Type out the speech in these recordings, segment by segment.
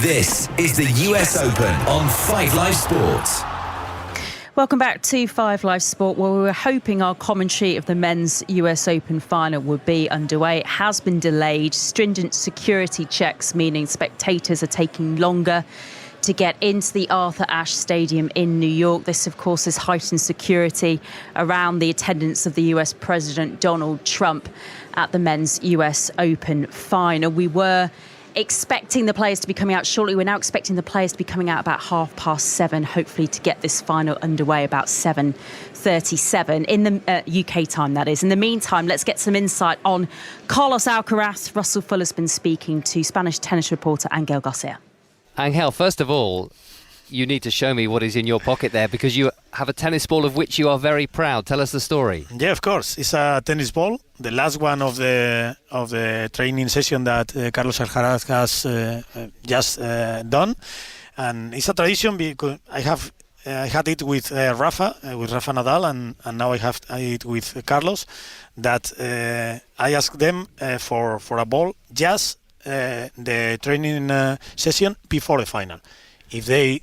This is the US Open on 5 Live Sports. Welcome back to 5 Live Sport, where we were hoping our commentary of the men's US Open final would be underway. It has been delayed. Stringent security checks, meaning spectators are taking longer to get into the Arthur Ashe Stadium in New York. This, of course, is heightened security around the attendance of the US President Donald Trump at the men's US Open final. We were expecting the players to be coming out shortly. We're now expecting the players to be coming out about 7:30, hopefully to get this final underway about 7:37 in the UK time, that is. In the meantime, let's get some insight on Carlos Alcaraz. Russell Fuller's been speaking to Spanish tennis reporter Angel Garcia. Angel, first of all, you need to show me what is in your pocket there, because you have a tennis ball of which you are very proud. Tell us the story. Yeah, of course. It's a tennis ball, the last one of the training session that Carlos Alcaraz has just done, and it's a tradition because I had it with Rafa Nadal, and now I have it with Carlos. That I asked them for a ball just the training session before the final. If they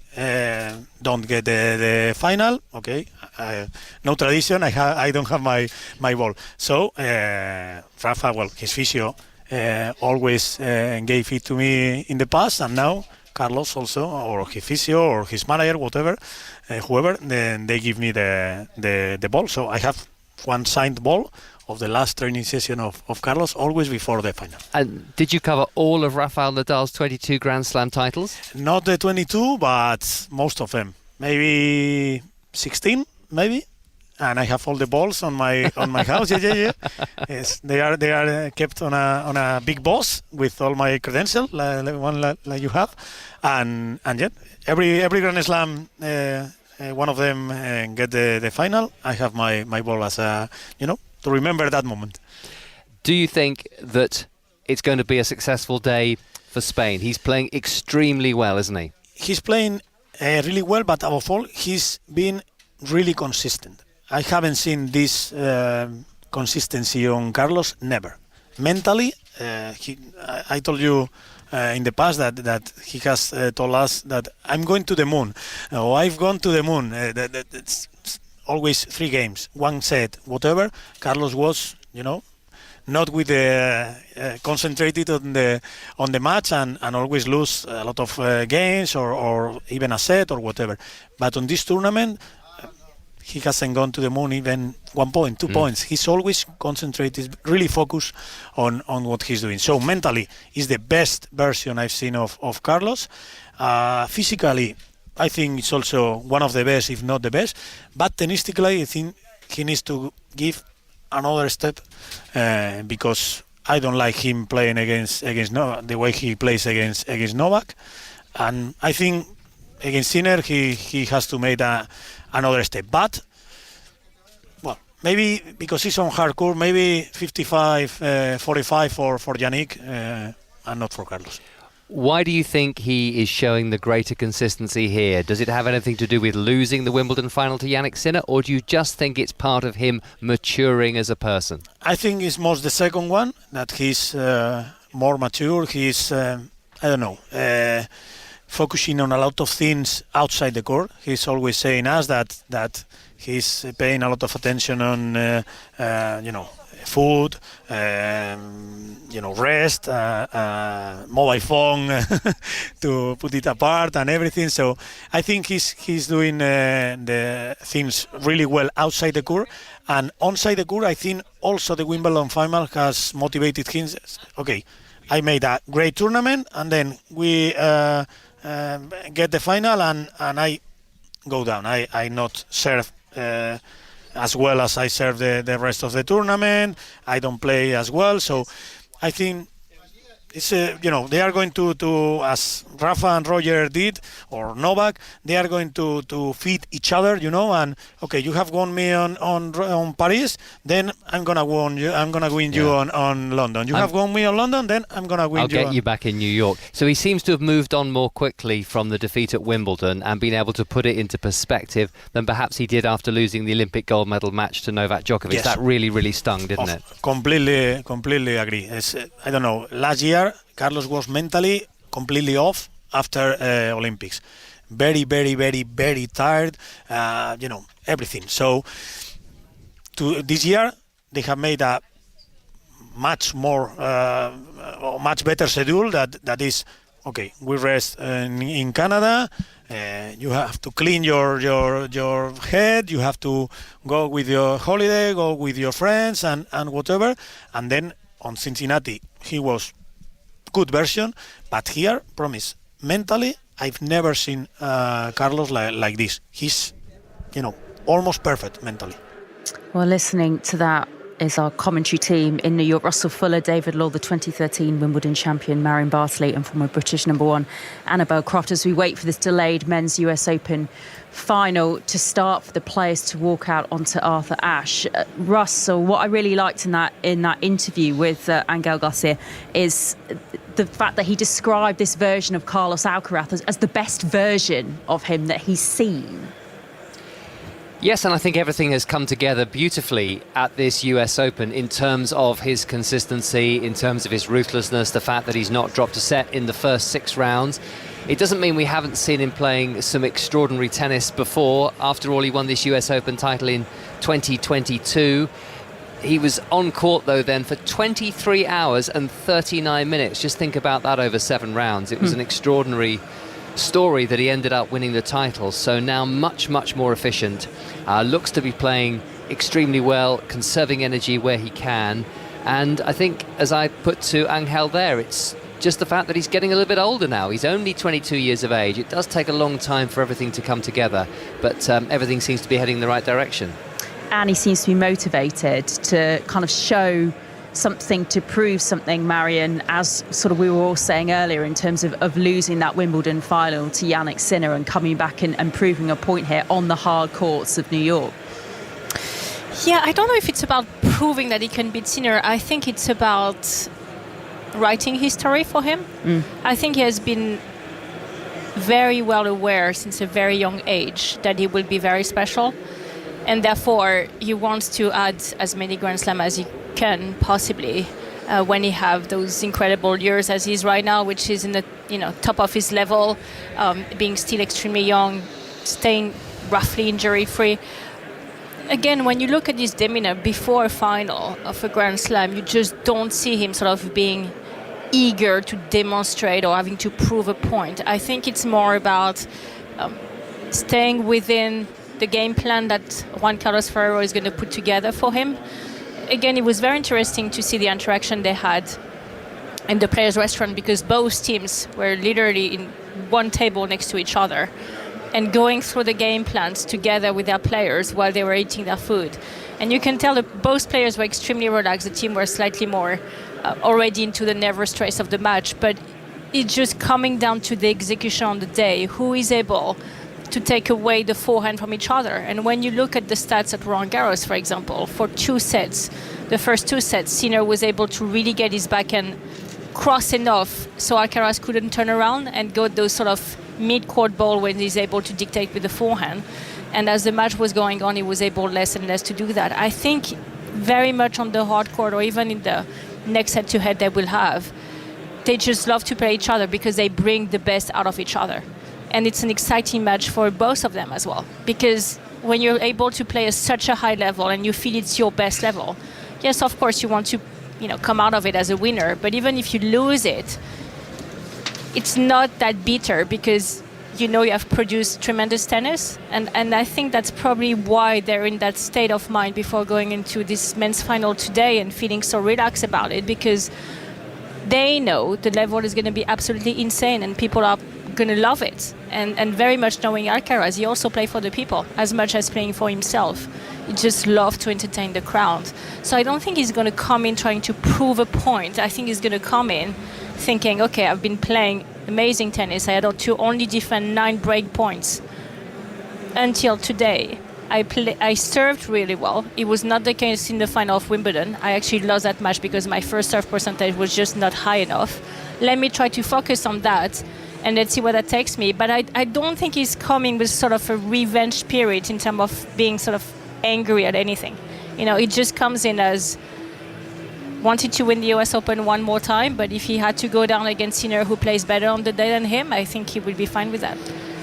don't get the final, okay, no tradition. I don't have my ball. So Rafa, well, his physio always gave it to me in the past, and now Carlos also, or his physio, or his manager, whatever, whoever, then they give me the ball. So I have one signed ball of the last training session of Carlos, always before the final. And did you cover all of Rafael Nadal's 22 Grand Slam titles? Not the 22, but most of them. Maybe 16, maybe. And I have all the balls on my house. Yeah. Yes, they are kept on a big box with all my credentials, one like you have. And yeah, every Grand Slam, one of them get the final. I have my ball as a, to remember that moment. Do you think that it's going to be a successful day for Spain? He's playing extremely well, isn't he? He's playing really well, but above all, he's been really consistent. I haven't seen this consistency on Carlos, never. Mentally, I told you in the past that he has told us that I'm going to the moon, or I've gone to the moon. That's always 3 games, 1 set, whatever. Carlos was, not with the concentrated on the match and always lose a lot of games or even a set or whatever. But on this tournament, he hasn't gone to the moon even 1 point, 2 points. He's always concentrated, really focused on what he's doing. So mentally, he's the best version I've seen of Carlos. Physically, I think it's also one of the best, if not the best. But tennistically, I think he needs to give another step because I don't like him playing against Novak, the way he plays against Novak. And I think against Sinner, he has to make another step. But, well, maybe because he's on hardcore, maybe 55-45 for Jannik and not for Carlos. Why do you think he is showing the greater consistency here? Does it have anything to do with losing the Wimbledon final to Jannik Sinner, or do you just think it's part of him maturing as a person? I think it's most the second one, that he's more mature. He's, focusing on a lot of things outside the court. He's always saying us that he's paying a lot of attention on, food, rest, mobile phone to put it apart and everything. So I think he's doing the things really well outside the court, and inside the court, I think also the Wimbledon final has motivated him. Okay, I made a great tournament, and then we get the final, and I go down. I not serve as well as I serve the rest of the tournament. I don't play as well, so I think it's they are going to as Rafa and Roger did, or Novak, they are going to feed each other, and okay, you have won me on Paris, then I'm gonna win you on London. You have won me on London, then I'm gonna win you. I'll get you back in New York. So he seems to have moved on more quickly from the defeat at Wimbledon and been able to put it into perspective than perhaps he did after losing the Olympic gold medal match to Novak Djokovic. Yes. That really stung, didn't it? Completely agree. I don't know. Last year, Carlos was mentally completely off. after Olympics. Very, very, very, very tired. Everything. So this year they have made a much better schedule. That is okay. We rest in Canada. You have to clean your head. You have to go with your holiday, go with your friends, and whatever. And then on Cincinnati, he was good version. But here, promise, mentally, I've never seen Carlos like this. He's, almost perfect mentally. Well, listening to that is our commentary team in New York. Russell Fuller, David Law, the 2013 Wimbledon champion, Marion Bartley, and former British number one, Annabel Croft, as we wait for this delayed men's US Open final to start, for the players to walk out onto Arthur Ashe. Russell, what I really liked in that interview with Angel Garcia is the fact that he described this version of Carlos Alcaraz as the best version of him that he's seen. Yes, and I think everything has come together beautifully at this US Open in terms of his consistency, in terms of his ruthlessness, the fact that he's not dropped a set in the first 6 rounds. It doesn't mean we haven't seen him playing some extraordinary tennis before. After all, he won this US Open title in 2022. He was on court, though, then for 23 hours and 39 minutes. Just think about that over 7 rounds. It was an extraordinary story that he ended up winning the title. So now much, much more efficient. Looks to be playing extremely well, conserving energy where he can. And I think, as I put to Angel there, it's just the fact that he's getting a little bit older now. He's only 22 years of age. It does take a long time for everything to come together, but everything seems to be heading in the right direction. And he seems to be motivated to kind of show something, to prove something, Marion, as sort of we were all saying earlier, in terms of losing that Wimbledon final to Jannik Sinner and coming back and proving a point here on the hard courts of New York. Yeah, I don't know if it's about proving that he can beat Sinner. I think it's about writing history for him. I think he has been very well aware since a very young age that he will be very special, and therefore he wants to add as many Grand Slam as he can possibly when he have those incredible years as he is right now, which is in the top of his level, being still extremely young, staying roughly injury free. Again, when you look at his demeanor before a final of a Grand Slam, you just don't see him sort of being eager to demonstrate or having to prove a point. I think it's more about staying within the game plan that Juan Carlos Ferrero is going to put together for him. Again, it was very interesting to see the interaction they had in the players' restaurant, because both teams were literally in one table next to each other and going through the game plans together with their players while they were eating their food. And you can tell that both players were extremely relaxed. The team were slightly more already into the nervous stress of the match. But it's just coming down to the execution on the day. Who is able to take away the forehand from each other? And when you look at the stats at Roland Garros, for example, for 2 sets, the first 2 sets, Sinner was able to really get his backhand cross enough so Alcaraz couldn't turn around and go those sort of mid-court ball when he's able to dictate with the forehand. And as the match was going on, he was able less and less to do that. I think very much on the hard court, or even in the next head-to-head they will have, they just love to play each other because they bring the best out of each other. And it's an exciting match for both of them as well, because when you're able to play at such a high level and you feel it's your best level, yes, of course you want to come out of it as a winner, but even if you lose it, it's not that bitter because you have produced tremendous tennis. And I think that's probably why they're in that state of mind before going into this men's final today and feeling so relaxed about it, because they know the level is going to be absolutely insane and people are going to love it. And very much knowing Alcaraz, he also plays for the people as much as playing for himself. He just loves to entertain the crowd. So I don't think he's going to come in trying to prove a point. I think he's going to come in thinking, okay, I've been playing amazing tennis. I had to only defend 9 break points until today. I served really well. It was not the case in the final of Wimbledon. I actually lost that match because my first serve percentage was just not high enough. Let me try to focus on that, and let's see where that takes me. But I don't think he's coming with sort of a revenge spirit in terms of being sort of angry at anything. It just comes in as wanted to win the US Open one more time, but if he had to go down against Sinner, who plays better on the day than him, I think he would be fine with that.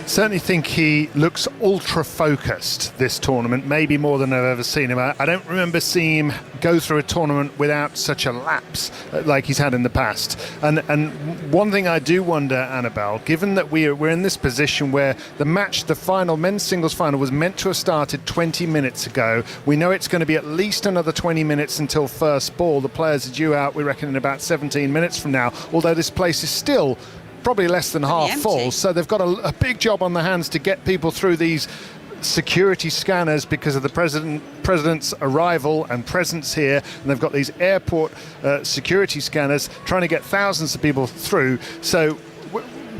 Certainly think he looks ultra-focused this tournament, maybe more than I've ever seen him. I don't remember seeing him go through a tournament without such a lapse like he's had in the past. And one thing I do wonder, Annabelle, given that we're in this position where the final men's singles final was meant to have started 20 minutes ago. We know it's going to be at least another 20 minutes until first ball. The players are due out, we reckon, in about 17 minutes from now, although this place is still probably less than half full, so they've got a big job on their hands to get people through these security scanners because of the president's arrival and presence here, and they've got these airport security scanners trying to get thousands of people through. So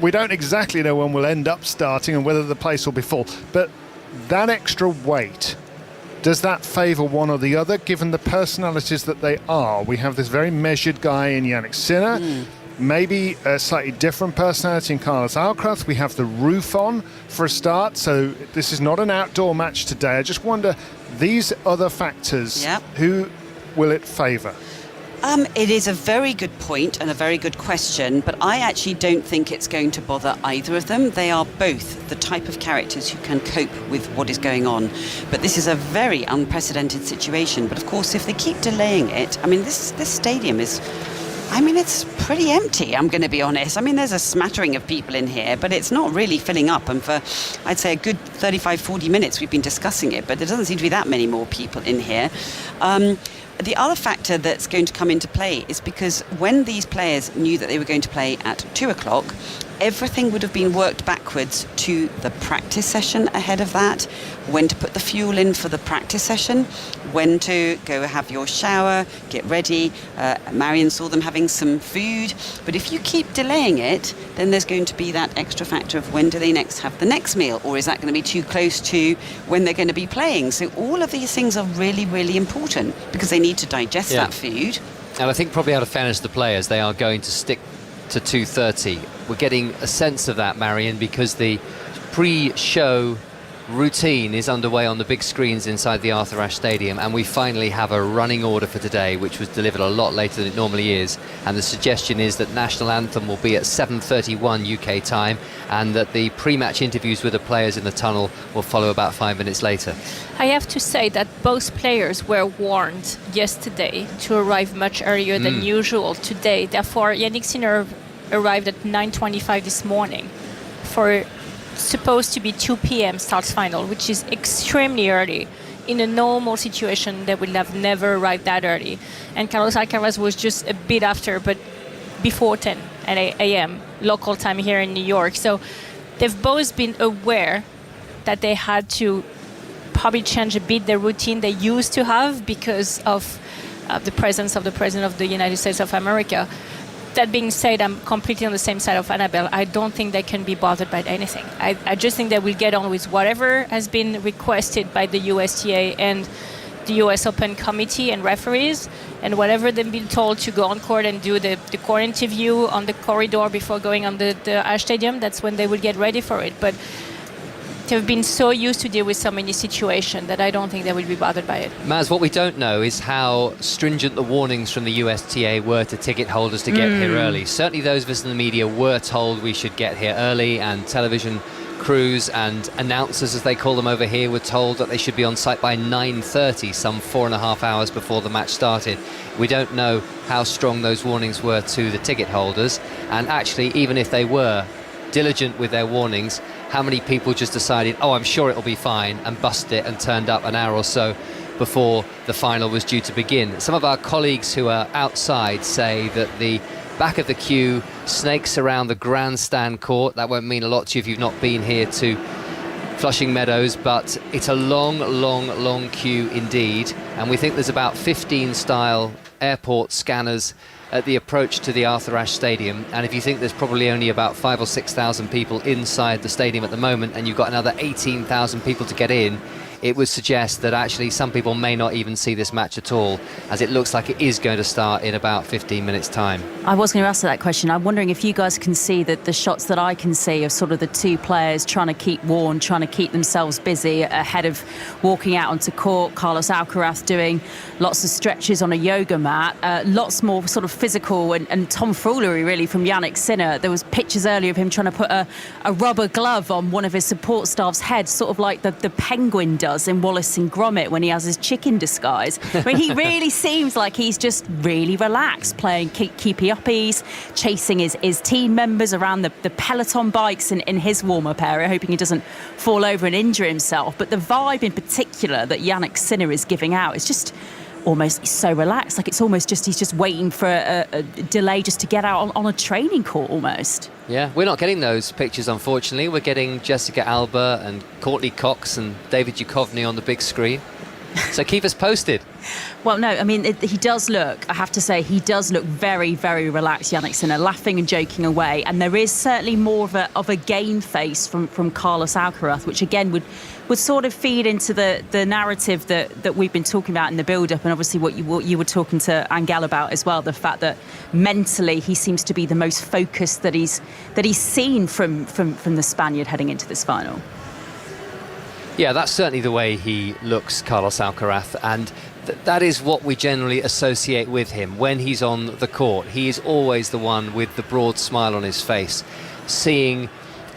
we don't exactly know when we'll end up starting and whether the place will be full, but that extra weight, does that favour one or the other, given the personalities that they are? We have this very measured guy in Jannik Sinner, maybe a slightly different personality in Carlos Alcaraz. We have the roof on for a start, so this is not an outdoor match today. I just wonder, these other factors, who will it favour? It is a very good point and a very good question, but I actually don't think it's going to bother either of them. They are both the type of characters who can cope with what is going on. But this is a very unprecedented situation. But of course, if they keep delaying it, I mean, this stadium is... it's pretty empty, I'm going to be honest. There's a smattering of people in here, but it's not really filling up. And for, I'd say, a good 35, 40 minutes we've been discussing it, but there doesn't seem to be that many more people in here. The other factor that's going to come into play is because when these players knew that they were going to play at 2 o'clock, everything would have been worked backwards to the practice session ahead of that, when to put the fuel in for the practice session, when to go have your shower, get ready. Marion saw them having some food. But if you keep delaying it, then there's going to be that extra factor of when do they next have the next meal, or is that going to be too close to when they're going to be playing? So all of these things are really, really important because they need to digest that food. And I think probably out of fairness to the players, they are going to stick to 2:30. We're getting a sense of that, Marion, because the pre-show routine is underway on the big screens inside the Arthur Ashe Stadium, and we finally have a running order for today, which was delivered a lot later than it normally is. And the suggestion is that national anthem will be at 7:31 UK time, and that the pre-match interviews with the players in the tunnel will follow about 5 minutes later. I have to say that both players were warned yesterday to arrive much earlier than usual today. Therefore, Jannik Sinner arrived at 9:25 this morning for supposed to be 2 p.m. starts final, which is extremely early. In a normal situation, they would have never arrived that early. And Carlos Alcaraz was just a bit after, but before 10 a.m. local time here in New York. So they've both been aware that they had to probably change a bit the routine they used to have because of the presence of the President of the United States of America. That being said, I'm completely on the same side of Annabelle. I don't think they can be bothered by anything. I just think they will get on with whatever has been requested by the USTA and the US Open Committee and referees, and whatever they've been told to go on court and do the court interview on the corridor before going on the Ashe Stadium, that's when they will get ready for it. But they've been so used to deal with so many situations that I don't think they will be bothered by it. Maz, what we don't know is how stringent the warnings from the USTA were to ticket holders to get here early. Certainly those of us in the media were told we should get here early, and television crews and announcers, as they call them over here, were told that they should be on site by 9:30, some 4.5 hours before the match started. We don't know how strong those warnings were to the ticket holders, and actually, even if they were diligent with their warnings, how many people just decided, oh, I'm sure it'll be fine, and bussed it and turned up an hour or so before the final was due to begin. Some of our colleagues who are outside say that the back of the queue snakes around the grandstand court. That won't mean a lot to you if you've not been here to Flushing Meadows, but it's a long, long, long queue indeed. And we think there's about 15 style airport scanners at the approach to the Arthur Ashe Stadium. And if you think there's probably only about 5,000 or 6,000 people inside the stadium at the moment, and you've got another 18,000 people to get in, it would suggest that actually some people may not even see this match at all, as it looks like it is going to start in about 15 minutes' time. I was going to ask that question. I'm wondering if you guys can see that the shots that I can see of sort of the two players trying to keep warm, trying to keep themselves busy ahead of walking out onto court. Carlos Alcaraz doing lots of stretches on a yoga mat, lots more sort of physical and tomfoolery really from Jannik Sinner. There was pictures earlier of him trying to put a rubber glove on one of his support staff's heads, sort of like the penguin does in Wallace and Gromit when he has his chicken disguise. I mean, he really seems like he's just really relaxed, playing keepy uppies, chasing his team members around the peloton bikes in his warm-up area, hoping he doesn't fall over and injure himself. But the vibe in particular that Jannik Sinner is giving out is just almost so relaxed, like it's almost just he's just waiting for a delay just to get out on a training court almost. Yeah, we're not getting those pictures, unfortunately. We're getting Jessica Alba and Courtney Cox and David Duchovny on the big screen. So keep us posted. Well, no, I mean, he does look, I have to say, he does look very, very relaxed, Jannik Sinner, laughing and joking away. And there is certainly more of a game face from Carlos Alcaraz, which again would sort of feed into the narrative that we've been talking about in the build-up, and obviously what you were talking to Angel about as well, the fact that mentally he seems to be the most focused that he's seen from the Spaniard heading into this final. Yeah, that's certainly the way he looks, Carlos Alcaraz, and that is what we generally associate with him. When he's on the court, he is always the one with the broad smile on his face, seeing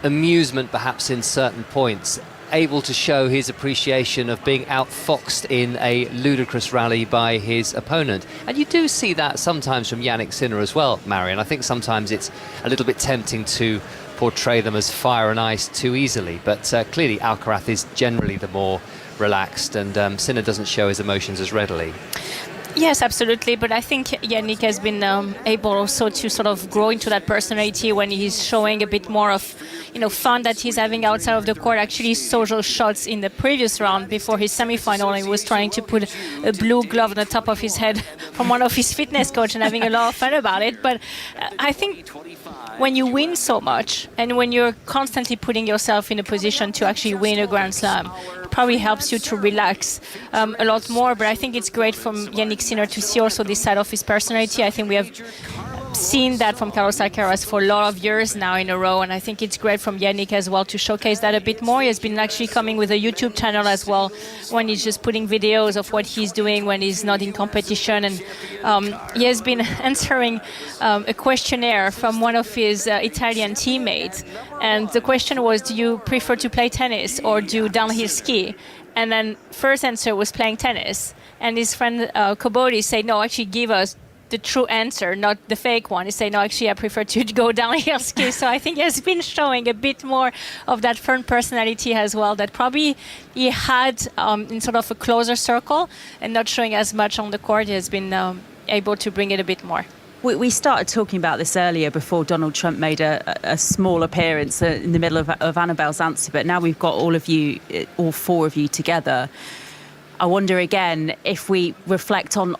amusement perhaps in certain points, able to show his appreciation of being outfoxed in a ludicrous rally by his opponent. And you do see that sometimes from Jannik Sinner as well, Marion. I think sometimes it's a little bit tempting to portray them as fire and ice too easily, but clearly Alcaraz is generally the more relaxed, and Sinner doesn't show his emotions as readily. Yes, absolutely. But I think Jannik has been able also to sort of grow into that personality when he's showing a bit more of, fun that he's having outside of the court. Actually, social shots in the previous round before his semi-final, he was trying to put a blue glove on the top of his head from one of his fitness coach and having a lot of fun about it. But I think when you win so much and when you're constantly putting yourself in a position to actually win a Grand Slam, it probably helps you to relax a lot more. But I think it's great from Jannik Sinner to see also this side of his personality. I think we have seen that from Carlos Alcaraz for a lot of years now in a row, and I think it's great from Jannik as well to showcase that a bit more. He has been actually coming with a YouTube channel as well, when he's just putting videos of what he's doing when he's not in competition, and he has been answering a questionnaire from one of his Italian teammates, and the question was, do you prefer to play tennis or do downhill ski? And then first answer was playing tennis, and his friend Kobodi said, no, actually give us the true answer, not the fake one. He said, no, actually I prefer to go downhill ski. So I think he has been showing a bit more of that firm personality as well, that probably he had in sort of a closer circle and not showing as much on the court. He has been able to bring it a bit more. We started talking about this earlier before Donald Trump made a small appearance in the middle of Annabelle's answer, but now we've got all four of you together. I wonder again, if we reflect on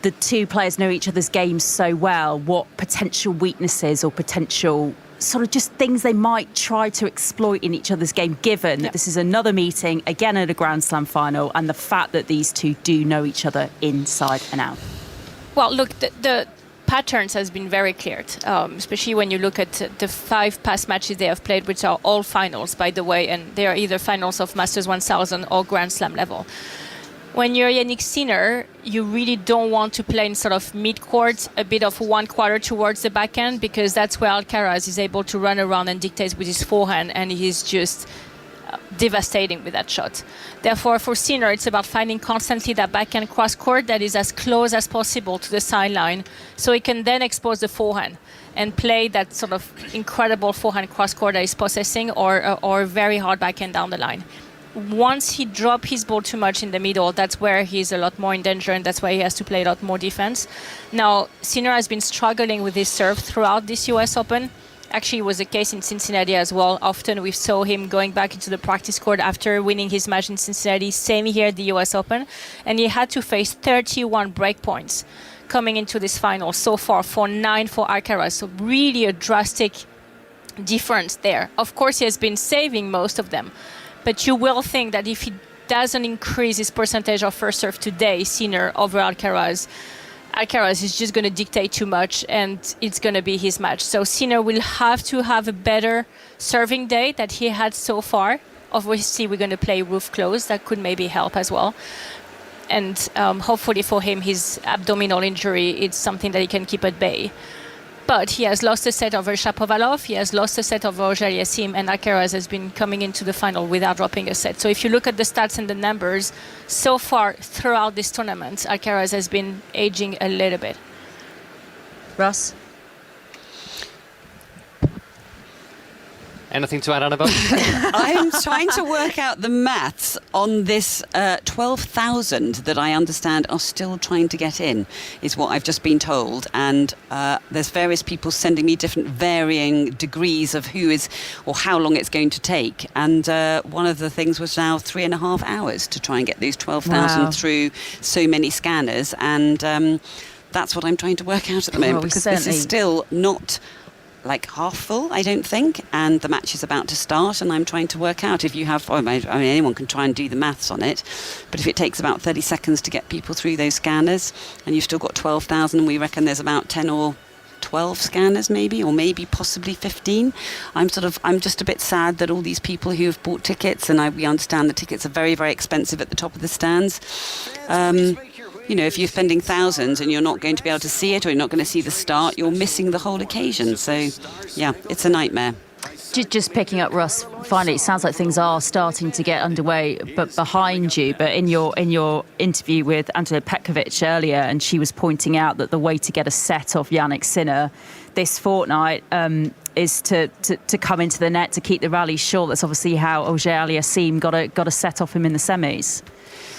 the two players know each other's games so well, what potential weaknesses or potential sort of just things they might try to exploit in each other's game, given that this is another meeting, again at a Grand Slam final, and the fact that these two do know each other inside and out. Well, look, the patterns has been very clear, especially when you look at the 5 past matches they have played, which are all finals, by the way, and they are either finals of Masters 1000 or Grand Slam level. When you're Jannik Sinner, you really don't want to play in sort of mid-court, a bit of one quarter towards the backhand, because that's where Alcaraz is able to run around and dictate with his forehand, and he's just devastating with that shot. Therefore, for Sinner, it's about finding constantly that backhand cross-court that is as close as possible to the sideline, so he can then expose the forehand and play that sort of incredible forehand cross-court that he's possessing, or very hard backhand down the line. Once he drops his ball too much in the middle, that's where he's a lot more in danger, and that's why he has to play a lot more defense. Now, Sinner has been struggling with his serve throughout this US Open. Actually, it was the case in Cincinnati as well. Often we saw him going back into the practice court after winning his match in Cincinnati, same here at the US Open, and he had to face 31 break points coming into this final so far, for 9 for Alcaraz. So really a drastic difference there. Of course, he has been saving most of them, but you will think that if he doesn't increase his percentage of first serve today, Sinner over Alcaraz, Alcaraz is just going to dictate too much, and it's going to be his match. So Sinner will have to have a better serving day that he had so far. Obviously, we're going to play roof closed. That could maybe help as well. And hopefully for him, his abdominal injury, it's something that he can keep at bay. But he has lost a set over Shapovalov, he has lost a set over Auger-Aliassime, and Alcaraz has been coming into the final without dropping a set. So if you look at the stats and the numbers, so far throughout this tournament, Alcaraz has been aging a little bit. Russ? Anything to add, Annabelle? I'm trying to work out the maths on this 12,000 that I understand are still trying to get in, is what I've just been told. And there's various people sending me different varying degrees of who is or how long it's going to take. And one of the things was now 3.5 hours to try and get these 12,000 through so many scanners. And that's what I'm trying to work out at the moment, because this is still not like half full, I don't think, and the match is about to start, and I'm trying to work out if you have, I mean, anyone can try and do the maths on it, but if it takes about 30 seconds to get people through those scanners, and you've still got 12,000, we reckon there's about 10 or 12 scanners maybe, or maybe possibly 15. I'm just a bit sad that all these people who have bought tickets, and we understand the tickets are very, very expensive at the top of the stands. You know, if you're spending thousands and you're not going to be able to see it, or you're not going to see the start, you're missing the whole occasion. So, yeah, it's a nightmare. Just picking up, Russ, finally, it sounds like things are starting to get underway, but behind you. But in your interview with Antonina Petkovic earlier, and she was pointing out that the way to get a set off Jannik Sinner this fortnight is to come into the net, to keep the rally short. That's obviously how Auger-Aliassime got a set off him in the semis.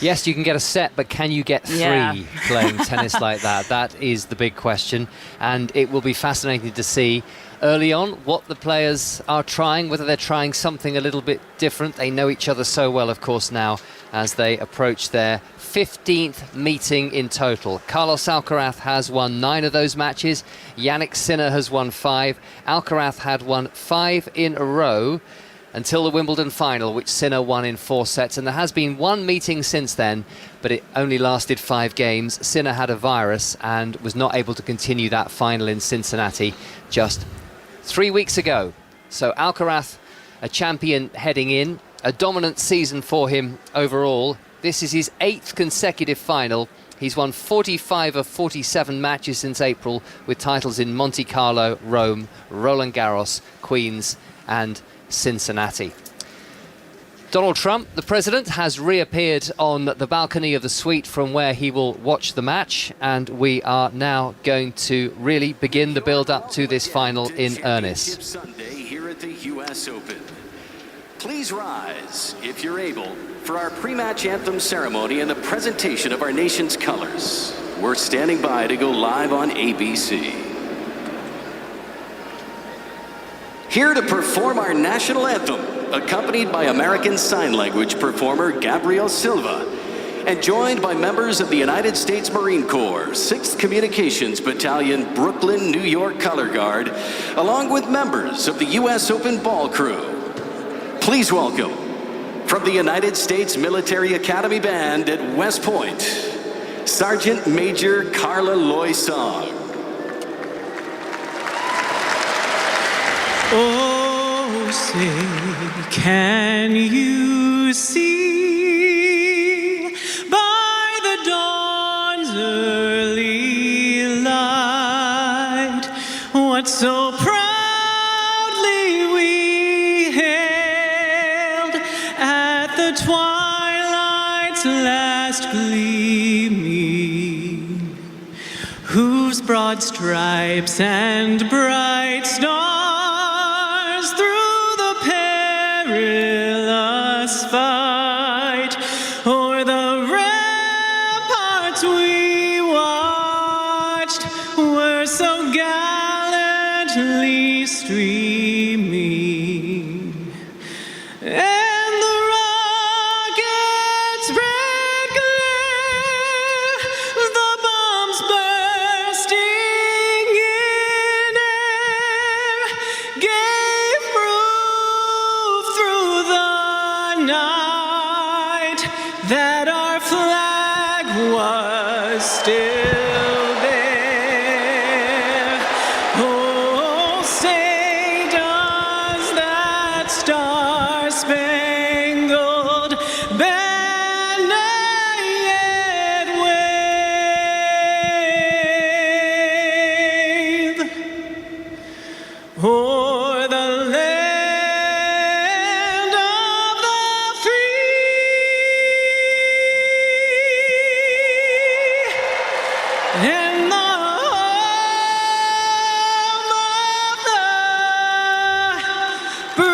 Yes, you can get a set, but can you get three playing tennis like that? That is the big question. And it will be fascinating to see early on what the players are trying, whether they're trying something a little bit different. They know each other so well, of course, now as they approach their 15th meeting in total. Carlos Alcaraz has won 9 of those matches. Jannik Sinner has won 5. Alcaraz had won 5 in a row until the Wimbledon final, which Sinner won in 4 sets. And there has been one meeting since then, but it only lasted 5 games. Sinner had a virus and was not able to continue that final in Cincinnati just 3 weeks ago. So Alcaraz, a champion heading in, a dominant season for him overall. This is his 8th consecutive final. He's won 45 of 47 matches since April, with titles in Monte Carlo, Rome, Roland Garros, Queens and Cincinnati. Donald Trump, the president, has reappeared on the balcony of the suite from where he will watch the match, and we are now going to really begin the build-up to this final in earnest. Sunday here at the US Open. Please rise, if you're able, for our pre-match anthem ceremony and the presentation of our nation's colors. We're standing by to go live on ABC. Here to perform our national anthem, accompanied by American Sign Language performer Gabriel Silva, and joined by members of the United States Marine Corps, 6th Communications Battalion, Brooklyn, New York Color Guard, along with members of the US Open Ball Crew. Please welcome, from the United States Military Academy Band at West Point, Sergeant Major Carla Loy Song. Oh, say, can you see by the dawn's early light what so proudly we hailed at the twilight's last gleaming, whose broad stripes and bright stars perilous fight o'er the ramparts we watched were so gallantly streaming, and the rockets' red glare, the bombs bursting in air, gave proof through the night was still there. Oh, say does that star-spangled banner yet wave o'er the land of the free and the home of the brave.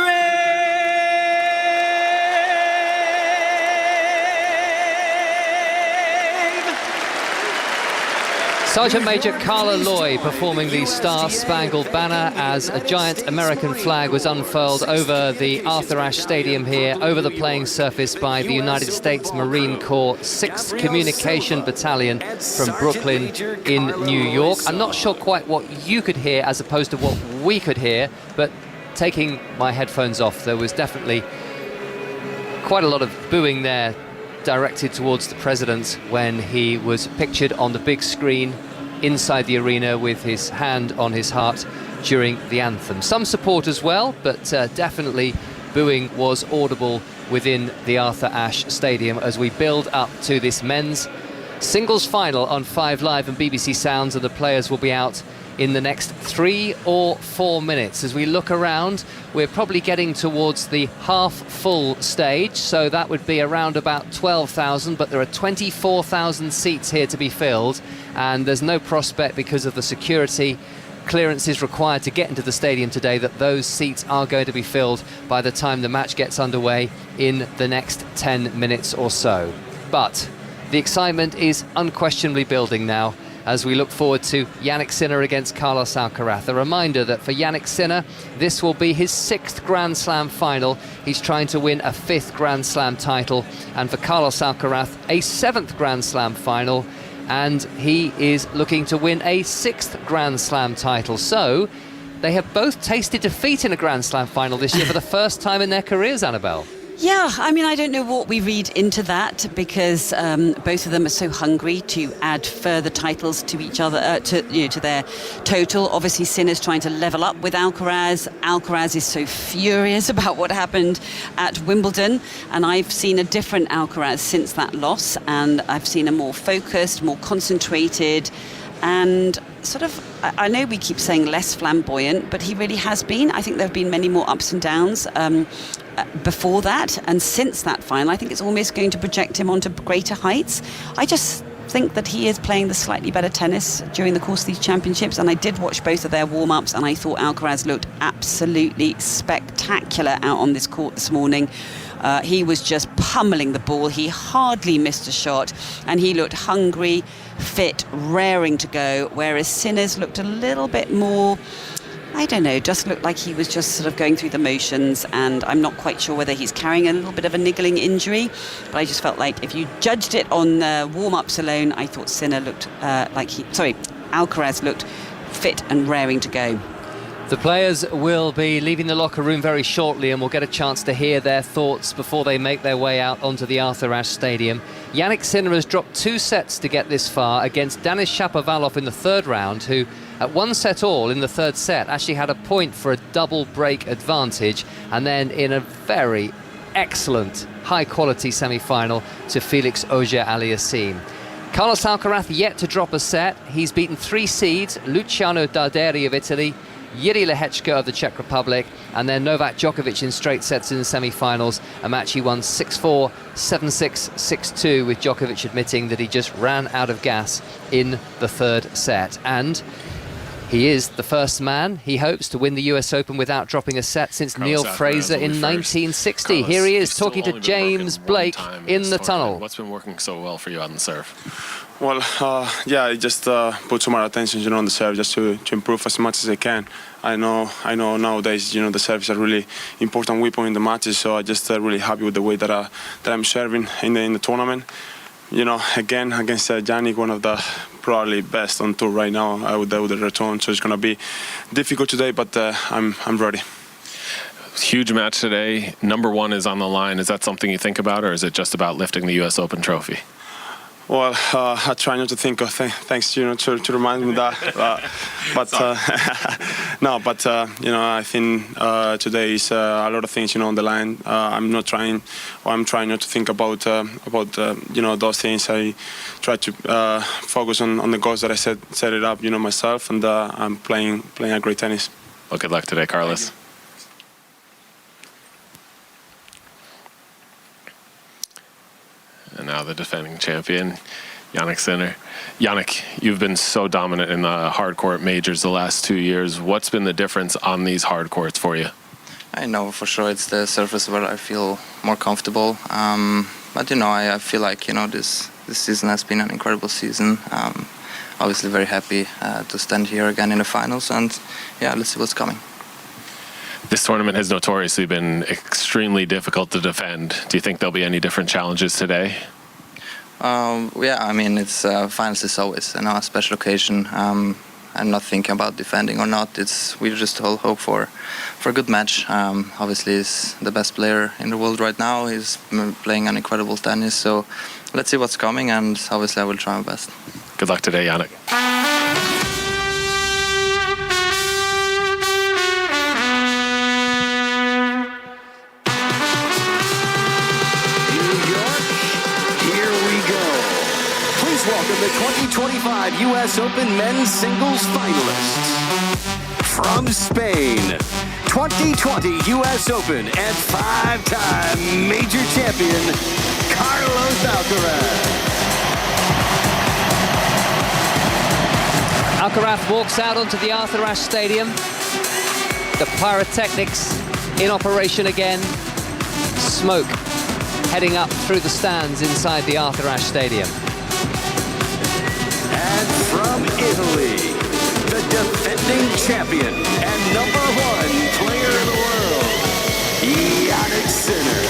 Sergeant Major Carla Loy performing the Star-Spangled Banner as a giant American flag was unfurled over the Arthur Ashe Stadium here, over the playing surface by the United States Marine Corps 6th Communication Battalion from Brooklyn in New York. I'm not sure quite what you could hear as opposed to what we could hear, but taking my headphones off, there was definitely quite a lot of booing there directed towards the president when he was pictured on the big screen inside the arena with his hand on his heart during the anthem. Some support as well, but definitely booing was audible within the Arthur Ashe Stadium as we build up to this men's singles final on 5 Live and BBC Sounds, and the players will be out in the next 3 or 4 minutes. As we look around, we're probably getting towards the half-full stage, so that would be around about 12,000, but there are 24,000 seats here to be filled, and there's no prospect, because of the security clearances required to get into the stadium today, that those seats are going to be filled by the time the match gets underway in the next 10 minutes or so. But the excitement is unquestionably building now as we look forward to Jannik Sinner against Carlos Alcaraz. A reminder that for Jannik Sinner, this will be his 6th Grand Slam final. He's trying to win a 5th Grand Slam title. And for Carlos Alcaraz, a 7th Grand Slam final. And he is looking to win a 6th Grand Slam title. So they have both tasted defeat in a Grand Slam final this year for the first time in their careers, Annabelle. Yeah, I mean, I don't know what we read into that, because both of them are so hungry to add further titles to each other, to their total. Obviously, Sinner's trying to level up with Alcaraz. Alcaraz is so furious about what happened at Wimbledon, and I've seen a different Alcaraz since that loss, and I've seen a more focused, more concentrated, and sort of, I know we keep saying less flamboyant, but he really has been. I think there have been many more ups and downs before that, and since that final, I think it's almost going to project him onto greater heights. I just think that he is playing the slightly better tennis during the course of these championships, and I did watch both of their warm-ups, and I thought Alcaraz looked absolutely spectacular out on this court this morning. He was just pummeling the ball. He hardly missed a shot, and he looked hungry, fit, raring to go, whereas Sinner's looked a little bit more, I don't know, just looked like he was just sort of going through the motions, and I'm not quite sure whether he's carrying a little bit of a niggling injury, but I just felt like if you judged it on warm-ups alone, I thought Alcaraz looked fit and raring to go. The players will be leaving the locker room very shortly, and we'll get a chance to hear their thoughts before they make their way out onto the Arthur Ashe Stadium. Jannik Sinner has dropped 2 sets to get this far against Denis Shapovalov in the 3rd round, who at 1 set all in the 3rd set actually had a point for a double break advantage, and then in a very excellent high-quality semi-final to Felix Auger-Aliassime. Carlos Alcaraz yet to drop a set. He's beaten 3 seeds, Luciano Darderi of Italy, Jiří Lehečka of the Czech Republic, and then Novak Djokovic in straight sets in the semi-finals, a match he won 6-4, 7-6, 6-2, with Djokovic admitting that he just ran out of gas in the 3rd set. And he is the first man, he hopes, to win the US Open without dropping a set since Neil Fraser in 1960. Here he is talking to James Blake in the tunnel. What's been working so well for you on the serve? Well, I just put some more attention, on the serve, just to improve as much as I can. I know nowadays, the serve is a really important weapon in the matches, so I'm just really happy with the way that I'm serving in the tournament. Again, against Jannik, one of the probably best on tour right now with the return, so it's going to be difficult today, but I'm ready. Huge match today. Number 1 is on the line. Is that something you think about, or is it just about lifting the US Open trophy? Well, I try not to think of thanks, to remind me that. No, but I think today is a lot of things, on the line. I'm trying not to think about those things. I try to focus on the goals that I set it up, myself, and I'm playing a great tennis. Well, good luck today, Carlos. And now the defending champion, Jannik Sinner. Jannik, you've been so dominant in the hard court majors the last 2 years. What's been the difference on these hard courts for you? I know for sure it's the surface where I feel more comfortable. But I feel like this season has been an incredible season. Obviously very happy to stand here again in the finals, and let's see what's coming. This tournament has notoriously been extremely difficult to defend. Do you think there'll be any different challenges today? It's finals is always a special occasion. I'm not thinking about defending or not. We just all hope for a good match. Obviously, he's the best player in the world right now. He's playing an incredible tennis. So let's see what's coming, and obviously I will try my best. Good luck today, Jannik. Welcome the 2025 U.S. Open Men's Singles Finalists. From Spain, 2020 U.S. Open and 5-time major champion, Carlos Alcaraz. Alcaraz walks out onto the Arthur Ashe Stadium. The pyrotechnics in operation again. Smoke heading up through the stands inside the Arthur Ashe Stadium. And from Italy, the defending champion and #1 player in the world, Jannik Sinner.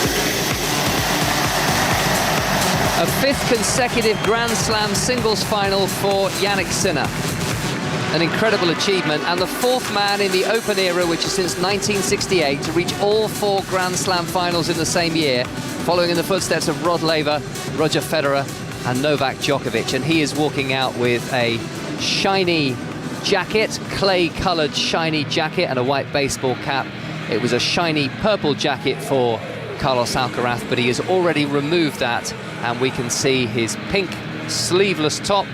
A 5th consecutive Grand Slam singles final for Jannik Sinner. An incredible achievement, and the 4th man in the Open era, which is since 1968, to reach all 4 Grand Slam finals in the same year, following in the footsteps of Rod Laver, Roger Federer, and Novak Djokovic. And he is walking out with a shiny jacket, clay-coloured shiny jacket, and a white baseball cap. It was a shiny purple jacket for Carlos Alcaraz, but he has already removed that, and we can see his pink sleeveless top,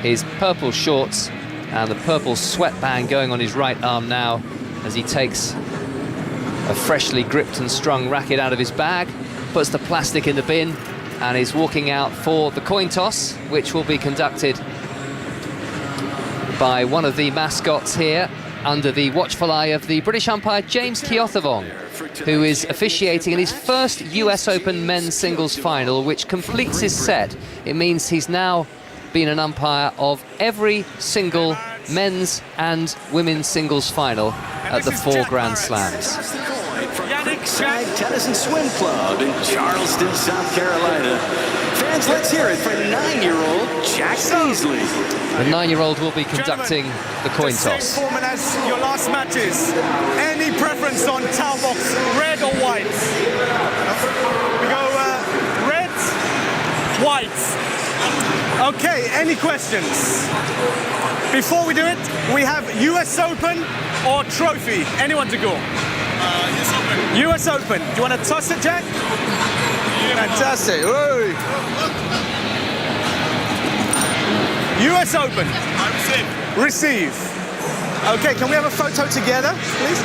his purple shorts, and the purple sweatband going on his right arm now as he takes a freshly gripped and strung racket out of his bag, puts the plastic in the bin, and is walking out for the coin toss, which will be conducted by one of the mascots here under the watchful eye of the British umpire James Keothavong, who is officiating in his first US Open men's singles final, which completes his set. It means he's now been an umpire of every single men's and women's singles final at the 4 Grand Slams. Side Tennis and Swim Club in Charleston, South Carolina. Fans, let's hear it for 9-year-old Jack Beasley. The 9-year-old will be conducting the coin toss. Same format as your last matches. Any preference on towel box, red or white? We go red, white. Okay, any questions? Before we do it, we have US Open or trophy. Anyone to go? US Open. US Open. Do you want to toss it, Jack? Fantastic. Woo. US Open. I receive. Okay, can we have a photo together, please?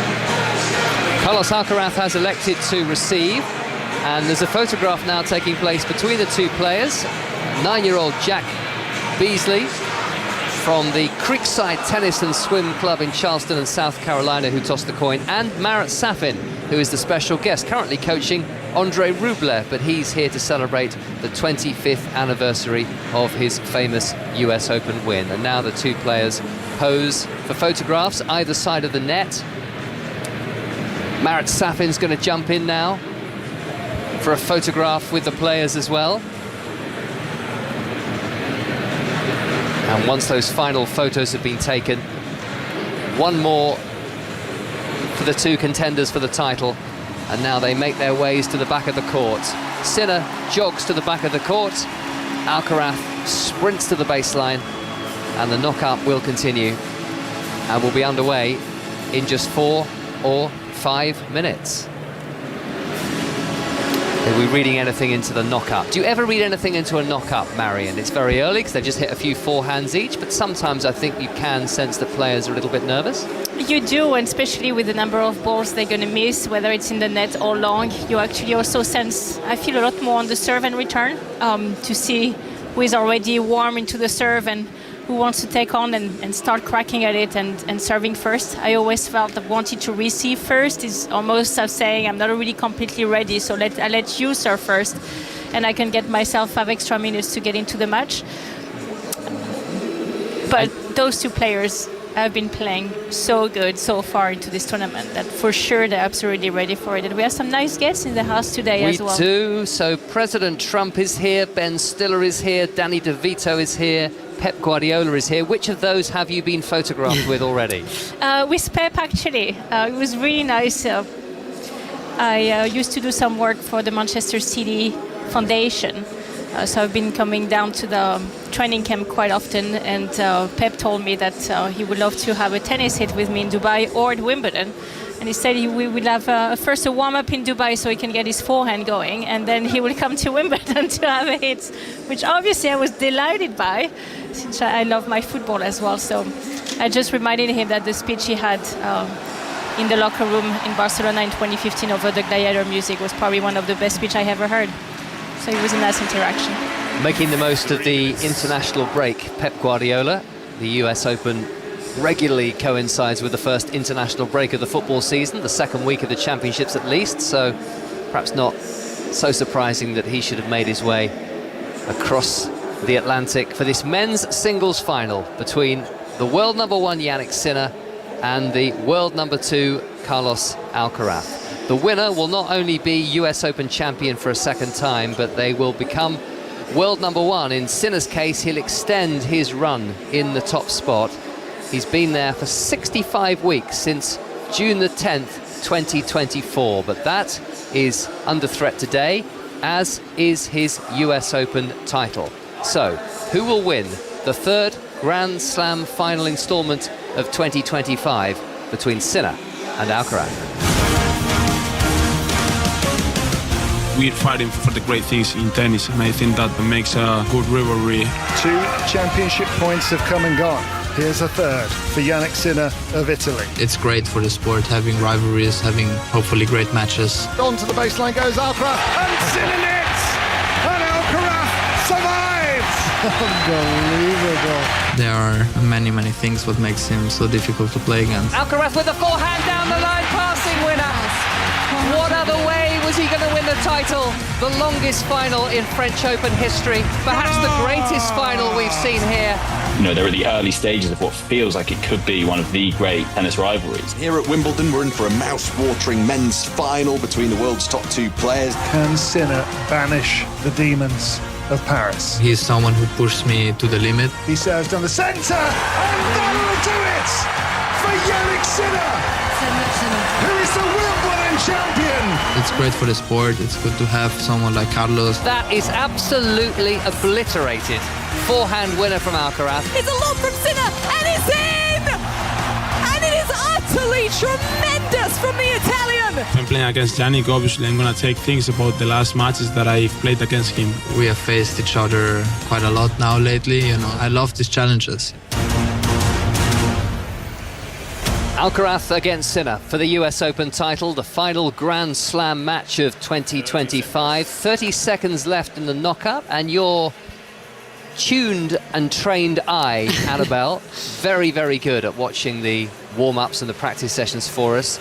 Carlos Alcaraz has elected to receive, and there's a photograph now taking place between the 2 players. 9-year-old Jack Beasley from the Creekside Tennis and Swim Club in Charleston and South Carolina, who tossed the coin, and Marat Safin, who is the special guest, currently coaching Andre Rublev, but he's here to celebrate the 25th anniversary of his famous US Open win. And now the 2 players pose for photographs either side of the net. Marat Safin's going to jump in now for a photograph with the players as well. And once those final photos have been taken, one more for the 2 contenders for the title, and now they make their ways to the back of the court. Sinner jogs to the back of the court, Alcaraz sprints to the baseline, and the knockout will continue and will be underway in just 4 or 5 minutes. Are we reading anything into the knock-up? Do you ever read anything into a knock-up, Marion? It's very early because they've just hit a few forehands each, but sometimes I think you can sense that players are a little bit nervous. You do, and especially with the number of balls they're going to miss, whether it's in the net or long. You actually also sense, I feel a lot more on the serve and return to see who is already warm into the serve and who wants to take on and start cracking at it and serving first. I always felt that wanting to receive first is almost as saying I'm not really completely ready, so I let you serve first, and I can get myself 5 extra minutes to get into the match. But those two players have been playing so good so far into this tournament that for sure they're absolutely ready for it. And we have some nice guests in the house today as well. We do. So President Trump is here, Ben Stiller is here, Danny DeVito is here, Pep Guardiola is here. Which of those have you been photographed with already? With Pep, actually. It was really nice. I used to do some work for the Manchester City Foundation. So I've been coming down to the training camp quite often, and Pep told me that he would love to have a tennis hit with me in Dubai or at Wimbledon. And he said we will have first a warm-up in Dubai so he can get his forehand going, and then he will come to Wimbledon to have a hit, which obviously I was delighted by, since I love my football as well. So I just reminded him that the speech he had in the locker room in Barcelona in 2015 over the Gladiator music was probably one of the best speeches I ever heard. So it was a nice interaction. Making the most of the international break, Pep Guardiola. The US Open regularly coincides with the first international break of the football season, the second week of the championships at least, so perhaps not so surprising that he should have made his way across the Atlantic for this men's singles final between the world number 1 Jannik Sinner and the world number 2 Carlos Alcaraz. The winner will not only be US Open champion for a second time, but they will become world number 1. In Sinner's case, he'll extend his run in the top spot. He's been there for 65 weeks since June the 10th, 2024. But that is under threat today, as is his US Open title. So, who will win the third Grand Slam final installment of 2025 between Sinner and Alcaraz? We're fighting for the great things in tennis, and I think that makes a good rivalry. 2 championship points have come and gone. Here's a third for Jannik Sinner of Italy. It's great for the sport, having rivalries, having hopefully great matches. On to the baseline goes Alcaraz, and Sinner nets! And Alcaraz survives! Unbelievable. There are many things what makes him so difficult to play against. Alcaraz with the forehand down the line, passing winner. What other way was he going to win the title? The longest final in French Open history. Perhaps the greatest final we've seen here. You know, they're at the early stages of what feels like it could be one of the great tennis rivalries. Here at Wimbledon, we're in for a mouth-watering men's final between the world's top 2 players. Can Sinner banish the demons of Paris? He's someone who pushes me to the limit. He serves down the centre, and that'll do it for Jannik Sinner, who is the Wimbledon champion. It's great for the sport. It's good to have someone like Carlos. That is absolutely obliterated. Forehand winner from Alcaraz. It's a lob from Sinner, and it's in! And it is utterly tremendous from the Italian. If I'm playing against Jannik, obviously I'm going to take things about the last matches that I've played against him. We have faced each other quite a lot now lately. You know, I love these challenges. Alcaraz against Sinner for the US Open title, the final Grand Slam match of 2025. 30 seconds left in the knockout, and your tuned and trained eye, Annabelle, very good at watching the warm-ups and the practice sessions for us,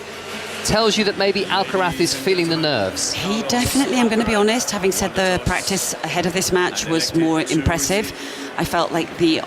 tells you that maybe Alcaraz is feeling the nerves. He definitely, I'm going to be honest, having said the practice ahead of this match was more impressive. I felt like the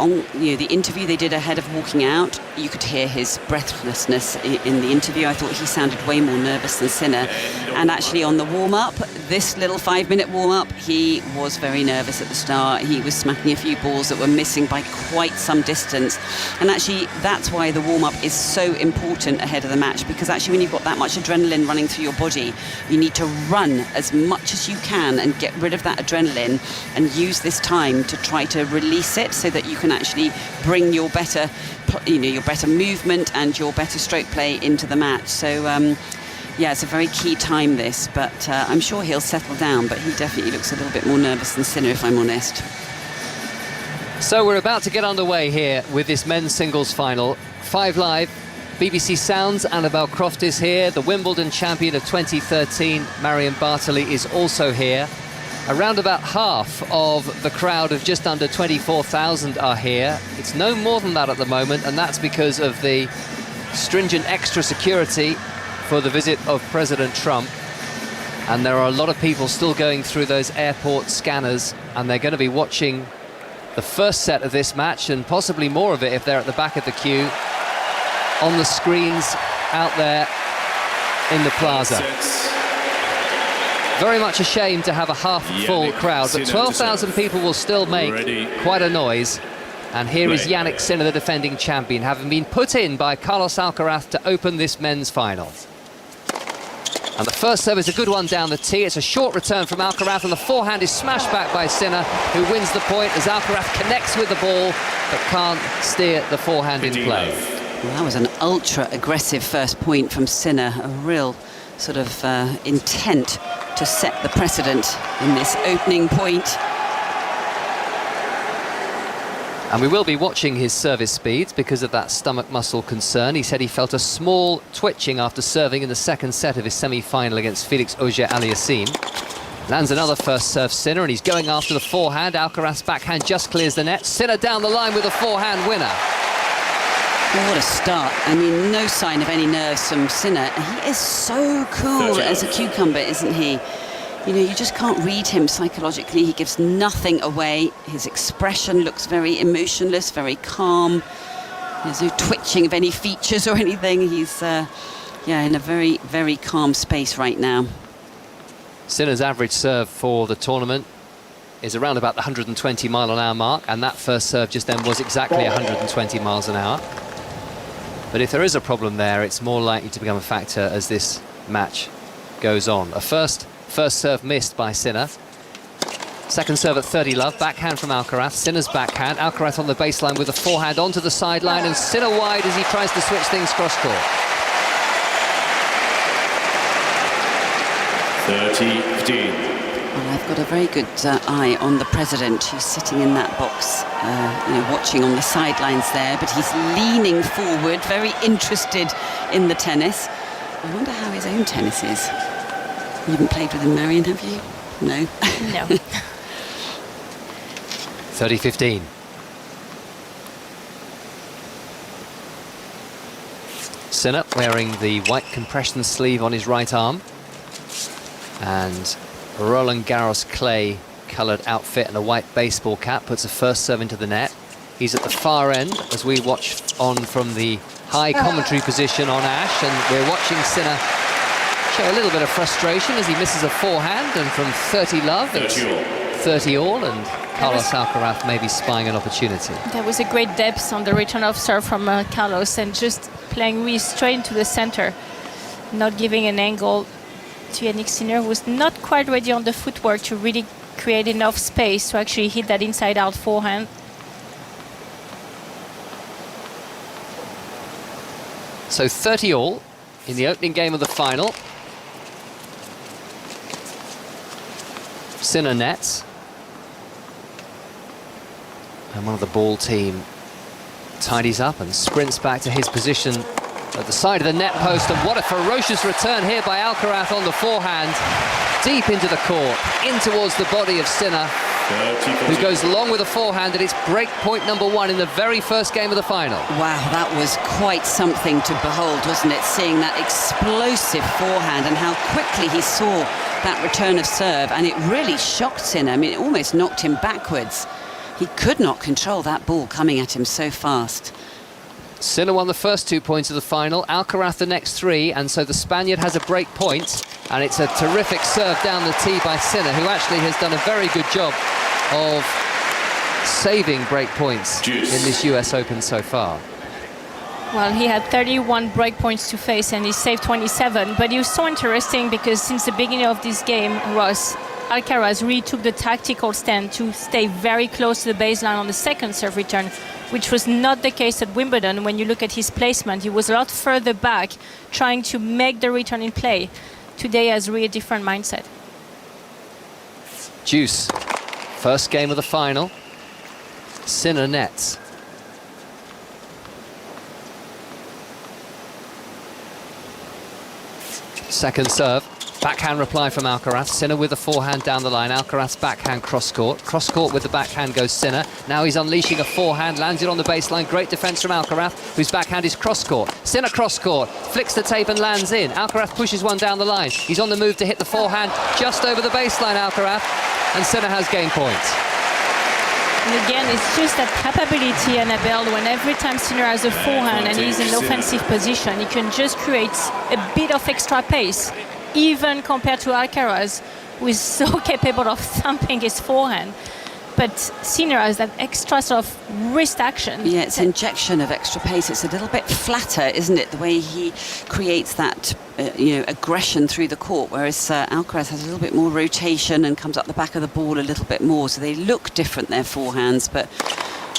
interview they did ahead of walking out, you could hear his breathlessness in the interview. I thought he sounded way more nervous than Sinner. And actually on the warm-up, this little 5-minute warm-up, he was very nervous at the start. He was smacking a few balls that were missing by quite some distance. And actually, that's why the warm-up is so important ahead of the match, because actually when you've got that much adrenaline running through your body, you need to run as much as you can and get rid of that adrenaline and use this time to try to release it so that you can actually bring your better movement and your better stroke play into the match. So yeah, it's a very key time this, but I'm sure he'll settle down, but he definitely looks a little bit more nervous than Sinner, if I'm honest. So we're about to get underway here with this men's singles final. 5 Live, BBC Sounds, Annabelle Croft is here. The Wimbledon champion of 2013, Marion Bartoli, is also here. Around about half of the crowd of just under 24,000 are here. It's no more than that at the moment, and that's because of the stringent extra security for the visit of President Trump. And there are a lot of people still going through those airport scanners, and they're going to be watching the first set of this match, and possibly more of it if they're at the back of the queue, on the screens out there in the plaza. Very much a shame to have a half-full crowd, but 12,000 people will still make quite a noise. And here is Jannik Sinner, the defending champion, having been put in by Carlos Alcaraz to open this men's final. And the first serve is a good one down the tee. It's a short return from Alcaraz, and the forehand is smashed back by Sinner, who wins the point as Alcaraz connects with the ball, but can't steer the forehand in play. Well, that was an ultra-aggressive first point from Sinner, a real sort of intent to set the precedent in this opening point. And we will be watching his service speeds because of that stomach muscle concern. He said he felt a small twitching after serving in the second set of his semi-final against Felix Auger-Aliassime. Lands another first serve, Sinner, and he's going after the forehand. Alcaraz backhand just clears the net. Sinner down the line with a forehand winner. Well, what a start. I mean, no sign of any nerves from Sinner. He is so cool as a cucumber, isn't he? You know, you just can't read him psychologically. He gives nothing away. His expression looks very emotionless, very calm. There's no twitching of any features or anything. He's, in a very, very calm space right now. Sinner's average serve for the tournament is around about the 120 mile an hour mark, and that first serve just then was exactly 120 miles an hour. But if there is a problem there, it's more likely to become a factor as this match goes on. A first serve missed by Sinner. Second serve at 30 love, backhand from Alcaraz. Sinner's backhand. Alcaraz on the baseline with a forehand onto the sideline, and Sinner wide as he tries to switch things cross-court. 30-15. Well, I've got a very good eye on the president, who's sitting in that box, watching on the sidelines there, but he's leaning forward, very interested in the tennis. I wonder how his own tennis is. You haven't played with him, Marion, have you? No. No. 30-15. Sinner wearing the white compression sleeve on his right arm, and Roland Garros clay coloured outfit and a white baseball cap puts a first serve into the net. He's at the far end as we watch on from the high commentary position on Ash, and we're watching Sinner show a little bit of frustration as he misses a forehand, and from 30 love it's 30 all, and Carlos Alcaraz maybe spying an opportunity. There was a great depth on the return of serve from Carlos, and just playing really straight into the center, not giving an angle to Jannik Sinner, who was not quite ready on the footwork to really create enough space to actually hit that inside-out forehand. So 30 all in the opening game of the final. Sinner nets. And one of the ball team tidies up and sprints back to his position at the side of the net post. And what a ferocious return here by Alcaraz on the forehand. Deep into the court, in towards the body of Sinner, who goes long with a forehand, and it's break point number 1 in the very first game of the final. Wow, that was quite something to behold, wasn't it? Seeing that explosive forehand and how quickly he saw that return of serve, and it really shocked Sinner. I mean, it almost knocked him backwards. he could not control that ball coming at him so fast. Sinner won the first 2 points of the final, Alcaraz the next 3, and so the Spaniard has a break point, and it's a terrific serve down the tee by Sinner, who actually has done a very good job of saving break points in this US Open so far. Well, he had 31 break points to face and he saved 27, but it was so interesting because since the beginning of this game, Ross, Alcaraz really took the tactical stand to stay very close to the baseline on the second serve return, which was not the case at Wimbledon. When you look at his placement, he was a lot further back, trying to make the return in play. Today has really a different mindset. Deuce, first game of the final. Sinner nets. Second serve. Backhand reply from Alcaraz. Sinner with a forehand down the line. Alcaraz backhand cross-court. Cross-court with the backhand goes Sinner. Now he's unleashing a forehand, lands it on the baseline. Great defence from Alcaraz, whose backhand is cross-court. Sinner cross-court, flicks the tape and lands in. Alcaraz pushes one down the line. He's on the move to hit the forehand just over the baseline, Alcaraz. And Sinner has game point. And again, it's just that capability, Annabelle, when every time Sinner has a forehand and he's in an offensive position, he can just create a bit of extra pace, even compared to Alcaraz, who is so capable of thumping his forehand. But Sinner has that extra sort of wrist action. Yeah, it's injection of extra pace. It's a little bit flatter, isn't it, the way he creates that aggression through the court, whereas Alcaraz has a little bit more rotation and comes up the back of the ball a little bit more, so they look different, their forehands, but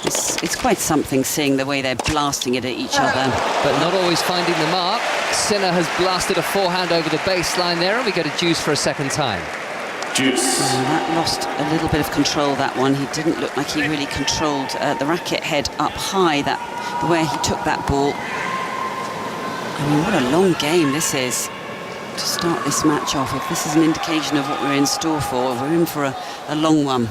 it's quite something seeing the way they're blasting it at each other. But not always finding the mark. Sinner has blasted a forehand over the baseline there, and we go to Deuce for a second time. Deuce. That lost a little bit of control, that one. He didn't look like he really controlled the racket head up high, the way he took that ball. I mean, what a long game this is to start this match off. If this is an indication of what we're in store for, we're in for a long one.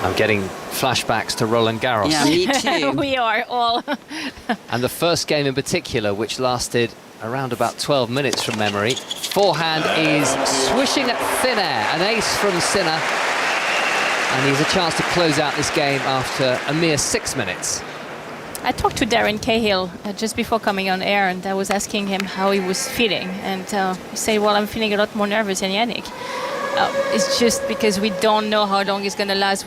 I'm getting flashbacks to Roland Garros. Yeah, me too. We are all. And the first game in particular, which lasted around about 12 minutes from memory. Forehand is swishing at thin air, an ace from Sinner. And he's a chance to close out this game after a mere 6 minutes. I talked to Darren Cahill just before coming on air, and I was asking him how he was feeling. And he said, well, I'm feeling a lot more nervous than Jannik. It's just because we don't know how long it's going to last.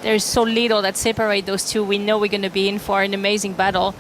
There's so little that separate those two. We know we're going to be in for an amazing battle.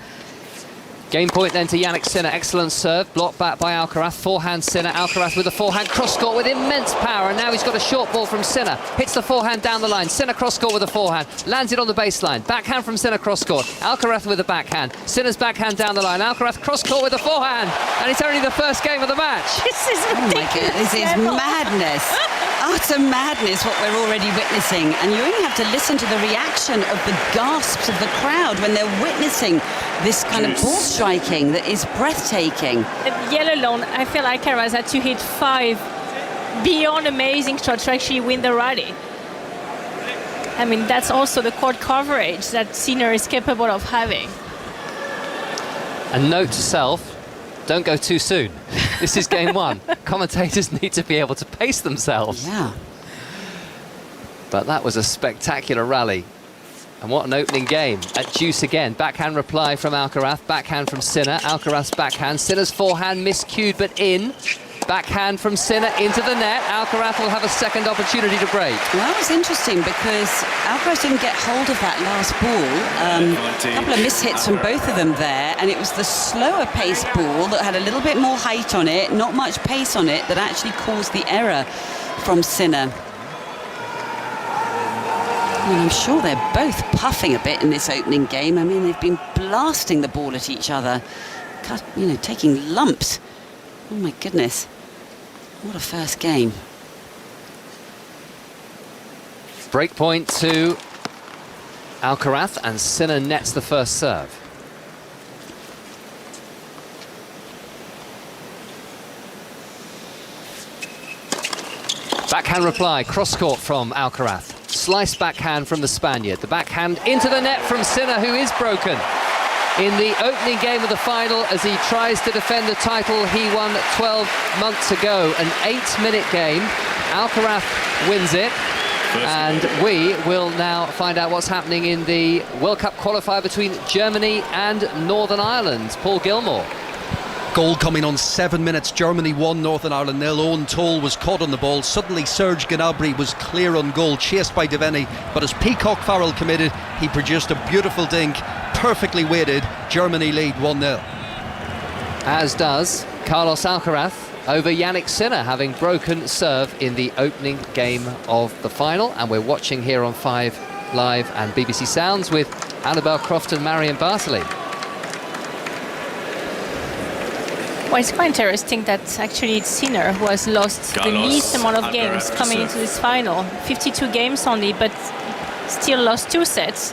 Game point then to Jannik Sinner. Excellent serve, blocked back by Alcaraz. Forehand Sinner. Alcaraz with a forehand cross-court with immense power, and now he's got a short ball from Sinner. Hits the forehand down the line. Sinner cross-court with a forehand. Lands it on the baseline. Backhand from Sinner cross-court. Alcaraz with a backhand. Sinner's backhand down the line. Alcaraz cross-court with a forehand. And it's only the first game of the match. This is ridiculous. Oh my goodness, this is madness. Utter madness what we're already witnessing. And you only have to listen to the reaction of the gasps of the crowd when they're witnessing this kind of ball striking that is breathtaking. At Yellow alone, I feel like Alcaraz had to hit 5 beyond amazing shots to actually win the rally. I mean, that's also the court coverage that Sinner is capable of having. And note to self, don't go too soon. This is game one. Commentators need to be able to pace themselves. Yeah. But that was a spectacular rally. And what an opening game. At Deuce again. Backhand reply from Alcaraz. Backhand from Sinner. Alcaraz backhand. Sinner's forehand miscued but in. Backhand from Sinner into the net. Alcaraz will have a second opportunity to break. Well, that was interesting because Alcaraz didn't get hold of that last ball. A couple of mishits from both of them there, and it was the slower pace ball that had a little bit more height on it, not much pace on it, that actually caused the error from Sinner. And I'm sure they're both puffing a bit in this opening game. I mean, they've been blasting the ball at each other, taking lumps. Oh my goodness. What a first game. Break point to Alcaraz, and Sinner nets the first serve. Backhand reply, cross-court from Alcaraz. Slice backhand from the Spaniard. The backhand into the net from Sinner, who is broken. In the opening game of the final, as he tries to defend the title he won 12 months ago. An 8-minute game, Alcaraz wins it. And we will now find out what's happening in the World Cup qualifier between Germany and Northern Ireland. Paul Gilmore. Goal coming on 7 minutes. Germany 1, Northern Ireland 0. Owen Toll was caught on the ball. Suddenly Serge Gnabry was clear on goal, chased by Devaney. But as Peacock Farrell committed, he produced a beautiful dink, perfectly weighted. Germany lead 1-0. As does Carlos Alcaraz over Jannik Sinner, having broken serve in the opening game of the final. And we're watching here on 5 Live and BBC Sounds with Annabelle Croft and Marion Bartley. Well, it's quite interesting that actually it's Sinner who has lost the least amount of games coming into this final. 52 games only, but still lost 2 sets.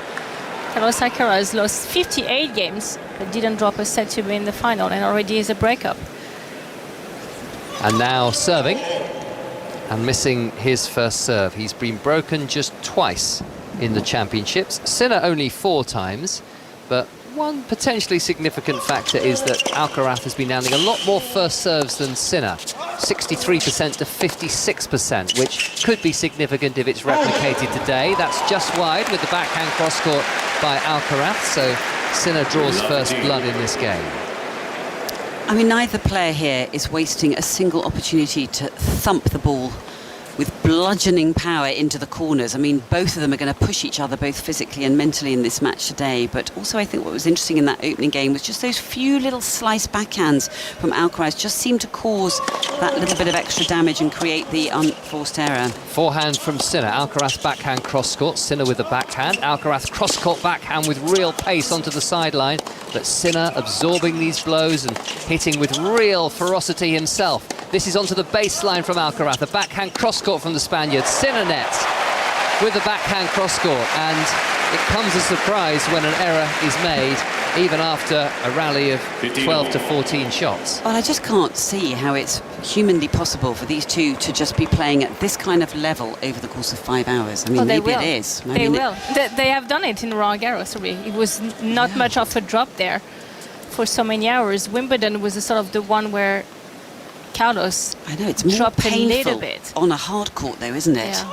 Carlos Alcaraz lost 58 games, but didn't drop a set to win the final, and already is a breakup. And now serving and missing his first serve. He's been broken just twice in the championships. Sinner only 4 times, but one potentially significant factor is that Alcaraz has been landing a lot more first serves than Sinner, 63% to 56%, which could be significant if it's replicated today. That's just wide with the backhand cross-court by Alcaraz, so Sinner draws first blood in this game. I mean, neither player here is wasting a single opportunity to thump the ball with bludgeoning power into the corners. I mean, both of them are going to push each other both physically and mentally in this match today. But also I think what was interesting in that opening game was just those few little slice backhands from Alcaraz just seemed to cause that little bit of extra damage and create the unforced error. Forehand from Sinner. Alcaraz backhand cross-court. Sinner with the backhand. Alcaraz cross-court backhand with real pace onto the sideline. But Sinner absorbing these blows and hitting with real ferocity himself. This is onto the baseline from Alcaraz. A backhand cross-court from the Spaniard. Sinner nets with the backhand cross-court. And it comes as a surprise when an error is made, even after a rally of 12 to 14 shots. Well, I just can't see how it's humanly possible for these two to just be playing at this kind of level over the course of 5 hours. I mean, maybe it is. They will. They have done it in Roland Garros. It was not much of a drop there for so many hours. Wimbledon was a sort of the one where Carlos dropped a little bit on a hard court, though, isn't it? Yeah.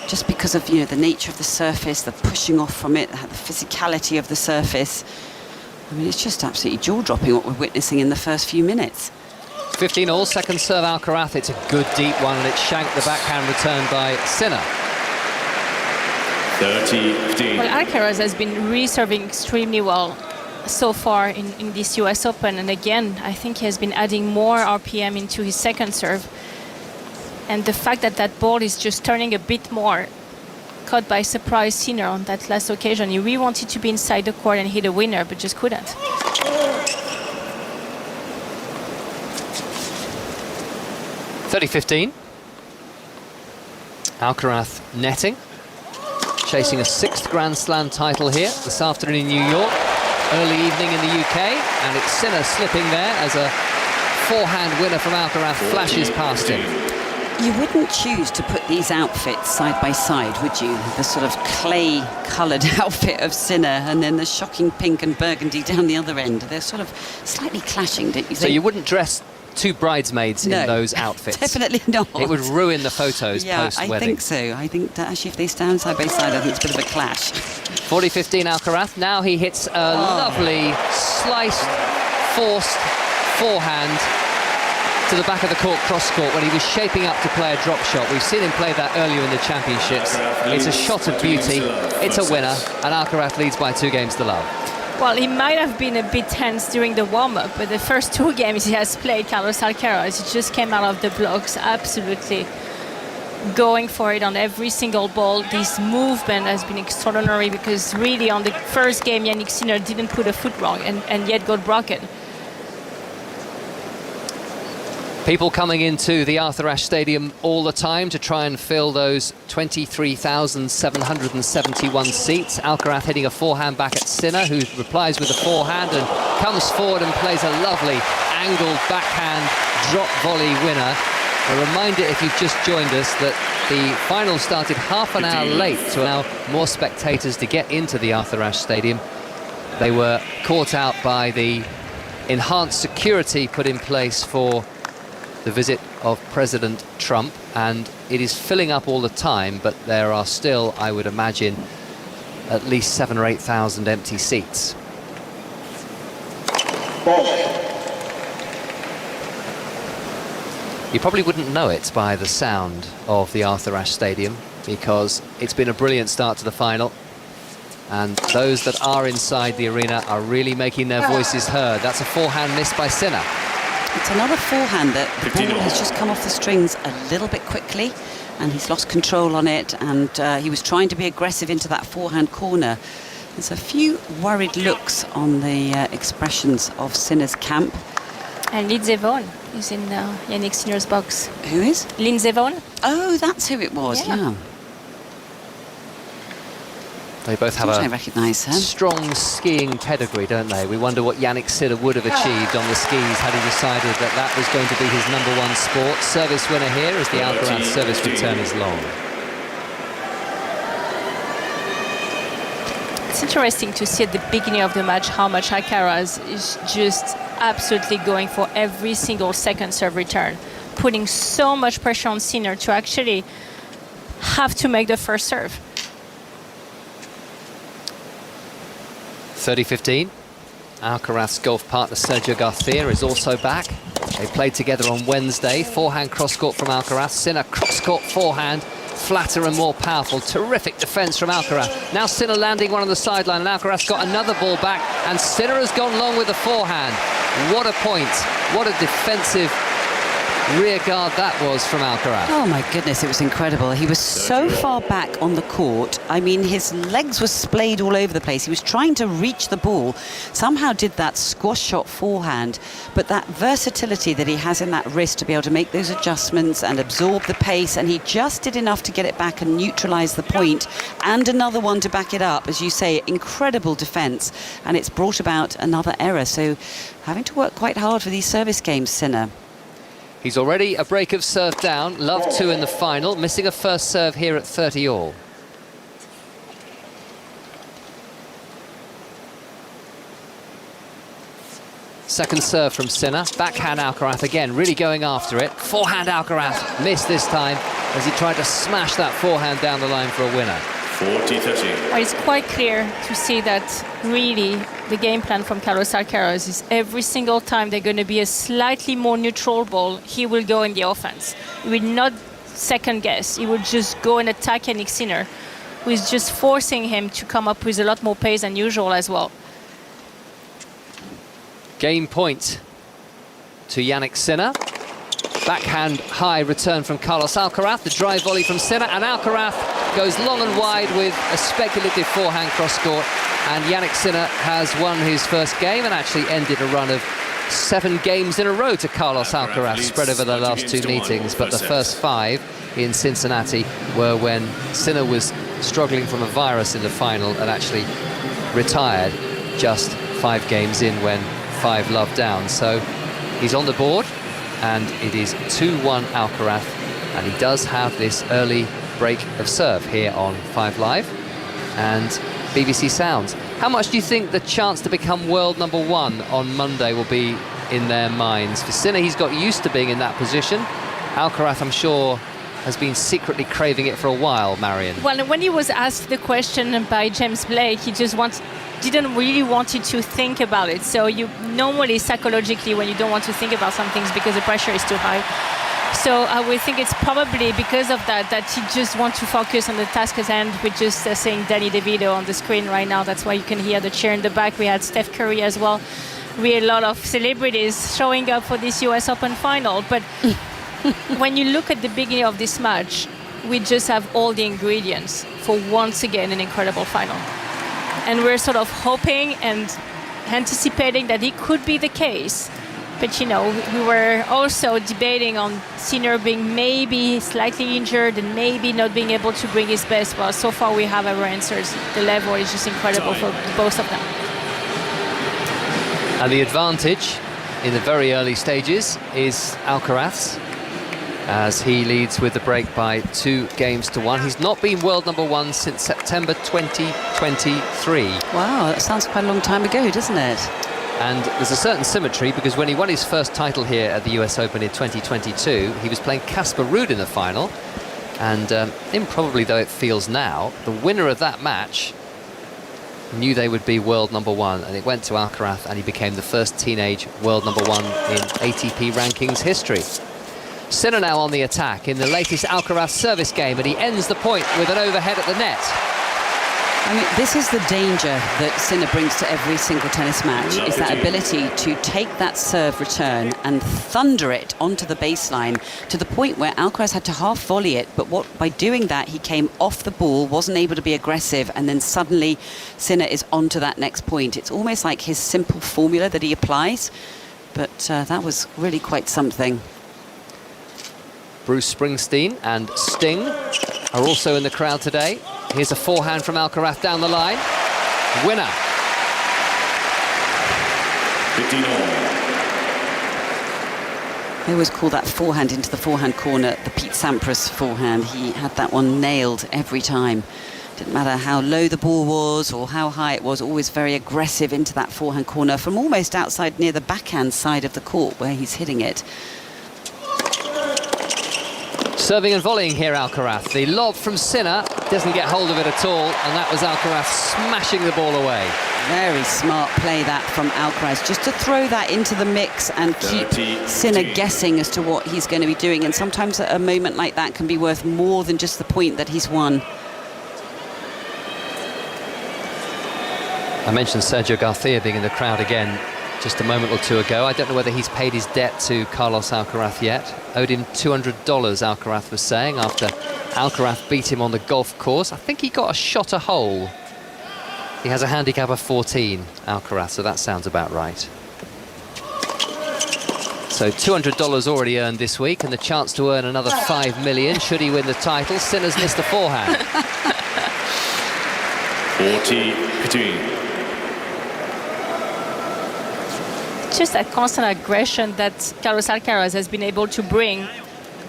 Just because of the nature of the surface, the pushing off from it, the physicality of the surface. I mean, it's just absolutely jaw-dropping what we're witnessing in the first few minutes. 15-all, second serve Alcaraz. It's a good deep one, and it's shanked the backhand return by Sinner. 30-15. Well, Alcaraz has been really serving extremely well so far in this US Open, and again I think he has been adding more RPM into his second serve, and the fact that that ball is just turning a bit more caught by surprise Sinner on that last occasion. He really wanted to be inside the court and hit a winner, but just couldn't. 30-15. Alcaraz netting, chasing a 6th Grand Slam title here this afternoon in New York. Early evening in the UK, and it's Sinner slipping there as a forehand winner from Alcaraz flashes past him. You wouldn't choose to put these outfits side by side, would you? The sort of clay-coloured outfit of Sinner and then the shocking pink and burgundy down the other end. They're sort of slightly clashing, don't you think? So you wouldn't dress 2 bridesmaids in those outfits? Definitely not. It would ruin the photos post-wedding. I think so. I think that actually if they stand side by side, I think it's a bit of a clash. 40-15 Alcaraz. Now he hits a lovely sliced, forced forehand to the back of the court cross-court when he was shaping up to play a drop shot. We've seen him play that earlier in the championships. It's a shot of beauty. It's a winner, and Alcaraz leads by 2 games to love. Well, he might have been a bit tense during the warm-up, but the first 2 games he has played, Carlos Alcaraz, he just came out of the blocks absolutely going for it on every single ball. This movement has been extraordinary because really on the first game, Jannik Sinner didn't put a foot wrong and yet got broken. People coming into the Arthur Ashe Stadium all the time to try and fill those 23,771 seats. Alcaraz hitting a forehand back at Sinner, who replies with a forehand and comes forward and plays a lovely angled backhand drop volley winner. A reminder, if you've just joined us, that the final started half an hour late to allow more spectators to get into the Arthur Ashe Stadium. They were caught out by the enhanced security put in place for the visit of President Trump, and it is filling up all the time, but there are still, I would imagine, at least 7,000 or 8,000 empty seats. You probably wouldn't know it by the sound of the Arthur Ashe Stadium, because it's been a brilliant start to the final, and those that are inside the arena are really making their voices heard. That's a forehand missed by Sinner. It's another forehand that the ball has just come off the strings a little bit quickly, and he's lost control on it, and he was trying to be aggressive into that forehand corner. There's a few worried looks on the expressions of Sinner's camp. And Lindsey Vonn is in Jannik Sinner's box. Who is? Lindsey Vonn. Oh, that's who it was, yeah. They both have I recognise her. strong skiing pedigree, don't they? We wonder what Jannik Sinner would have achieved on the skis had he decided that that was going to be his #1 sport. Service winner here as the Alcaraz service return is long. It's interesting to see at the beginning of the match how much Alcaraz is just absolutely going for every single second serve return, putting so much pressure on Sinner to actually have to make the first serve. 30-15. Alcaraz's golf partner Sergio Garcia is also back. They played together on Wednesday. Forehand cross-court from Alcaraz. Sinner cross-court forehand. Flatter and more powerful. Terrific defence from Alcaraz. Now Sinner landing one on the sideline, and Alcaraz got another ball back, and Sinner has gone long with the forehand. What a point. What a defensive rear guard that was from Alcaraz. Oh my goodness, it was incredible. He was so far back on the court. I mean, his legs were splayed all over the place. He was trying to reach the ball, somehow did that squash shot forehand, but that versatility that he has in that wrist to be able to make those adjustments and absorb the pace, and he just did enough to get it back and neutralise the point, and another one to back it up. As you say, incredible defence, and it's brought about another error. So having to work quite hard for these service games, Sinner. He's already a break of serve down, love 2 in the final, missing a first serve here at 30 all. Second serve from Sinner, backhand Alcaraz again, really going after it. Forehand Alcaraz, missed this time as he tried to smash that forehand down the line for a winner. 40-30. Well, it's quite clear to see that really the game plan from Carlos Alcaraz is every single time there's going to be a slightly more neutral ball, he will go in the offense. He will not second guess. He will just go and attack Jannik Sinner, who is just forcing him to come up with a lot more pace than usual as well. Game point to Jannik Sinner. Backhand high return from Carlos Alcaraz, the drive volley from Sinner, and Alcaraz goes long and wide with a speculative forehand cross-court, and Jannik Sinner has won his first game and actually ended a run of 7 games in a row to Carlos Alcaraz, spread over the last 2 meetings, but the first 5 in Cincinnati were when Sinner was struggling from a virus in the final and actually retired just 5 games in when 5-love down. So he's on the board, and it is 2-1 Alcaraz, and he does have this early break of serve here on 5 Live and BBC Sounds. How much do you think the chance to become world #1 on Monday will be in their minds? For Sinner, he's got used to being in that position. Alcaraz, I'm sure, has been secretly craving it for a while, Marion. Well, when he was asked the question by James Blake, he just didn't really want you to think about it. So you normally, psychologically, when you don't want to think about some things because the pressure is too high. So I would think it's probably because of that he just wants to focus on the task at hand. We're just saying Danny DeVito on the screen right now. That's why you can hear the cheer in the back. We had Steph Curry as well. We had a lot of celebrities showing up for this US Open final. But when you look at the beginning of this match, we just have all the ingredients for once again an incredible final. And we're sort of hoping and anticipating that it could be the case. But, you know, we were also debating on Sinner being maybe slightly injured and maybe not being able to bring his best. Well, so far we have our answers. The level is just incredible for both of them. And the advantage in the very early stages is Alcaraz, as he leads with the break by 2 games to 1. He's not been world #1 since September 2023. Wow, that sounds quite a long time ago, doesn't it? And there's a certain symmetry because when he won his first title here at the US Open in 2022, he was playing Casper Ruud in the final. And improbably though it feels now, the winner of that match knew they would be world number one, and it went to Alcaraz, and he became the first teenage world number one in ATP rankings history. Sinner now on the attack in the latest Alcaraz service game, and he ends the point with an overhead at the net. I mean, this is the danger that Sinner brings to every single tennis match, is that ability to take that serve return and thunder it onto the baseline to the point where Alcaraz had to half volley it, but by doing that, he came off the ball, wasn't able to be aggressive, and then suddenly Sinner is onto that next point. It's almost like his simple formula that he applies, but that was really quite something. Bruce Springsteen and Sting are also in the crowd today. Here's a forehand from Alcaraz down the line. Winner. 15 all. They always call that forehand into the forehand corner the Pete Sampras forehand. He had that one nailed every time. Didn't matter how low the ball was or how high it was, always very aggressive into that forehand corner from almost outside near the backhand side of the court where he's hitting it. Serving and volleying here, Alcaraz. The lob from Sinner doesn't get hold of it at all, and that was Alcaraz smashing the ball away. Very smart play that from Alcaraz, just to throw that into the mix and keep Sinner guessing as to what he's going to be doing. And sometimes a moment like that can be worth more than just the point that he's won. I mentioned Sergio Garcia being in the crowd again just a moment or two ago. I don't know whether he's paid his debt to Carlos Alcaraz yet. Owed him $200, Alcaraz was saying, after Alcaraz beat him on the golf course. I think he got a shot a hole. He has a handicap of 14, Alcaraz, so that sounds about right. So $200 already earned this week, and the chance to earn another $5 million should he win the title. Sinner's missed a forehand. 40-15. Just that constant aggression that Carlos Alcaraz has been able to bring,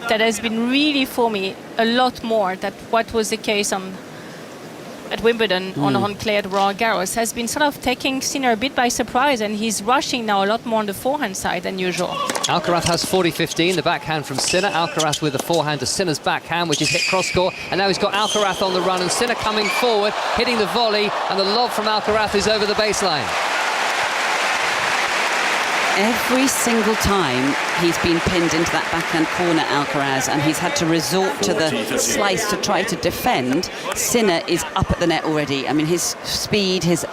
that has been really, for me, a lot more than what was the case at Wimbledon on clay at Roland Garros, has been sort of taking Sinner a bit by surprise, and he's rushing now a lot more on the forehand side than usual. Alcaraz has 40-15, the backhand from Sinner. Alcaraz with the forehand to Sinner's backhand, which is hit cross-court, and now he's got Alcaraz on the run, and Sinner coming forward, hitting the volley, and the lob from Alcaraz is over the baseline. Every single time he's been pinned into that backhand corner, Alcaraz, and he's had to resort to the slice to try to defend. Sinner is up at the net already. I mean, his speed, his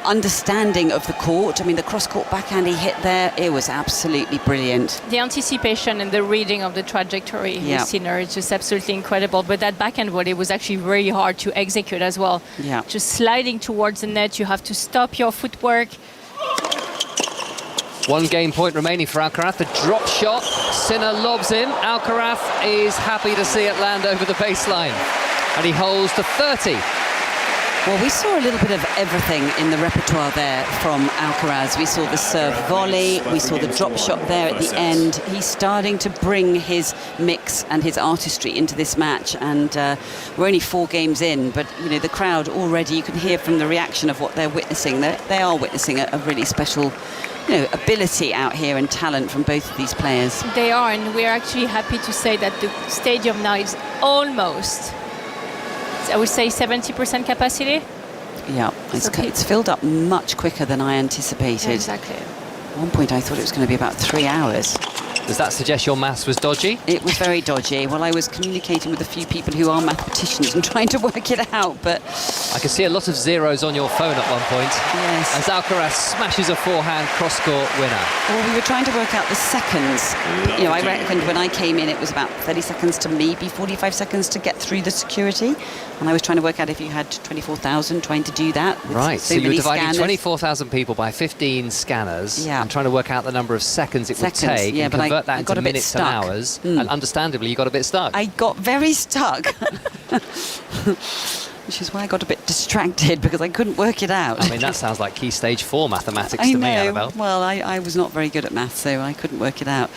understanding of the court. I mean, the cross-court backhand he hit there, it was absolutely brilliant. The anticipation and the reading of the trajectory with Sinner is just absolutely incredible. But that backhand volley was actually very hard to execute as well. Yeah. Just sliding towards the net, you have to stop your footwork. One game point remaining for Alcaraz. The drop shot. Sinner lobs in. Alcaraz is happy to see it land over the baseline. And he holds to 30. Well, we saw a little bit of everything in the repertoire there from Alcaraz. We saw the serve volley, we saw the drop shot there at the end. He's starting to bring his mix and his artistry into this match, and we're only 4 games in, but you know, the crowd already, you can hear from the reaction of what they're witnessing. They are witnessing a really special ability out here and talent from both of these players. They are, and we're actually happy to say that the stadium now is almost, I would say, 70% capacity. Yeah, it's filled up much quicker than I anticipated. Exactly. At one point I thought it was going to be about 3 hours. Does that suggest your maths was dodgy? It was very dodgy. Well, I was communicating with a few people who are mathematicians and trying to work it out, but... I can see a lot of zeros on your phone at one point. Yes. As Alcaraz smashes a forehand cross-court winner. Well, we were trying to work out the seconds. You know, I reckoned when I came in it was about 30 seconds to maybe 45 seconds to get through the security. And I was trying to work out if you had 24,000 trying to do that. Right, so you were dividing 24,000 people by 15 scanners and trying to work out the number of seconds it would take and convert that into minutes and hours. And understandably, you got a bit stuck. I got very stuck. Which is why I got a bit distracted, because I couldn't work it out. I mean, that sounds like key stage 4 mathematics to me, Annabelle. Well, I was not very good at maths, so I couldn't work it out.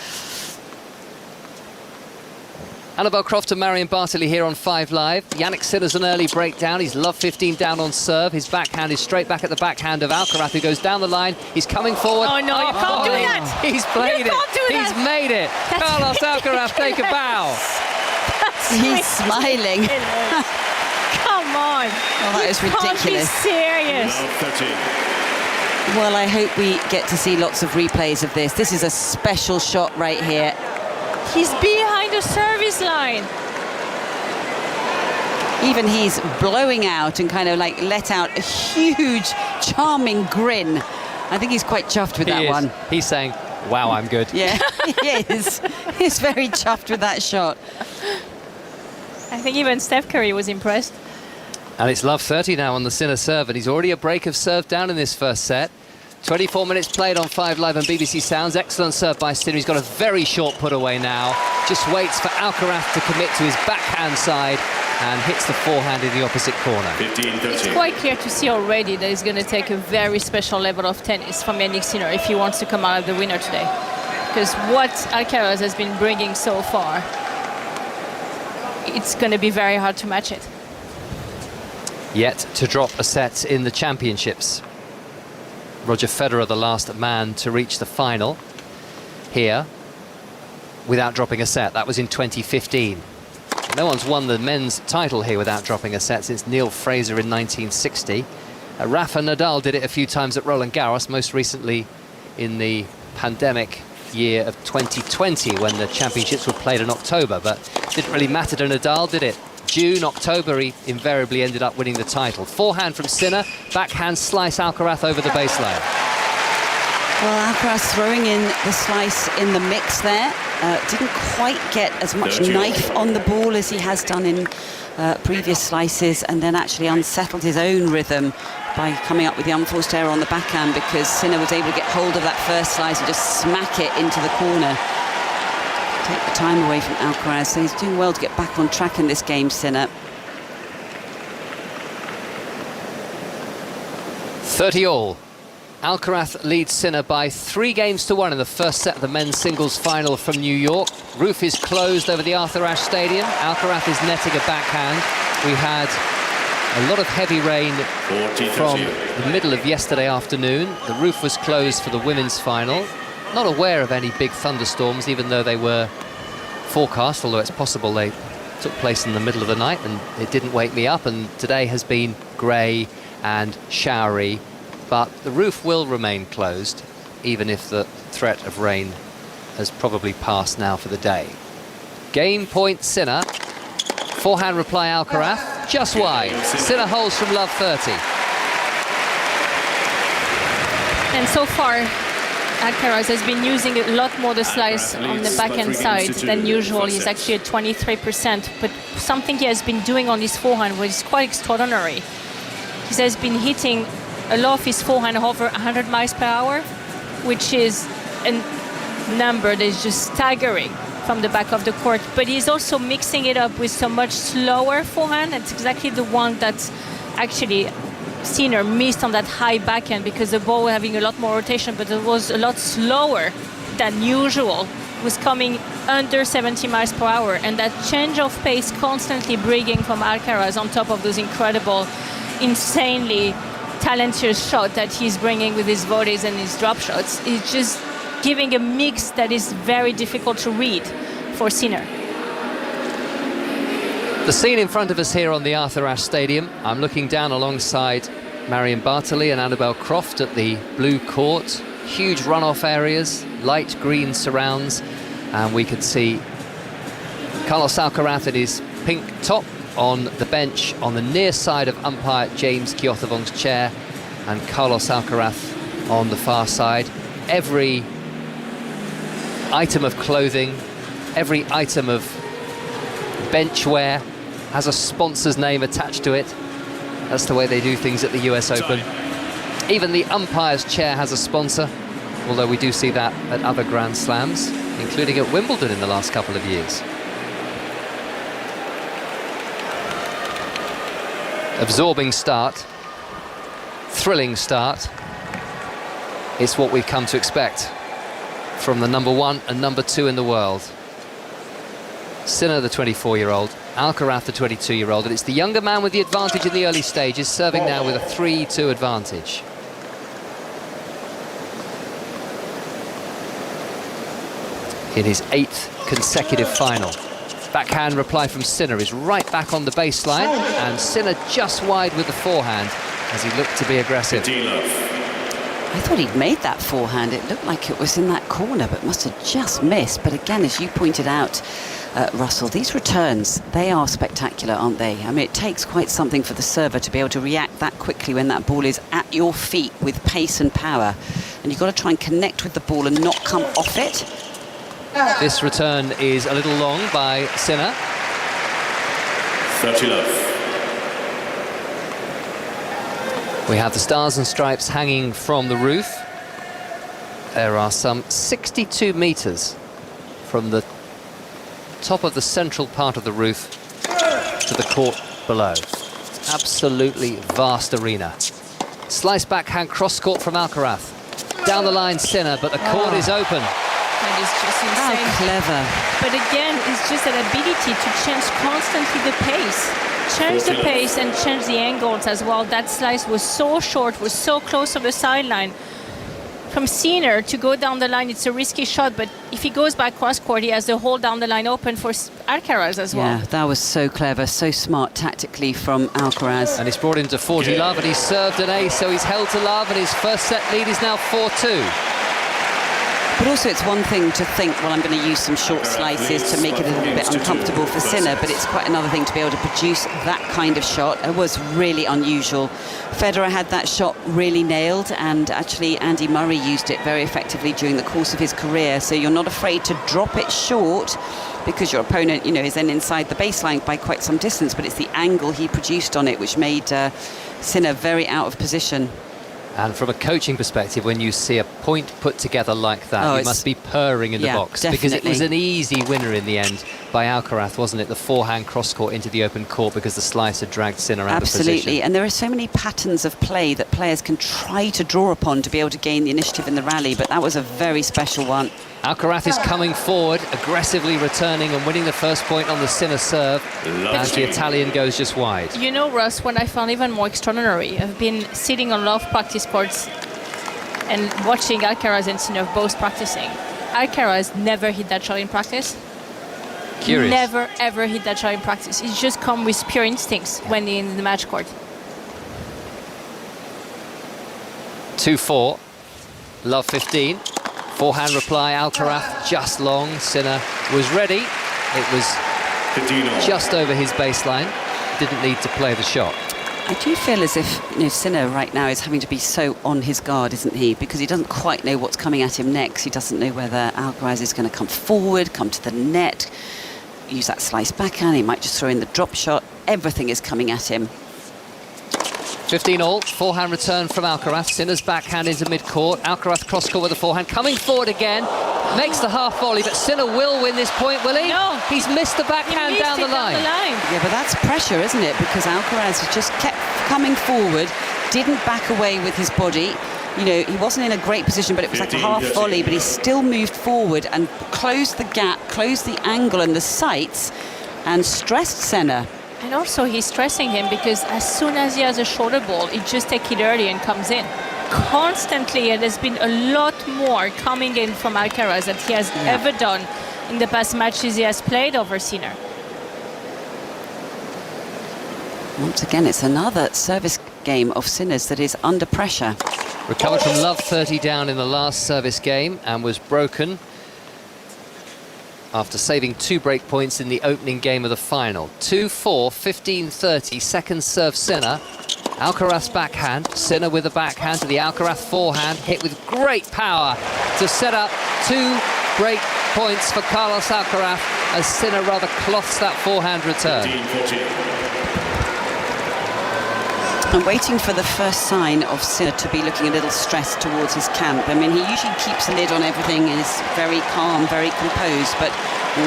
Annabel Croft and Marion Bartley here on 5 Live. Jannik Sinner's an early breakdown. He's love 15 down on serve. His backhand is straight back at the backhand of Alcaraz, who goes down the line. He's coming forward. Oh no, you can't do that. He's played it. He's made it. Carlos Alcaraz, take a bow. He's smiling. Come on. Oh, that is ridiculous. Can't be serious. Well, I hope we get to see lots of replays of this. This is a special shot right here. He's behind the service line. Even he's blowing out and kind of like let out a huge, charming grin. I think he's quite chuffed with that one. He's saying, wow, I'm good. Yeah, he is. He's very chuffed with that shot. I think even Steph Curry was impressed. And it's love 30 now on the Sinner serve, and he's already a break of serve down in this first set. 24 minutes played on 5 Live and BBC Sounds. Excellent serve by Sinner. He's got a very short put away now. Just waits for Alcaraz to commit to his backhand side and hits the forehand in the opposite corner. It's quite clear to see already that he's going to take a very special level of tennis from Jannik Sinner if he wants to come out of the winner today. Because what Alcaraz has been bringing so far, it's going to be very hard to match it. Yet to drop a set in the championships. Roger Federer, the last man to reach the final here without dropping a set. That was in 2015. No one's won the men's title here without dropping a set since Neil Fraser in 1960. Rafa Nadal did it a few times at Roland Garros, most recently in the pandemic year of 2020 when the championships were played in October, but didn't really matter to Nadal, did it? June, October, he invariably ended up winning the title. Forehand from Sinner, backhand slice Alcaraz over the baseline. Well, Alcaraz throwing in the slice in the mix there. Didn't quite get as much knife on the ball as he has done in previous slices, and then actually unsettled his own rhythm by coming up with the unforced error on the backhand, because Sinner was able to get hold of that first slice and just smack it into the corner. Take the time away from Alcaraz, so he's doing well to get back on track in this game, Sinner. 30 all. Alcaraz leads Sinner by 3 games to 1 in the first set of the men's singles final from New York. Roof is closed over the Arthur Ashe Stadium. Alcaraz is netting a backhand. We had a lot of heavy rain from the middle of yesterday afternoon. The roof was closed for the women's final. Not aware of any big thunderstorms, even though they were forecast, although it's possible they took place in the middle of the night, and it didn't wake me up. And today has been grey and showery, but the roof will remain closed, even if the threat of rain has probably passed now for the day. Game point Sinner. Forehand reply Alcaraz, just wide. Sinner holds from love 30. And so far, Alcaraz has been using a lot more the slice on the backhand side than usual. He's actually at 23%, but something he has been doing on his forehand which is quite extraordinary. He has been hitting a lot of his forehand over 100 miles per hour, which is a number that is just staggering from the back of the court. But he's also mixing it up with so much slower forehand. That's exactly the one that's actually Sinner missed on that high backhand, because the ball was having a lot more rotation, but it was a lot slower than usual. It was coming under 70 miles per hour, and that change of pace constantly bringing from Alcaraz on top of those incredible, insanely talented shots that he's bringing with his volleys and his drop shots, is just giving a mix that is very difficult to read for Sinner. The scene in front of us here on the Arthur Ashe Stadium. I'm looking down alongside Marion Bartley and Annabel Croft at the blue court. Huge runoff areas, light green surrounds, and we could see Carlos Alcaraz in his pink top on the bench on the near side of umpire James Kyothevong's chair, and Carlos Alcaraz on the far side. Every item of clothing, every item of bench wear has a sponsor's name attached to it. That's the way they do things at the US Open. Even the umpire's chair has a sponsor, although we do see that at other Grand Slams, including at Wimbledon in the last couple of years. Absorbing start, thrilling start. It's what we've come to expect from the number 1 and number 2 in the world. Sinner, the 24-year-old, Alcaraz, the 22-year-old, and it's the younger man with the advantage in the early stages, serving now with a 3-2 advantage. In his 8th consecutive final. Backhand reply from Sinner is right back on the baseline, and Sinner just wide with the forehand as he looked to be aggressive. I thought he'd made that forehand. It looked like it was in that corner, but must have just missed. But again, as you pointed out, Russell, these returns, they are spectacular, aren't they? I mean, it takes quite something for the server to be able to react that quickly when that ball is at your feet with pace and power. And you've got to try and connect with the ball and not come off it. This return is a little long by Sinner. 30 love. We have the stars and stripes hanging from the roof. There are some 62 metres from the top of the central part of the roof to the court below. Absolutely vast arena. Slice backhand cross court from Alcaraz. Down the line Sinner, but the court is open. That is just insane. How clever. But again, it's just that ability to change constantly the pace. Change the pace and change the angles as well. That slice was so short, was so close to the sideline. From Sinner to go down the line, it's a risky shot, but if he goes back cross-court, he has the hole down the line open for Alcaraz as well. Yeah, that was so clever, so smart tactically from Alcaraz. And he's brought him to 40 love, and he's served an ace, so he's held to love, and his first set lead is now 4-2. But also it's one thing to think, well, I'm going to use some short slices to make it a little bit uncomfortable for Sinner, but it's quite another thing to be able to produce that kind of shot. It was really unusual. Federer had that shot really nailed, and actually Andy Murray used it very effectively during the course of his career. So you're not afraid to drop it short because your opponent, you know, is then inside the baseline by quite some distance, but it's the angle he produced on it which made Sinner very out of position. And from a coaching perspective, when you see a point put together like that, you must be purring in the box. Definitely. Because it was an easy winner in the end by Alcaraz, wasn't it? The forehand cross-court into the open court because the slice had dragged Sinner out of position. Absolutely, and there are so many patterns of play that players can try to draw upon to be able to gain the initiative in the rally, but that was a very special one. Alcaraz is coming forward, aggressively returning and winning the first point on the Sinner serve as the Italian goes just wide. You know, Russ, what I found even more extraordinary, I've been sitting on a lot of practice courts and watching Alcaraz and Sinner both practicing. Alcaraz never hit that shot in practice. Curious. Never, ever hit that shot in practice. He's just come with pure instincts when in the match court. 2-4, love 15. Forehand reply, Alcaraz just long. Sinner was ready. It was just over his baseline. Didn't need to play the shot. I do feel as if Sinner right now is having to be so on his guard, isn't he? Because he doesn't quite know what's coming at him next. He doesn't know whether Alcaraz is going to come forward, come to the net, use that slice backhand. He might just throw in the drop shot. Everything is coming at him. 15 all, forehand return from Alcaraz. Sinner's backhand into mid-court. Alcaraz cross-court with the forehand. Coming forward again. Makes the half volley, but Sinner will win this point, will he? No. He's missed the backhand down the line. Yeah, but that's pressure, isn't it? Because Alcaraz has just kept coming forward, didn't back away with his body. You know, he wasn't in a great position, but it was like a half volley, but he still moved forward and closed the gap, closed the angle and the sights, and stressed Sinner. And also he's stressing him because as soon as he has a shorter ball, he just takes it early and comes in. Constantly, and there's been a lot more coming in from Alcaraz than he has ever done in the past matches he has played over Sinner. Once again, it's another service game of Sinner's that is under pressure. Recovered from love 30 down in the last service game and was broken after saving 2 break points in the opening game of the final. 2-4, 15-30, second serve Sinner. Alcaraz backhand, Sinner with the backhand to the Alcaraz forehand, hit with great power to set up 2 break points for Carlos Alcaraz as Sinner rather cloths that forehand return. I'm waiting for the first sign of Sinner to be looking a little stressed towards his camp. I mean, he usually keeps a lid on everything and is very calm, very composed, but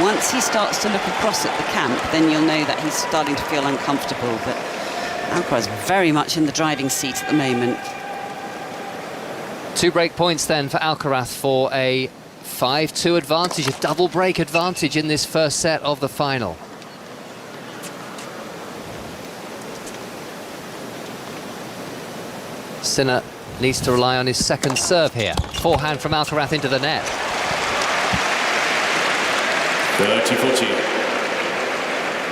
once he starts to look across at the camp, then you'll know that he's starting to feel uncomfortable. But Alcaraz very much in the driving seat at the moment. 2 break points then for Alcaraz for a 5-2 advantage, a double break advantage in this first set of the final. Sinner needs to rely on his second serve here. Forehand from Alcaraz into the net. 30-40.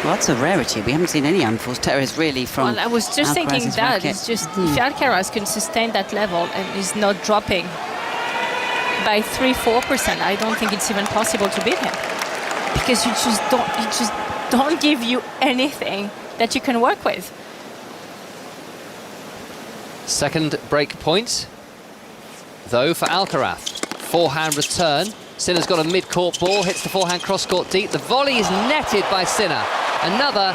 Well, that's a rarity. We haven't seen any unforced errors really from Well, I was just thinking Alcaraz's that racket. it's just if Alcaraz can sustain that level and is not dropping by 3-4%, I don't think it's even possible to beat him, because he just don't give you anything that you can work with. Second break point, though, for Alcaraz. Forehand return. Sinner's got a mid-court ball, hits the forehand cross-court deep. The volley is netted by Sinner. Another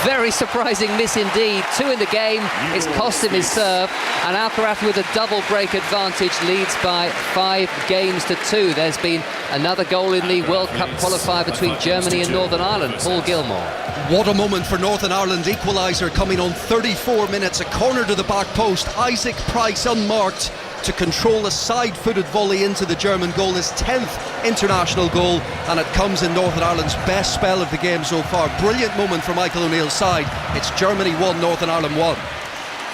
very surprising miss indeed. 2 in the game. It's cost him his serve. And Alcaraz with a double break advantage leads by 5-2. There's been another goal in the World Cup qualifier between Germany and Northern Ireland. Paul Gilmore. What a moment for Northern Ireland. Equaliser coming on 34 minutes. A corner to the back post. Isaac Price unmarked to control a side-footed volley into the German goal, his 10th international goal, and it comes in Northern Ireland's best spell of the game so far. Brilliant moment for Michael O'Neill's side. It's Germany 1, Northern Ireland 1.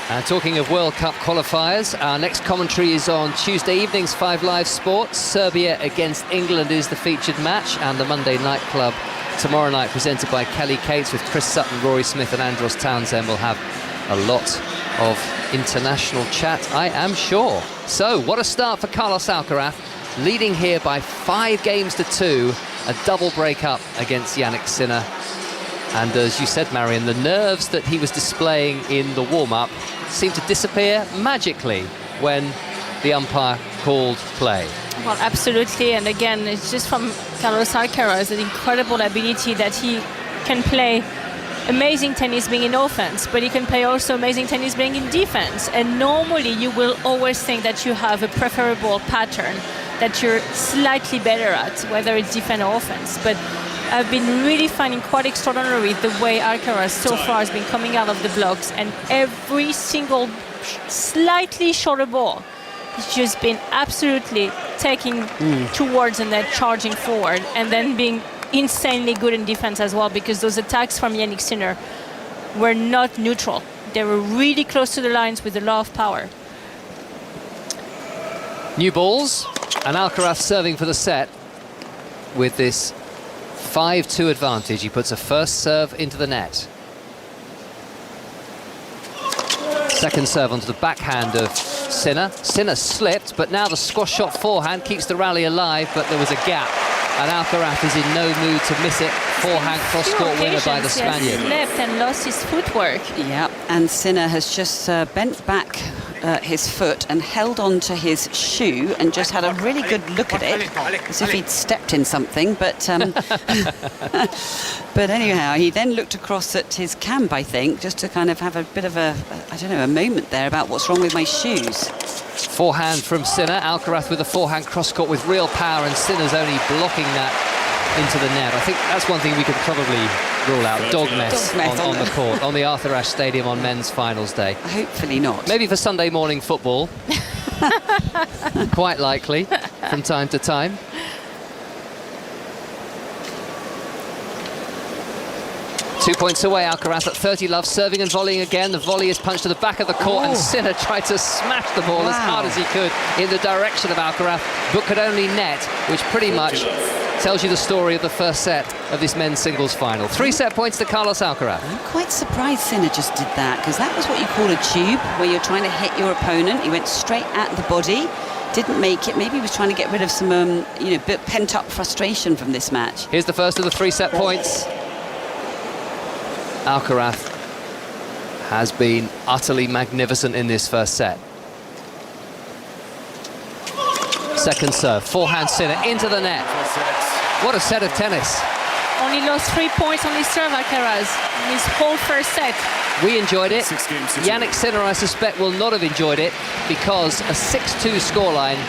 And talking of World Cup qualifiers, our next commentary is on Tuesday evening's 5 Live Sports. Serbia against England is the featured match, and the Monday Night Club tomorrow night, presented by Kelly Cates, with Chris Sutton, Rory Smith and Andros Townsend, will have a lot of international chat, I am sure. So, what a start for Carlos Alcaraz, leading here by 5-2, a double break up against Jannik Sinner. And as you said, Marion, the nerves that he was displaying in the warm-up seemed to disappear magically when the umpire called play. Well, absolutely, and again, it's just from Carlos Alcaraz, an incredible ability that he can play amazing tennis being in offense, but he can play also amazing tennis being in defense. And normally you will always think that you have a preferable pattern that you're slightly better at, whether it's defense or offense. But I've been really finding quite extraordinary the way Alcaraz so far has been coming out of the blocks, and every single slightly shorter ball, he's just been absolutely taking towards the net, charging forward, and then being insanely good in defense as well, because those attacks from Jannik Sinner were not neutral. They were really close to the lines with a lot of power. New balls, and Alcaraz serving for the set with this 5-2 advantage. He puts a first serve into the net. Second serve onto the backhand of Sinner. Sinner slipped, but now the squash shot forehand keeps the rally alive, but there was a gap. And Alcaraz is in no mood to miss it. Forehand cross-court winner by the Spaniard. He slipped and lost his footwork. Yeah, and Sinner has just bent back his foot and held on to his shoe and just had a really good look at it, as if he'd stepped in something. But but anyhow, he then looked across at his camp, I think, just to kind of have a bit of a, I don't know, a moment there about what's wrong with my shoes. Forehand from Sinner. Alcaraz with a forehand cross-court with real power, and Sinner's only blocking that into the net. I think that's one thing we could probably rule out. Dog mess on the court, on the Arthur Ashe Stadium on men's finals day. Hopefully not. Maybe for Sunday morning football. Quite likely, from time to time. Two points away, Alcaraz at 30 love, serving and volleying again. The volley is punched to the back of the court, and Sinner tried to smash the ball as hard as he could in the direction of Alcaraz, but could only net, which pretty much tells you the story of the first set of this men's singles final. 3 set points to Carlos Alcaraz. I'm quite surprised Sinner just did that, because that was what you call a tube, where you're trying to hit your opponent. He went straight at the body, didn't make it. Maybe he was trying to get rid of some, bit pent-up frustration from this match. Here's the first of the 3 set points. Alcaraz has been utterly magnificent in this first set. Second serve, forehand Sinner into the net. What a set of tennis. Only lost 3 points on his serve, Alcaraz, in his whole first set. We enjoyed it. Jannik Sinner, I suspect, will not have enjoyed it, because a 6-2 scoreline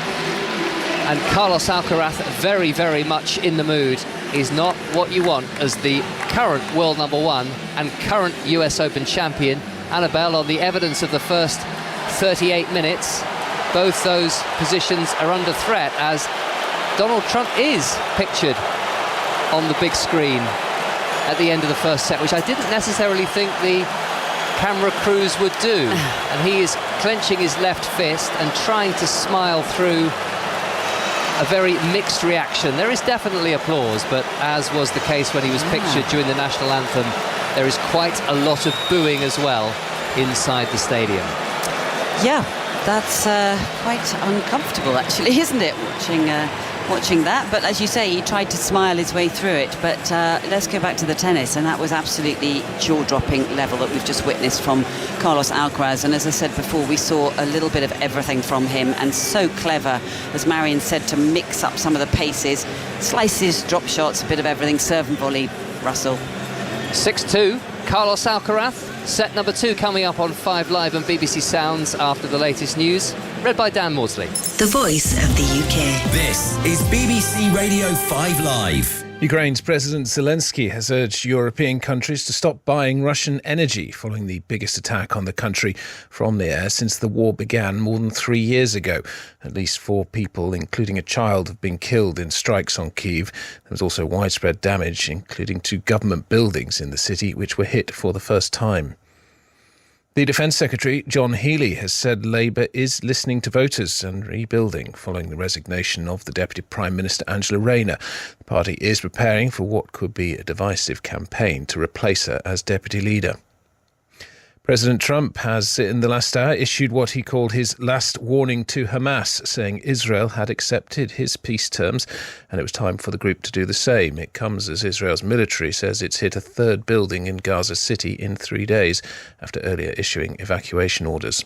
and Carlos Alcaraz very, very much in the mood is not what you want as the current world #1 and current US Open champion. Annabelle, on the evidence of the first 38 minutes, both those positions are under threat as Donald Trump is pictured on the big screen at the end of the first set, which I didn't necessarily think the camera crews would do. And he is clenching his left fist and trying to smile through a very mixed reaction. There is definitely applause, but as was the case when he was pictured during the national anthem, there is quite a lot of booing as well inside the stadium. Yeah, that's quite uncomfortable, actually, isn't it, watching that? But as you say, he tried to smile his way through it. But let's go back to the tennis, and that was absolutely jaw-dropping level that we've just witnessed from Carlos Alcaraz. And as I said before, we saw a little bit of everything from him, and so clever, as Marion said, to mix up some of the paces, slices, drop shots, a bit of everything, serve and volley. Russell. 6-2, Carlos Alcaraz. Set number 2 coming up on 5 Live and BBC Sounds after the latest news. Read by Dan Maudsley. The voice of the UK. This is BBC Radio 5 Live. Ukraine's President Zelensky has urged European countries to stop buying Russian energy following the biggest attack on the country from the air since the war began more than 3 years ago. At least 4 people, including a child, have been killed in strikes on Kyiv. There was also widespread damage, including 2 government buildings in the city, which were hit for the first time. The Defence Secretary, John Healey, has said Labour is listening to voters and rebuilding following the resignation of the Deputy Prime Minister Angela Rayner. The party is preparing for what could be a divisive campaign to replace her as Deputy Leader. President Trump has, in the last hour, issued what he called his last warning to Hamas, saying Israel had accepted his peace terms and it was time for the group to do the same. It comes as Israel's military says it's hit a 3rd building in Gaza City in 3 days after earlier issuing evacuation orders.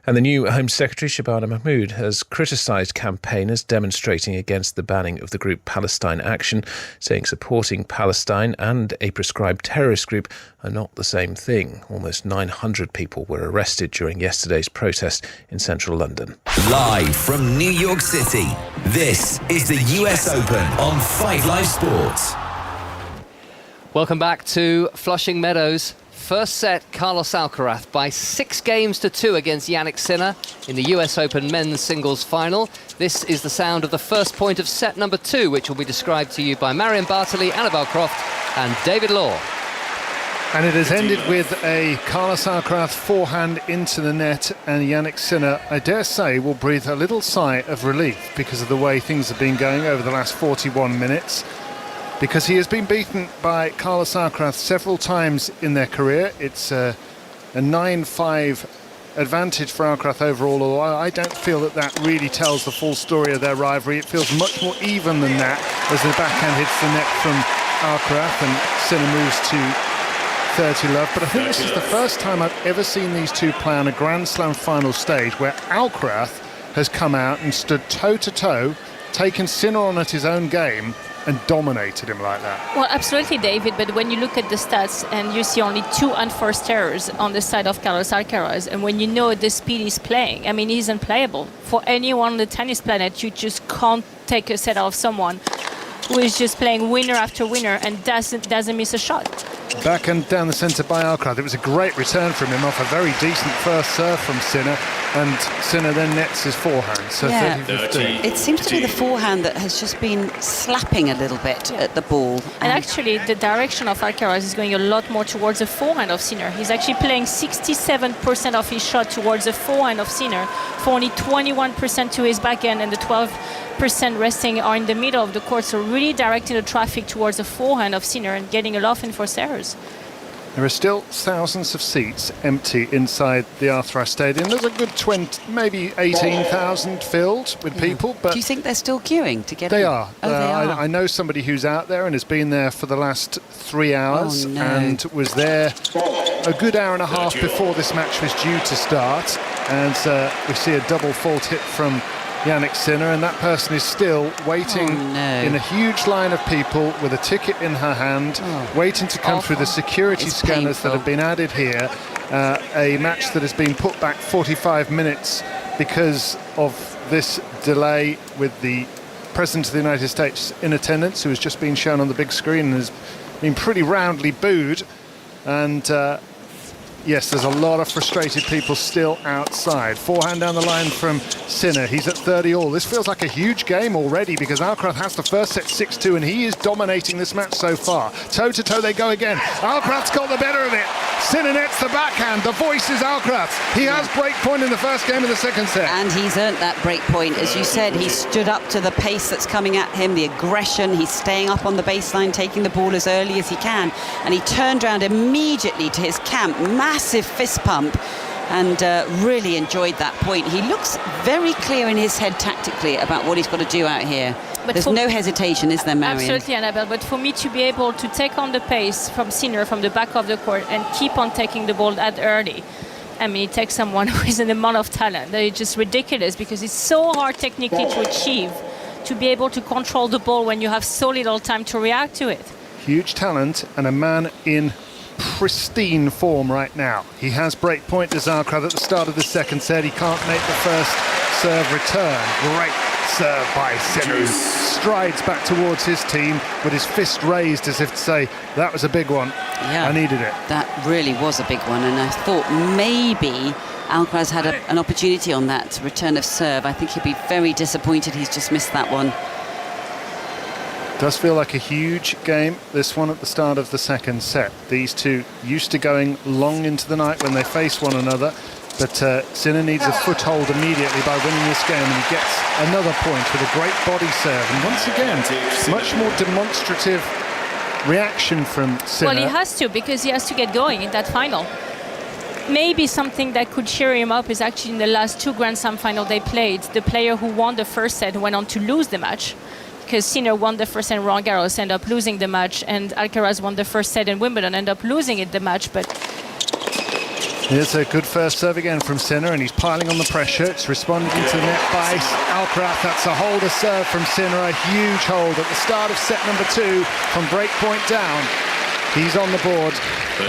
And the new Home Secretary, Shabana Mahmood, has criticised campaigners demonstrating against the banning of the group Palestine Action, saying supporting Palestine and a prescribed terrorist group are not the same thing. Almost 900 people were arrested during yesterday's protest in central London. Live from New York City, this is the US Open on 5 Live Sports. Welcome back to Flushing Meadows. First set, Carlos Alcaraz by 6-2 against Jannik Sinner in the US Open men's singles final. This is the sound of the first point of set number 2, which will be described to you by Marion Bartley, Annabelle Croft and David Law. And it has ended with a Carlos Alcaraz forehand into the net, and Jannik Sinner, I dare say, will breathe a little sigh of relief because of the way things have been going over the last 41 minutes. Because he has been beaten by Carlos Alcaraz several times in their career. It's a 9-5 advantage for Alcaraz overall, although I don't feel that really tells the full story of their rivalry. It feels much more even than that as the backhand hits the net from Alcaraz and Sinner moves to 30 love. But I think this is the first time I've ever seen these two play on a Grand Slam final stage where Alcaraz has come out and stood toe-to-toe, taken Sinner on at his own game and dominated him like that. Well, absolutely, David, but when you look at the stats and you see only 2 unforced errors on the side of Carlos Alcaraz, and when you know the speed he's playing, I mean, he's unplayable. For anyone on the tennis planet, you just can't take a set off someone who is just playing winner after winner and doesn't miss a shot. Backhand down the centre by Alcaraz. It was a great return from him off a very decent first serve from Sinner, and Sinner then nets his forehand. So yeah. 30-15. It seems to be the forehand that has just been slapping a little bit at the ball. And actually, the direction of Alcaraz is going a lot more towards the forehand of Sinner. He's actually playing 67% of his shot towards the forehand of Sinner, for only 21% to his backhand, and the 12% resting are in the middle of the court. So really directing the traffic towards the forehand of Sinner and getting a lot in for errors. There are still thousands of seats empty inside the Arthur Ashe Stadium. There's a good 20, maybe 18,000 filled with people. But do you think they're still queuing to get in? They are. Oh, they are. I know somebody who's out there and has been there for the last 3 hours and was there a good hour and a half before this match was due to start. And we see a double fault hit from Jannik Sinner, and that person is still waiting in a huge line of people with a ticket in her hand, waiting to come through the security scanners that have been added here. A match that has been put back 45 minutes because of this delay, with the President of the United States in attendance, who has just been shown on the big screen and has been pretty roundly booed. And Yes, there's a lot of frustrated people still outside. Forehand down the line from Sinner. He's at 30 all. This feels like a huge game already because Alcaraz has the first set 6-2 and he is dominating this match so far. Toe-to-toe they go again. Alcaraz got the better of it. Sinner nets the backhand. The voice is Alcaraz. He has break point in the first game of the second set. And he's earned that break point. As you said, he stood up to the pace that's coming at him, the aggression. He's staying up on the baseline, taking the ball as early as he can. And he turned around immediately to his camp. Massive fist pump, and really enjoyed that point. He looks very clear in his head tactically about what he's got to do out here. But there's no hesitation, is there, Marion? Absolutely, Annabelle. But for me to be able to take on the pace from Sinner from the back of the court and keep on taking the ball that early, I mean, it takes someone who is an amount of talent that is just ridiculous, because it's so hard technically to achieve, to be able to control the ball when you have so little time to react to it. Huge talent and a man in pristine form right now. He has break point to Alcaraz at the start of the second set. He can't make the first serve return. Great serve by Sinner, who strides back towards his team with his fist raised as if to say, that was a big one. Yeah, I needed it. That really was a big one, and I thought maybe Alcaraz had an opportunity on that return of serve. I think he'll be very disappointed he's just missed that one. Does feel like a huge game, this one at the start of the second set. These two used to going long into the night when they face one another, but Sinner needs a foothold immediately by winning this game, and he gets another point with a great body serve. And once again, much more demonstrative reaction from Sinner. Well, he has to, because he has to get going in that final. Maybe something that could cheer him up is actually in the last two Grand Slam final they played, the player who won the first set went on to lose the match, because Sinner won the first set and Roland Garros ended up losing the match, and Alcaraz won the first set in Wimbledon, ended up losing it the match. But here's a good first serve again from Sinner, and he's piling on the pressure. It's responded into the net by Alcaraz. That's a holder serve from Sinner, a huge hold at the start of set number 2 from break point down. He's on the board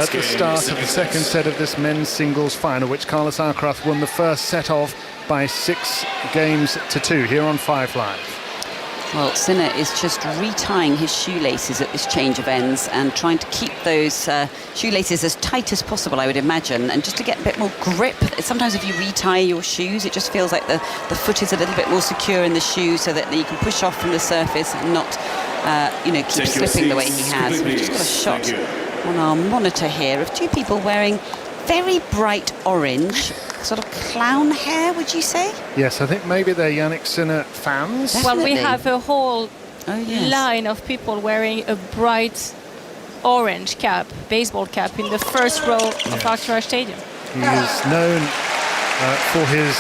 at the start of the second set of this men's singles final, which Carlos Alcaraz won the first set of by 6-2 here on 5 Live. Well, Sinner is just retying his shoelaces at this change of ends and trying to keep those shoelaces as tight as possible, I would imagine, and just to get a bit more grip. Sometimes if you retie your shoes, it just feels like the foot is a little bit more secure in the shoe, so that you can push off from the surface and not, keep slipping the way he has. We've just got a shot on our monitor here of two people wearing very bright orange, sort of clown hair, would you say? Yes, I think maybe they're Jannik Sinner fans. Well, we have a whole line of people wearing a bright orange cap, baseball cap, in the first row of Alcaraz Stadium. He is known for his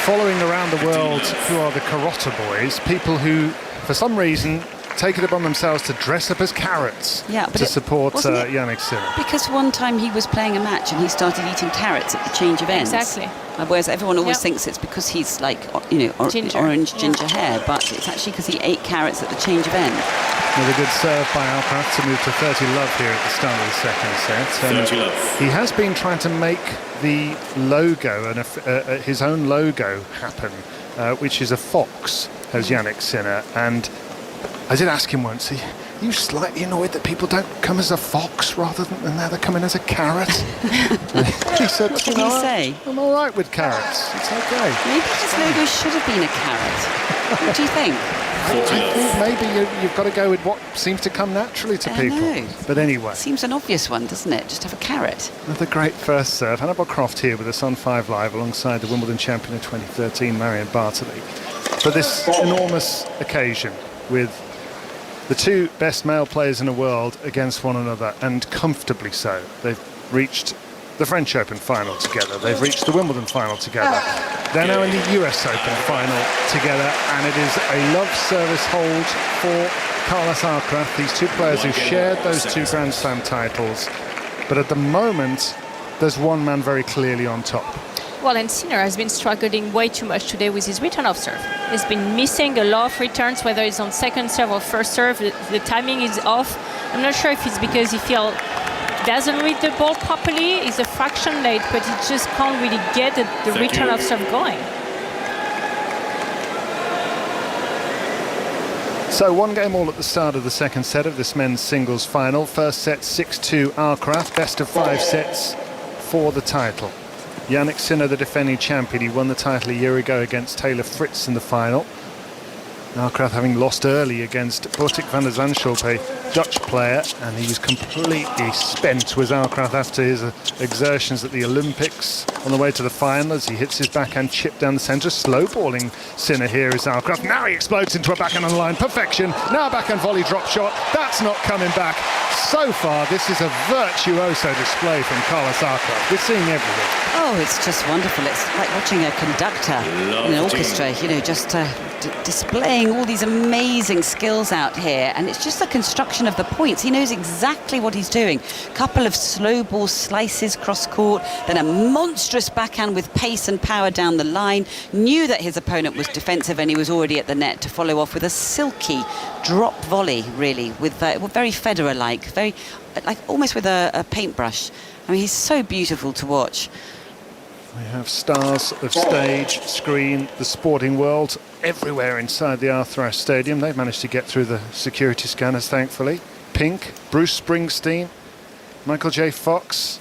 following around the world, who are the Carota Boys, people who, for some reason, take it upon themselves to dress up as carrots to support Jannik Sinner. Because one time he was playing a match and he started eating carrots at the change of ends. Exactly. Whereas everyone always thinks it's because he's like, orange ginger hair, but it's actually because he ate carrots at the change of end. With a good serve by Alcaraz to move to 30 love here at the start of the second set. 30 love. He has been trying to make the logo and his own logo happen, which is a fox, has Jannik Sinner, and I did ask him once, are you slightly annoyed that people don't come as a fox rather than they're coming as a carrot? He said, what did he say? I'm all right with carrots. It's okay. Maybe his logo should have been a carrot. What do you think? I think maybe you've got to go with what seems to come naturally to people. Know. But anyway. Seems an obvious one, doesn't it? Just have a carrot. Another great first serve. Annabelle Croft here with us on 5 Live alongside the Wimbledon champion of 2013, Marion Bartley, for this enormous occasion with the two best male players in the world against one another, and comfortably so. They've reached the French Open final together. They've reached the Wimbledon final together. They're now in the US Open final together, and it is a love service hold for Carlos Alcaraz. These two players who shared those two Grand Slam titles, but at the moment, there's one man very clearly on top. Well, and Sinner has been struggling way too much today with his return of serve. He's been missing a lot of returns, whether it's on second serve or first serve. The timing is off. I'm not sure if it's because he doesn't read the ball properly. He's a fraction late, but he just can't really get the return of serve going. So 1 all at the start of the second set of this men's singles final. First set 6-2 Alcaraz, best of 5 sets for the title. Jannik Sinner, the defending champion, he won the title a year ago against Taylor Fritz in the final. Alcaraz having lost early against Botic van der Zandschulp, a Dutch player, and he was completely spent, was Alcaraz, after his exertions at the Olympics. On the way to the final, as he hits his backhand chip down the centre, slow balling Sinner here is Alcaraz. Now he explodes into a backhand on the line, perfection. Now a backhand volley drop shot, that's not coming back. So far, this is a virtuoso display from Carlos Alcaraz. We're seeing everything. Oh, it's just wonderful. It's like watching a conductor in an orchestra, you know, just displaying all these amazing skills out here. And it's just the construction of the points. He knows exactly what he's doing. Couple of slow ball slices cross court, then a monstrous backhand with pace and power down the line. Knew that his opponent was defensive and he was already at the net to follow off with a silky drop volley, really, with very Federer-like, very like almost with a paintbrush. I mean, he's so beautiful to watch. We have stars of stage, screen, the sporting world everywhere inside the Alcaraz Stadium. They've managed to get through the security scanners, thankfully. Pink, Bruce Springsteen, Michael J. Fox,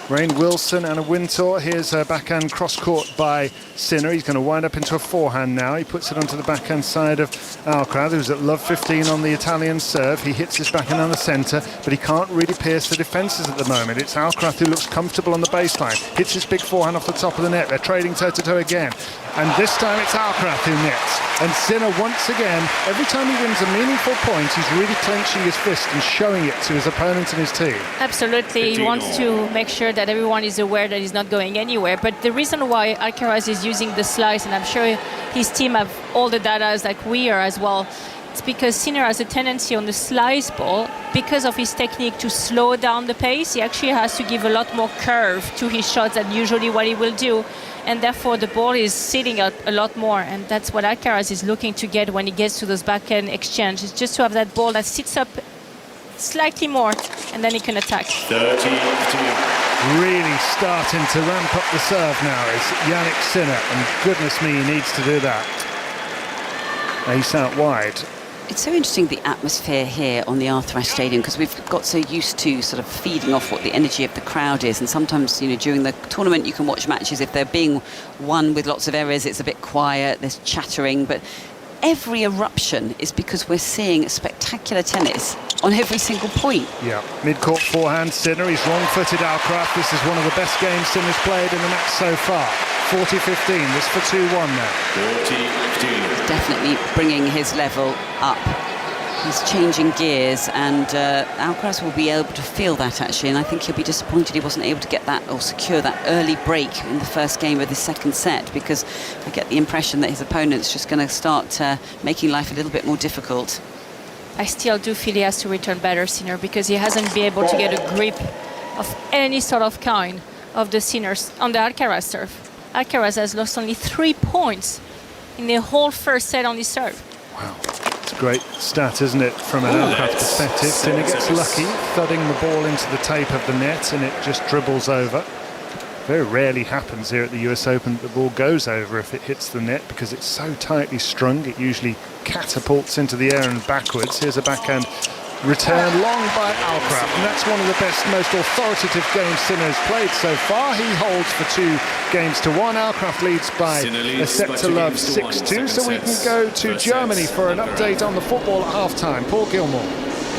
Rainn Wilson, Anna Wintour. Here's a backhand cross-court by Sinner. He's going to wind up into a forehand now. He puts it onto the backhand side of Alcaraz, who's at love 15 on the Italian serve. He hits his backhand on the centre, but he can't really pierce the defences at the moment. It's Alcaraz who looks comfortable on the baseline. Hits his big forehand off the top of the net. They're trading toe-to-toe again. And this time it's Alcaraz who nets. And Sinner, once again, every time he wins a meaningful point, he's really clenching his fist and showing it to his opponent and his team. Absolutely. He wants to make sure that everyone is aware that he's not going anywhere. But the reason why Alcaraz is using the slice, and I'm sure his team have all the data like we are as well, it's because Sinner has a tendency on the slice ball, because of his technique, to slow down the pace. He actually has to give a lot more curve to his shots than usually what he will do. And therefore the ball is sitting out a lot more, and that's what Alcaraz is looking to get when he gets to those backhand exchanges, just to have that ball that sits up slightly more, and then he can attack. 30-2. Really starting to ramp up the serve now is Jannik Sinner, and goodness me, he needs to do that. Ace out wide. It's so interesting, the atmosphere here on the Alcaraz Stadium, because we've got so used to sort of feeding off what the energy of the crowd is, and sometimes, you know, during the tournament you can watch matches, if they're being won with lots of errors, it's a bit quiet, there's chattering, but every eruption is because we're seeing spectacular tennis on every single point. Yeah, mid-court forehand, Sinner, he's wrong-footed Alcaraz. This is one of the best games Sinner's played in the match so far. 40-15, this for 2-1 now. 40-15. Definitely bringing his level up. He's changing gears, and Alcaraz will be able to feel that, actually, and I think he'll be disappointed he wasn't able to get that or secure that early break in the first game of the second set, because I get the impression that his opponent's just going to start making life a little bit more difficult. I still do feel he has to return better, Sinner, because he hasn't been able to get a grip of any sort of kind of the Sinners on the Alcaraz serve. Alcaraz has lost only 3 points in the whole first set on his serve. Wow, it's a great stat, isn't it, from an Alcaraz perspective. Sinner gets lucky, thudding the ball into the tape of the net, and it just dribbles over. Very rarely happens here at the US Open that the ball goes over if it hits the net, because it's so tightly strung. It usually catapults into the air and backwards. Here's a backhand return long by Alcaraz, and that's one of the best, most authoritative games Sinner has played so far. He holds for 2-1. Alcaraz leads by a set to love 6-2, so we can go to Germany for an update on the football at half-time. Paul Gilmore.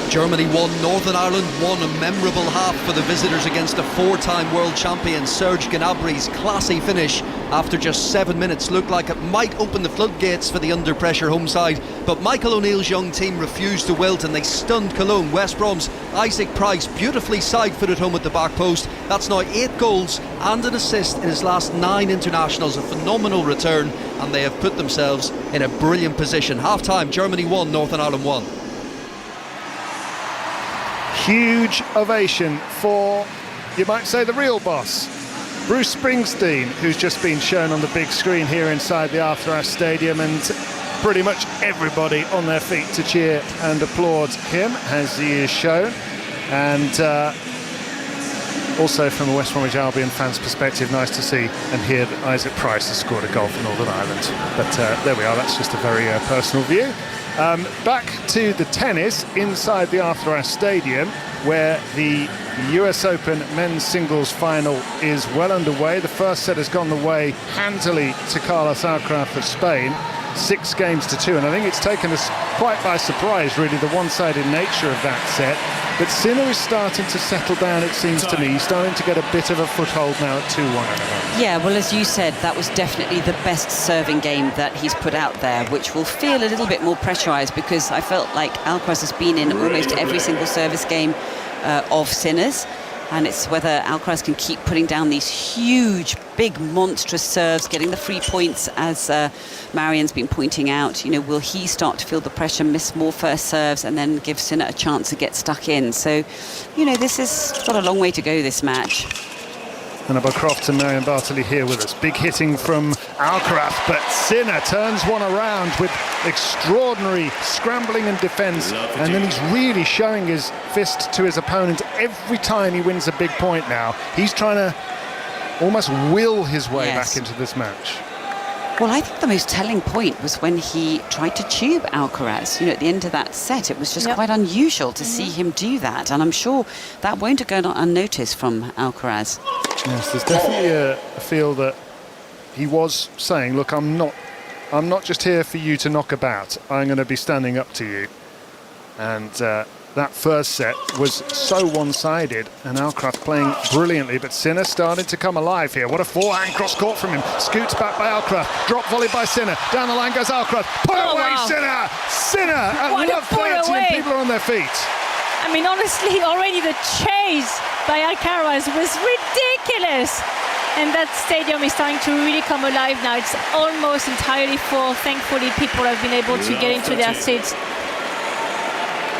Germany won, Northern Ireland won. A memorable half for the visitors against a 4-time world champion. Serge Gnabry's classy finish after just 7 minutes looked like it might open the floodgates for the under-pressure home side, but Michael O'Neill's young team refused to wilt and they stunned Cologne. West Brom's Isaac Price beautifully side-footed home at the back post. That's now 8 goals and an assist in his last 9 internationals. A phenomenal return, and they have put themselves in a brilliant position. Half-time, Germany 1, Northern Ireland 1. Huge ovation for, you might say, the real boss, Bruce Springsteen, who's just been shown on the big screen here inside the Alcaraz Stadium, and pretty much everybody on their feet to cheer and applaud him as he is shown. And also from a West Bromwich Albion fan's perspective, nice to see and hear that Isaac Price has scored a goal for Northern Ireland. But there we are, that's just a very personal view. Back to the tennis inside the Arthur Ashe Stadium, where the US Open men's singles final is well underway. The first set has gone the way handily to Carlos Alcaraz of Spain, 6-2, and I think it's taken us quite by surprise, really, the one-sided nature of that set. But Sinner is starting to settle down, it seems to me. He's starting to get a bit of a foothold now at 2-1. Yeah, well, as you said, that was definitely the best serving game that he's put out there, which will feel a little bit more pressurised, because I felt like Alcaraz has been in almost every single service game of Sinner's. And it's whether Alcaraz can keep putting down these huge, big, monstrous serves, getting the 3 points, as Marian's been pointing out. You know, will he start to feel the pressure, miss more first serves, and then give Sinner a chance to get stuck in? So, you know, this has got a long way to go, this match. Annabelle Croft and Marion Bartley here with us. Big hitting from Alcaraz, but Sinner turns one around with extraordinary scrambling and defence, and then he's really showing his fist to his opponent every time he wins a big point now. He's trying to almost will his way back into this match. Well, I think the most telling point was when he tried to tube Alcaraz. You know, at the end of that set, it was just quite unusual to see him do that, and I'm sure that won't have gone unnoticed from Alcaraz. Yes, there's definitely a feel that he was saying, look, I'm not just here for you to knock about. I'm going to be standing up to you. And that first set was so one-sided, and Alcaraz playing brilliantly, but Sinner started to come alive here. What a forehand cross-court from him. Scoots back by Alcaraz. Drop volley by Sinner. Down the line goes Alcaraz. Put away, Sinner! Sinner at love 30, people are on their feet. I mean, honestly, already the chase by Alcaraz was ridiculous. And that stadium is starting to really come alive now. It's almost entirely full. Thankfully, people have been able to get into their seats.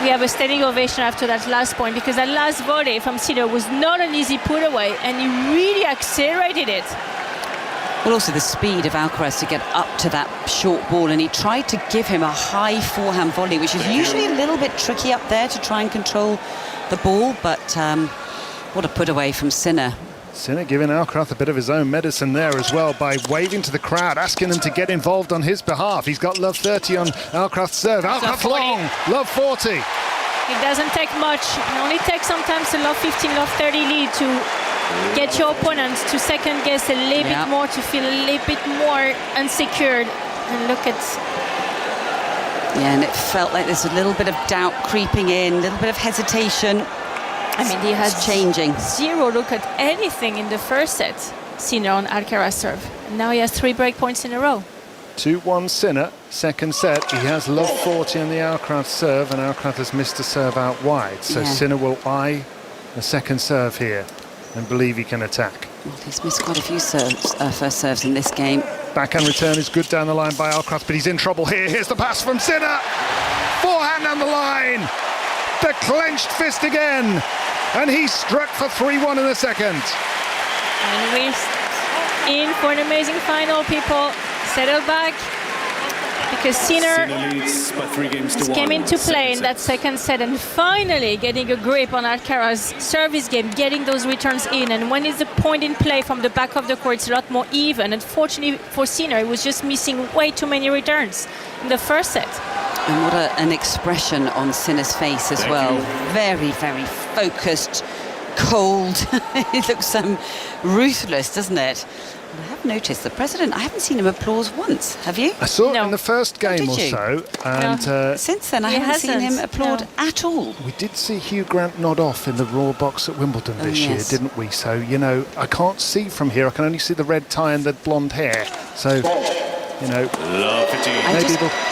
We have a standing ovation after that last point, because that last volley from Sinner was not an easy put away, and he really accelerated it. Well, also the speed of Alcaraz to get up to that short ball, and he tried to give him a high forehand volley, which is usually a little bit tricky up there to try and control the ball, but what a put away from Sinner. Sinner giving Alcaraz a bit of his own medicine there as well by waving to the crowd, asking them to get involved on his behalf. He's got love 30 on Alcaraz's serve. Alcaraz long, love 40. It doesn't take much. It only takes sometimes a love 15, love 30 lead to get your opponents to second guess a little bit more, to feel a little bit more unsecured. And look at... Yeah, and it felt like there's a little bit of doubt creeping in, a little bit of hesitation. I mean, he has changing. Zero look at anything in the first set, Sinner on Alcaraz serve. And now he has 3 break points in a row. 2-1 Sinner, second set. He has love 40 on the Alcaraz serve, and Alcaraz has missed a serve out wide. So Sinner will eye the second serve here and believe he can attack. Well, he's missed quite a few serves, first serves in this game. Backhand return is good down the line by Alcaraz, but he's in trouble here. Here's the pass from Sinner. Forehand on the line. The clenched fist again. And he struck for 3-1 in the second. And we're in for an amazing final, people. Settle back, because Sinner came into play in that second set, and finally getting a grip on Alcaraz's service game, getting those returns in. And when it's a point in play from the back of the court, it's a lot more even. Unfortunately for Sinner, he was just missing way too many returns in the first set. And what an expression on Sinner's face as well. Very, very focused, cold. It looks ruthless, doesn't it? And I have noticed the president, I haven't seen him applause once. Have you? I saw it in the first game or so. And since then, I haven't seen him applaud at all. We did see Hugh Grant nod off in the Raw box at Wimbledon this year, didn't we? So, you know, I can't see from here. I can only see the red tie and the blonde hair. So... You know,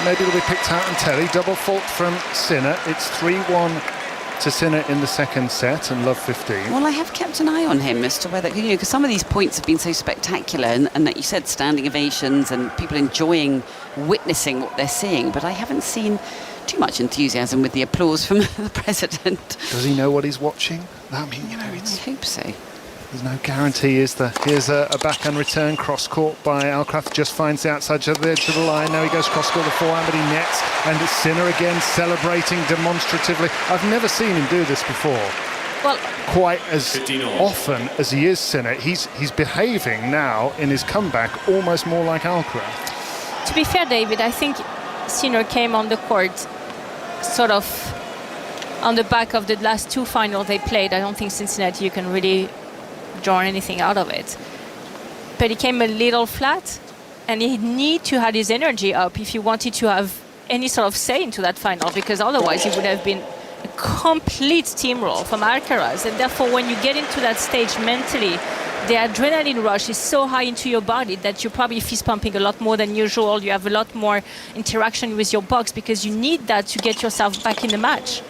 maybe it'll be picked out on telly. Double fault from Sinner. It's 3-1 to Sinner in the second set, and love 15. Well, I have kept an eye on him as to whether, you know, because some of these points have been so spectacular, and that you said standing ovations and people enjoying witnessing what they're seeing, but I haven't seen too much enthusiasm with the applause from the president. Does he know what he's watching? I mean, you know, I hope so. There's no guarantee, is there? Here's a backhand return, cross-court by Alcaraz, just finds the outside of the edge of the line. Now he goes cross-court the forehand, but he nets. And it's Sinner again, celebrating demonstratively. I've never seen him do this before. Well, quite as often as he is Sinner. He's behaving now in his comeback almost more like Alcaraz. To be fair, David, I think Sinner came on the court sort of on the back of the last two finals they played. I don't think Cincinnati, you can really draw anything out of it. But he came a little flat, and he need to have his energy up if he wanted to have any sort of say into that final, because otherwise it would have been a complete steamroll from Alcaraz. And therefore, when you get into that stage mentally, the adrenaline rush is so high into your body that you're probably fist pumping a lot more than usual. You have a lot more interaction with your box because you need that to get yourself back in the match.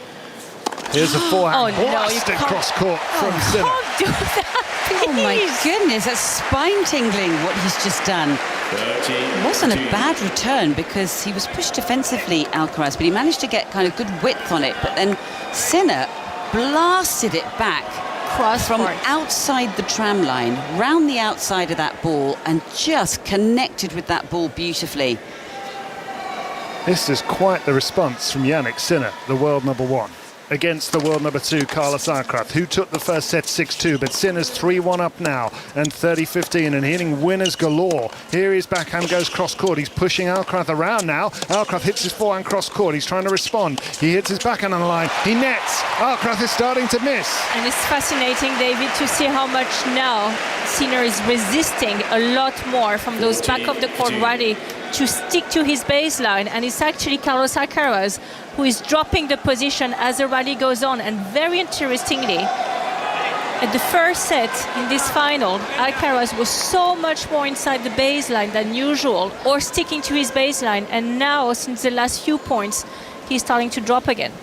Here's a forehand blasted can't- cross court from Sinner. Can't do that, please. Oh my goodness, that's spine tingling what he's just done. It wasn't a bad return because he was pushed defensively, Alcaraz, but he managed to get kind of good width on it. But then Sinner blasted it back from outside the tram line, round the outside of that ball, and just connected with that ball beautifully. This is quite the response from Jannik Sinner, the world number 1, against the world number 2, Carlos Alcaraz, who took the first set 6-2, but Sinner's 3-1 up now and 30-15 and hitting winners galore. Here his backhand goes cross-court. He's pushing Alcaraz around now. Alcaraz hits his forehand cross-court. He's trying to respond. He hits his backhand on the line. He nets. Alcaraz is starting to miss. And it's fascinating, David, to see how much now Sinner is resisting a lot more from those back of the court rally to stick to his baseline. And it's actually Carlos Alcaraz who is dropping the position as the rally goes on. And very interestingly, at the first set in this final, Alcaraz was so much more inside the baseline than usual, or sticking to his baseline. And now, since the last few points, he's starting to drop again.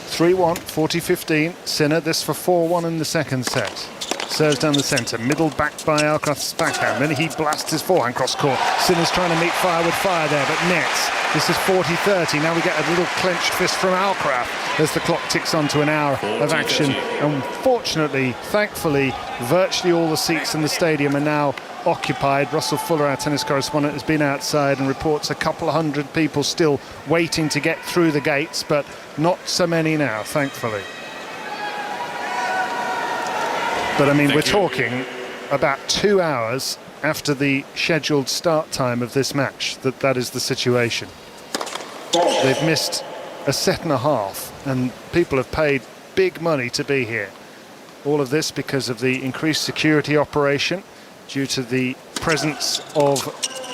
3-1, 40-15. Sinner, this for 4-1 in the second set. Serves down the centre, middle backed by Alcaraz's backhand. Then he blasts his forehand cross court. Sinner's trying to meet fire with fire there, but nets. This is 40-30. Now we get a little clenched fist from Alcaraz as the clock ticks on to an hour of action. Unfortunately, thankfully, virtually all the seats in the stadium are now occupied. Russell Fuller, our tennis correspondent, has been outside and reports a couple of hundred people still waiting to get through the gates, but not so many now, thankfully. But I mean, we're talking about 2 hours after the scheduled start time of this match. That is the situation. They've missed a set and a half, and people have paid big money to be here. All of this because of the increased security operation due to the presence of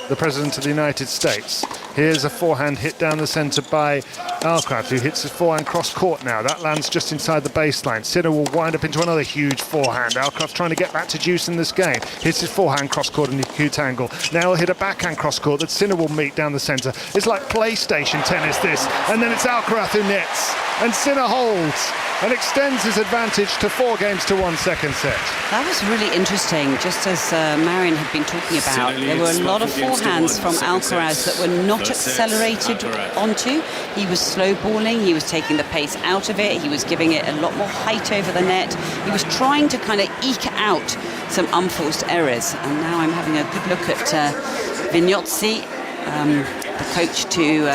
the President of the United States. Here's a forehand hit down the centre by Alcaraz, who hits his forehand cross-court now. That lands just inside the baseline. Sinner will wind up into another huge forehand. Alcaraz trying to get back to juice in this game. Hits his forehand cross-court in the acute angle. Now he'll hit a backhand cross-court that Sinner will meet down the centre. It's like PlayStation tennis, this. And then it's Alcaraz who nets. And Sinner holds and extends his advantage to 4 games to 1 second set. That was really interesting. Just as Marion had been talking about, there were a lot of forehands from Alcaraz that were not accelerated onto. He was slow balling, he was taking the pace out of it, he was giving it a lot more height over the net. He was trying to kind of eke out some unforced errors. And now I'm having a good look at Vignozzi, the coach to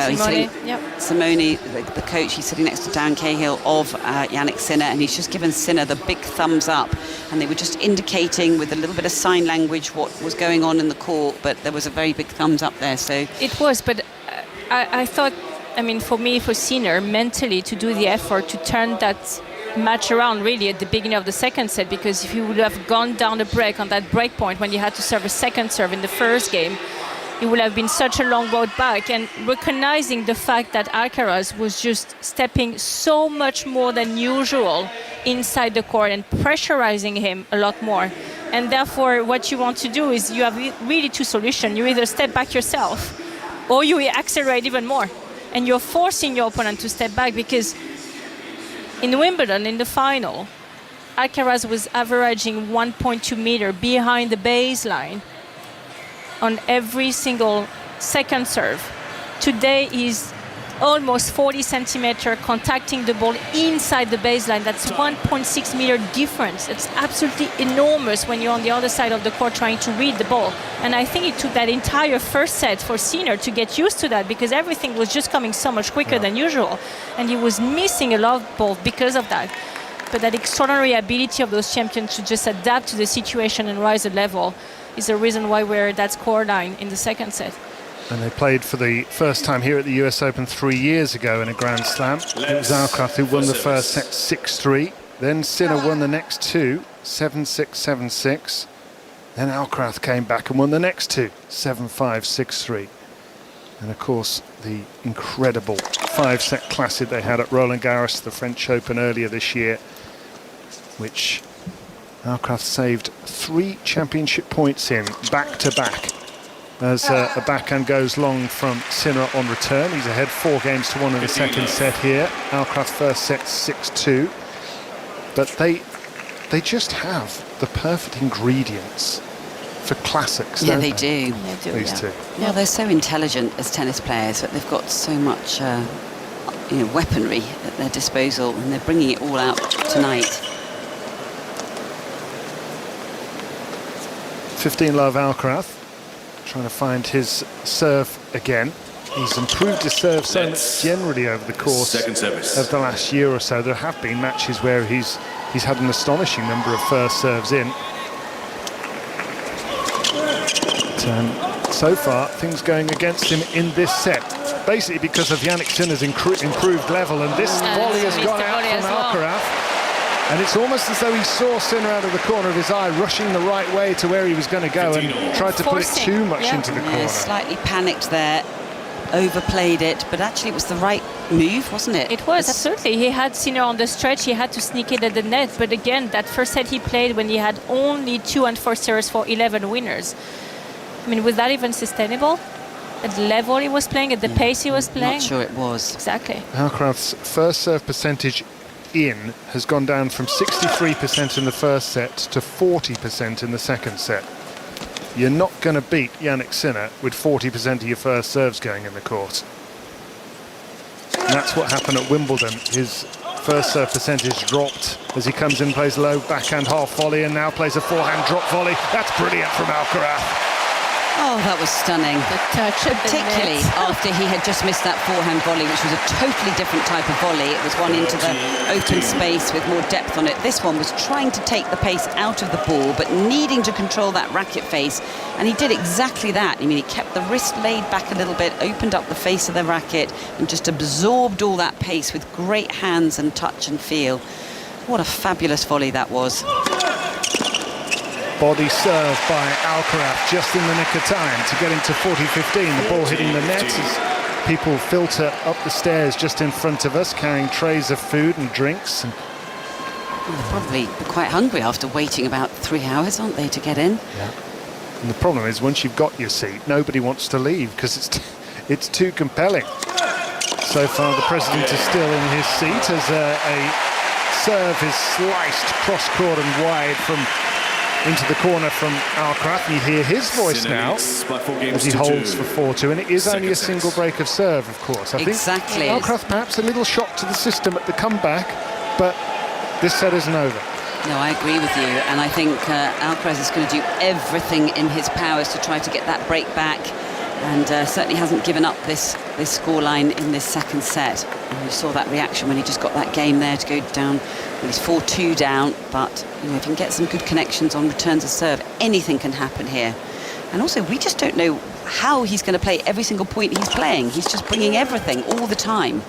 Simone, the coach. He's sitting next to Dan Cahill of Jannik Sinner, and he's just given Sinner the big thumbs up. And they were just indicating with a little bit of sign language what was going on in the court, but there was a very big thumbs up there. So it was, but I thought, I mean, for me, for Sinner, mentally to do the effort to turn that match around really at the beginning of the second set, because if he would have gone down the break on that break point when he had to serve a second serve in the first game, it would have been such a long road back. And recognizing the fact that Alcaraz was just stepping so much more than usual inside the court and pressurizing him a lot more. And therefore, what you want to do is you have really 2 solutions. You either step back yourself or you accelerate even more. And you're forcing your opponent to step back, because in Wimbledon, in the final, Alcaraz was averaging 1.2 meter behind the baseline on every single second serve. Today is almost 40 centimeter contacting the ball inside the baseline. That's 1.6 meter difference. It's absolutely enormous when you're on the other side of the court trying to read the ball. And I think it took that entire first set for Sinner to get used to that, because everything was just coming so much quicker than usual. And he was missing a lot of balls because of that. But that extraordinary ability of those champions to just adapt to the situation and rise the level is the reason why we're at that score line in the second set. And they played for the first time here at the US Open 3 years ago in a Grand Slam. It was Alcaraz who won the first set 6-3. Then Sinner won the next two, 7-6, 7-6. Then Alcaraz came back and won the next two, 7-5, 6-3. And of course, the incredible 5-set classic they had at Roland Garros, the French Open earlier this year, which Alcaraz saved 3 championship points in back-to-back. As a backhand goes long from Sinner on return. He's ahead 4 games to 1 in the second set here. Alcaraz first set 6-2. But they just have the perfect ingredients for classics. Yeah, don't they do. These two. Well, they're so intelligent as tennis players that they've got so much weaponry at their disposal, and they're bringing it all out tonight. 15 love Alcaraz. Trying to find his serve again. He's improved his serve so much generally over the course of the last year or so. There have been matches where he's had an astonishing number of first serves in. But, so far, things going against him in this set. Basically because of Jannik Sinner's improved level, and this volley has gone out from Alcaraz. And it's almost as though he saw Sinner out of the corner of his eye, rushing the right way to where he was going to go, and tried to put it too much into the corner. Slightly panicked there, overplayed it, but actually it was the right move, wasn't it? It was, absolutely. He had Sinner on the stretch, he had to sneak it at the net, but again, that first set he played when he had only 2 and 4 serves for 11 winners. I mean, was that even sustainable? At the level he was playing, at the pace he was playing? Not sure it was. Exactly. Alcaraz's first serve percentage in has gone down from 63% in the first set to 40% in the second set. You're not going to beat Jannik Sinner with 40% of your first serves going in the court. And that's what happened at Wimbledon. His first serve percentage dropped as he comes in, plays a low backhand half volley, and now plays a forehand drop volley. That's brilliant from Alcaraz. Oh, that was stunning. The touch at the Particularly net. after he had just missed that forehand volley, which was a totally different type of volley. It was one into the open space with more depth on it. This one was trying to take the pace out of the ball, but needing to control that racket face. And he did exactly that. I mean, he kept the wrist laid back a little bit, opened up the face of the racket, and just absorbed all that pace with great hands and touch and feel. What a fabulous volley that was. Body serve by Alcaraz just in the nick of time to get him to 40-15. The ball hitting the net as people filter up the stairs just in front of us, carrying trays of food and drinks. And they're probably quite hungry after waiting about 3 hours, aren't they, to get in? Yeah. And the problem is, once you've got your seat, nobody wants to leave because it's too compelling. So far, the president is still in his seat as a serve is sliced cross-court and wide from into the corner from Alcaraz. You hear his voice now as he holds for 4-2, and it is only a single break of serve, of course. I think Alcaraz perhaps a little shock to the system at the comeback, but this set isn't over. No, I agree with you, and I think Alcaraz is going to do everything in his powers to try to get that break back, and certainly hasn't given up this scoreline in this second set. And you saw that reaction when he just got that game there to go down. Well, he's 4-2 down, but if he can get some good connections on returns of serve, anything can happen here. And also, we just don't know how he's going to play every single point he's playing. He's just bringing everything all the time,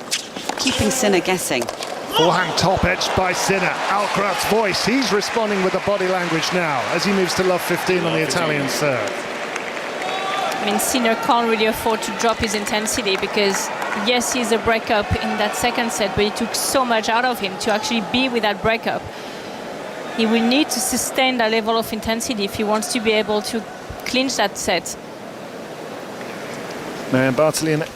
keeping Sinner guessing. Forehand top edged by Sinner. Alcaraz's voice, he's responding with the body language now as he moves to love 15 on the Italian serve. I mean, Sinner can't really afford to drop his intensity because, yes, he's a breakup in that second set, but it took so much out of him to actually be with that breakup. He will need to sustain that level of intensity if he wants to be able to clinch that set. Marianne Bartley and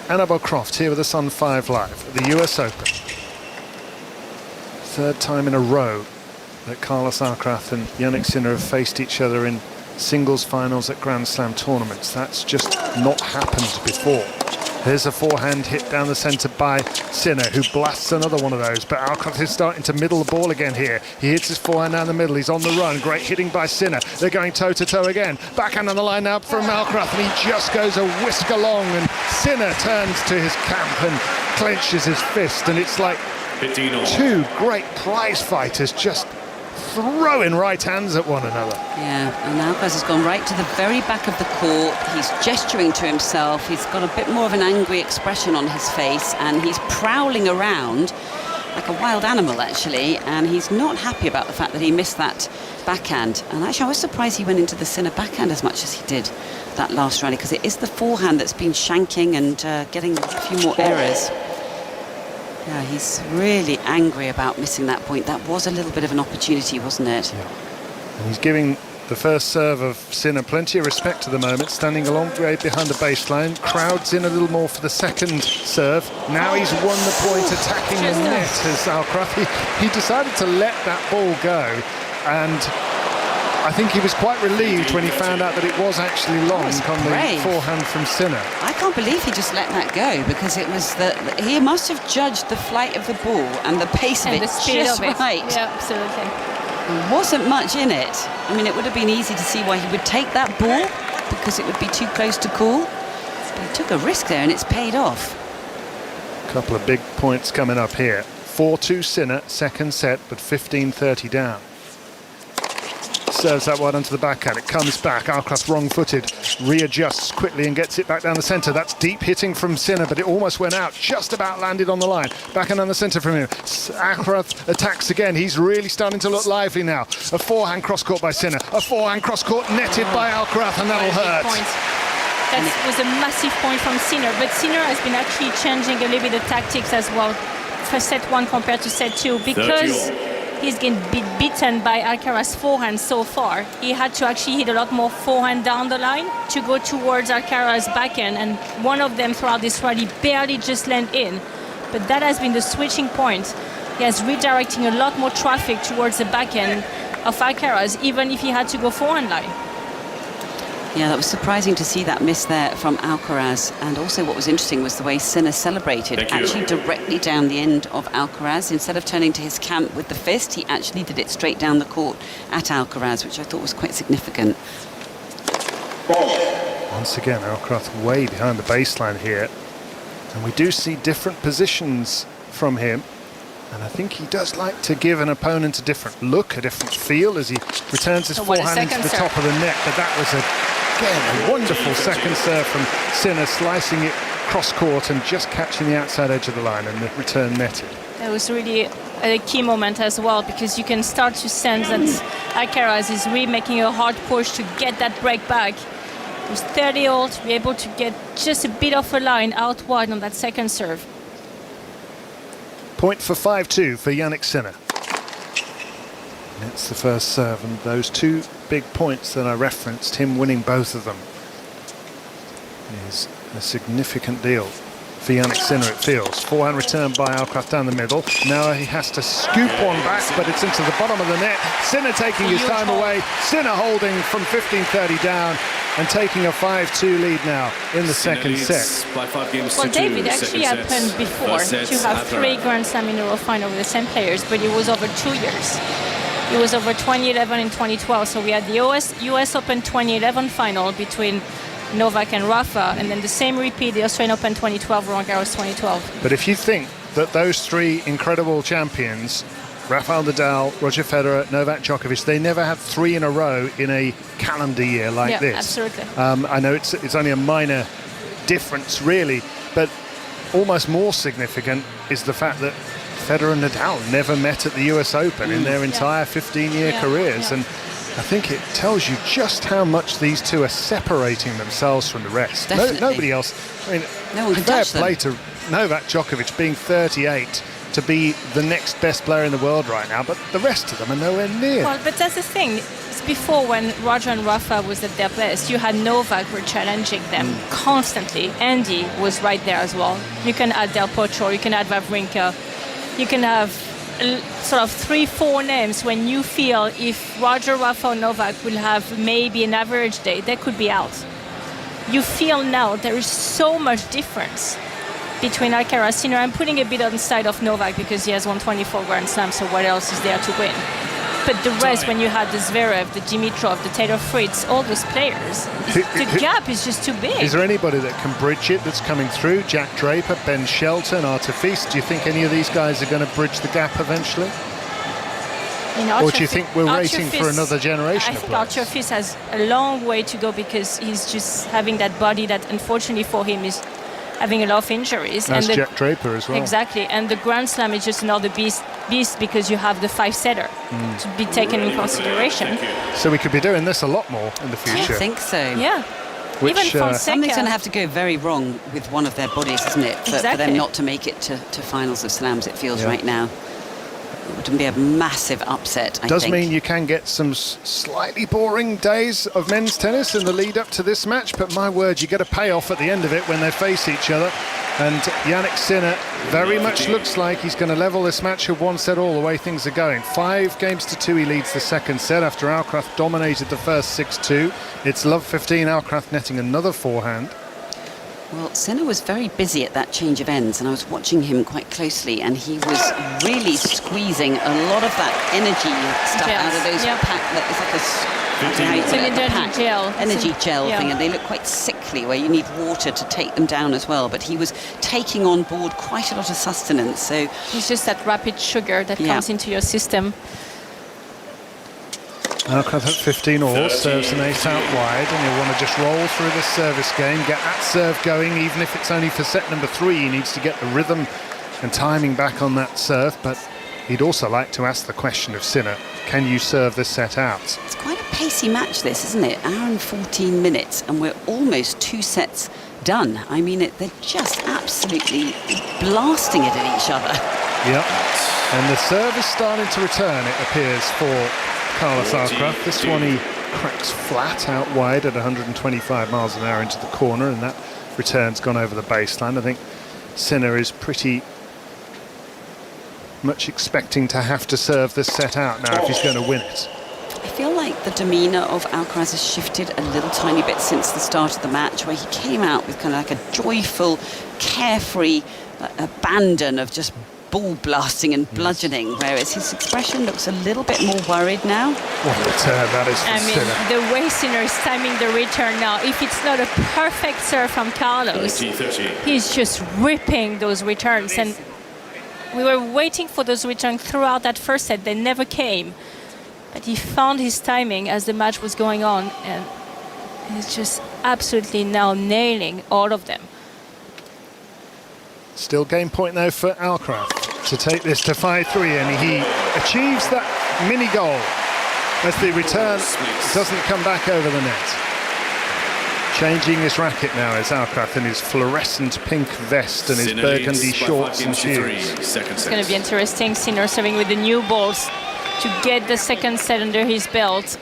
Annabel Croft here with us on 5 Live at the US Open. Third time in a row that Carlos Alcaraz and Jannik Sinner have faced each other in singles finals at Grand Slam tournaments. That's just not happened before. There's a forehand hit down the centre by Sinner, who blasts another one of those, but Alcaraz is starting to middle the ball again here. He hits his forehand down the middle, he's on the run, great hitting by Sinner. They're going toe-to-toe again. Backhand on the line now from Alcaraz, and he just goes a whisk along, and Sinner turns to his camp and clenches his fist, and it's like two great prize fighters just throwing right hands at one another. Yeah, and Alcaraz has gone right to the very back of the court. He's gesturing to himself. He's got a bit more of an angry expression on his face, and he's prowling around like a wild animal, actually, and he's not happy about the fact that he missed that backhand. And actually, I was surprised he went into the Sinner backhand as much as he did that last rally, because it is the forehand that's been shanking and getting a few more errors. Yeah, he's really angry about missing that point. That was a little bit of an opportunity, wasn't it? Yeah. And he's giving the first serve of Sinner plenty of respect at the moment, standing a long way behind the baseline. Crowds in a little more for the second serve. Now he's won the point attacking the net as Alcaraz. He decided to let that ball go, and I think he was quite relieved when he found out that it was actually long on the forehand from Sinner. I can't believe he just let that go, because it was he must have judged the flight of the ball and the pace of and it the speed just of it. right. Yeah, absolutely. There wasn't much in it. I mean, it would have been easy to see why he would take that ball, because it would be too close to call. But he took a risk there, and it's paid off. A couple of big points coming up here. 4-2 Sinner, second set, but 15-30 down. Serves that one onto the backhand. It comes back. Alcaraz wrong-footed. Readjusts quickly and gets it back down the centre. That's deep hitting from Sinner, but it almost went out. Just about landed on the line. Backhand on the centre from him. Alcaraz attacks again. He's really starting to look lively now. A forehand cross-court by Sinner. A forehand cross-court netted by Alcaraz, and that'll hurt. That was a massive point from Sinner, but Sinner has been actually changing a little bit the tactics as well for set one compared to set two, because he's getting beaten by Alcaraz forehand so far. He had to actually hit a lot more forehand down the line to go towards Alcaraz backhand, and one of them throughout this rally barely just land in. But that has been the switching point. He has redirecting a lot more traffic towards the backhand of Alcaraz, even if he had to go forehand line. Yeah, that was surprising to see that miss there from Alcaraz. And also what was interesting was the way Sinner celebrated, actually directly down the end of Alcaraz. Instead of turning to his camp with the fist, he actually did it straight down the court at Alcaraz, which I thought was quite significant. Once again, Alcaraz way behind the baseline here. And we do see different positions from him. And I think he does like to give an opponent a different look, a different feel as he returns his forehand into the top of the net. But that was, again, a wonderful second serve from Sinner, slicing it cross-court and just catching the outside edge of the line, and the return netted. That was really a key moment as well, because you can start to sense that Alcaraz is really making a hard push to get that break back. He was 30-old, to be able to get just a bit off a line out wide on that second serve. Point for 5-2 for Jannik Sinner. It's the first serve, and those two big points that I referenced, him winning both of them, is a significant deal for Jannik Sinner, it feels. Forehand return by Alcaraz down the middle. Now he has to scoop one back, but it's into the bottom of the net. Sinner taking his time away. Sinner holding from 15-30 down and taking a 5-2 lead now in the second set. Well, David, actually happened before to have 3 Grand Slam in a row final with the same players, but it was over 2 years. It was over 2011 and 2012, so we had the US Open 2011 final between Novak and Rafa, and then the same repeat, the Australian Open 2012, Roland Garros 2012. But if you think that those 3 incredible champions, Rafael Nadal, Roger Federer, Novak Djokovic, they never had 3 in a row in a calendar year like this. Absolutely. I know it's only a minor difference, really, but almost more significant is the fact that Federer and Nadal never met at the US Open in their entire 15-year careers. And I think it tells you just how much these two are separating themselves from the rest. Nobody else. I mean, no one can fair touch them. play to Novak Djokovic being 38 to be the next best player in the world right now, but the rest of them are nowhere near. Well, but that's the thing. It's before, when Roger and Rafa was at their best, you had Novak were challenging them constantly. Andy was right there as well. You can add Del Potro, you can add Wawrinka, you can have sort of 3-4 names when you feel if Roger, Rafa, or Novak will have maybe an average day, they could be out. You feel now there is so much difference between Alcaraz, Sinner. I'm putting a bit on the side of Novak because he has won 24 Grand Slams, so what else is there to win? But the rest, when you had the Zverev, the Dimitrov, the Taylor Fritz, all those players, the gap is just too big. Is there anybody that can bridge it that's coming through? Jack Draper, Ben Shelton, Artifice. Do you think any of these guys are going to bridge the gap eventually? Or do you think we're waiting for another generation I of think players? Arthur Fils has a long way to go because he's just having that body that, unfortunately for him, is having a lot of injuries. That's and Jack Draper as well. Exactly, and the Grand Slam is just another beast because you have the 5-setter to be taken in consideration. So we could be doing this a lot more in the future. I think so. Yeah. Which, Even Fonseca. Something's going to have to go very wrong with one of their bodies, isn't it? For them Exactly. not to make it to finals of slams, it feels right now. It would be a massive upset, I Does think. mean you can get some slightly boring days of men's tennis in the lead up to this match, but my word, you get a payoff at the end of it when they face each other. And Jannik Sinner very much looks like he's going to level this match with 1-set all the way things are going. 5-2 he leads the second set after Alcaraz dominated the first 6-2. It's love 15, Alcaraz netting another forehand. Well, Sinner was very busy at that change of ends, and I was watching him quite closely, and he was really squeezing a lot of that energy stuff out of those it's like a energy gel thing, and they look quite sickly, where you need water to take them down as well. But he was taking on board quite a lot of sustenance, so It's just that rapid sugar that comes into your system. Alcaraz at 15 all, serves an ace out wide, and he'll want to just roll through this service game, get that serve going, even if it's only for set number 3. He needs to get the rhythm and timing back on that serve, but he'd also like to ask the question of Sinner, can you serve this set out? it's quite a pacey match, this, isn't it? Hour and 14 minutes, and we're almost 2 sets done. I mean, they're just absolutely blasting it at each other. Yep, and the serve is starting to return, it appears, for Carlos Alcaraz. This one he cracks flat out wide at 125 miles an hour into the corner, and that return's gone over the baseline. I think Sinner is pretty much expecting to have to serve this set out now if he's going to win it. I feel like the demeanour of Alcaraz has shifted a little tiny bit since the start of the match, where he came out with kind of like a joyful, carefree abandon of just ball blasting and bludgeoning, whereas his expression looks a little bit more worried now. What a return that is for Sinner. The way Sinner is timing the return now, if it's not a perfect serve from Carlos, he's just ripping those returns. And we were waiting for those returns throughout that first set. They never came. But he found his timing as the match was going on, and he's just absolutely now nailing all of them. Still game point though for Alcaraz to take this to 5-3, and he achieves that mini goal as the return doesn't come back over the net. Changing his racket now is Alcaraz in his fluorescent pink vest and his burgundy shorts and shoes. It's going to be interesting. Sinner serving with the new balls to get the second set under his belt.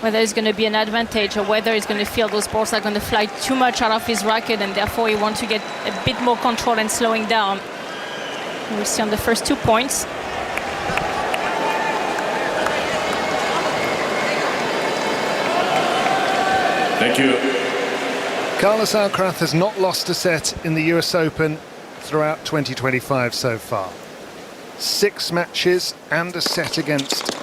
Whether it's going to be an advantage or whether he's going to feel those balls are going to fly too much out of his racket, and therefore he wants to get a bit more control and slowing down. We'll see on the first 2 points. Thank you. Carlos Alcaraz has not lost a set in the US Open throughout 2025 so far. 6 matches and a set against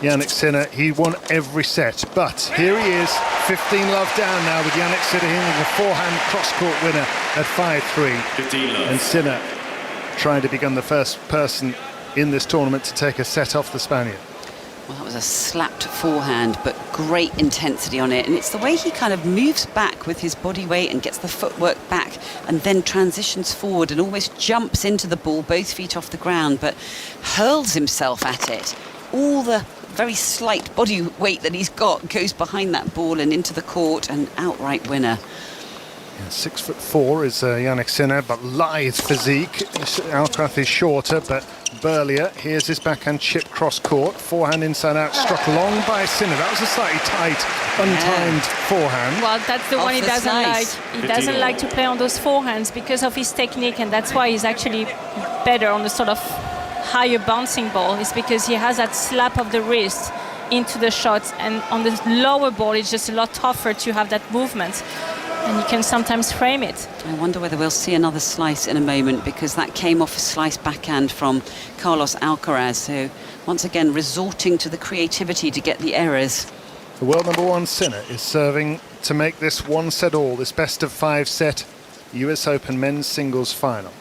Jannik Sinner. He won every set, but here he is, 15 love down now with Jannik Sinner hitting a forehand cross-court winner at 5-3. 15 love. And Sinner trying to become the first person in this tournament to take a set off the Spaniard. Well, that was a slapped forehand, but great intensity on it. And it's the way he kind of moves back with his body weight and gets the footwork back and then transitions forward and almost jumps into the ball, both feet off the ground, but hurls himself at it. All the very slight body weight that he's got goes behind that ball and into the court, and outright winner. Yeah, 6'4" is Jannik Sinner, but lithe physique. Alcaraz is shorter, but burlier. Here's his backhand chip cross court. Forehand inside out, struck long by Sinner. That was a slightly tight, untimed forehand. Well, that's the one he doesn't like. He doesn't like to play on those forehands because of his technique, and that's why he's actually better on the sort of higher bouncing ball. Is because he has that slap of the wrist into the shots, and on the lower ball it's just a lot tougher to have that movement, and you can sometimes frame it. I wonder whether we'll see another slice in a moment, because that came off a slice backhand from Carlos Alcaraz, so once again resorting to the creativity to get the errors. The world number 1 Sinner is serving to make this 1-set all, this best of 5 set US Open men's singles final.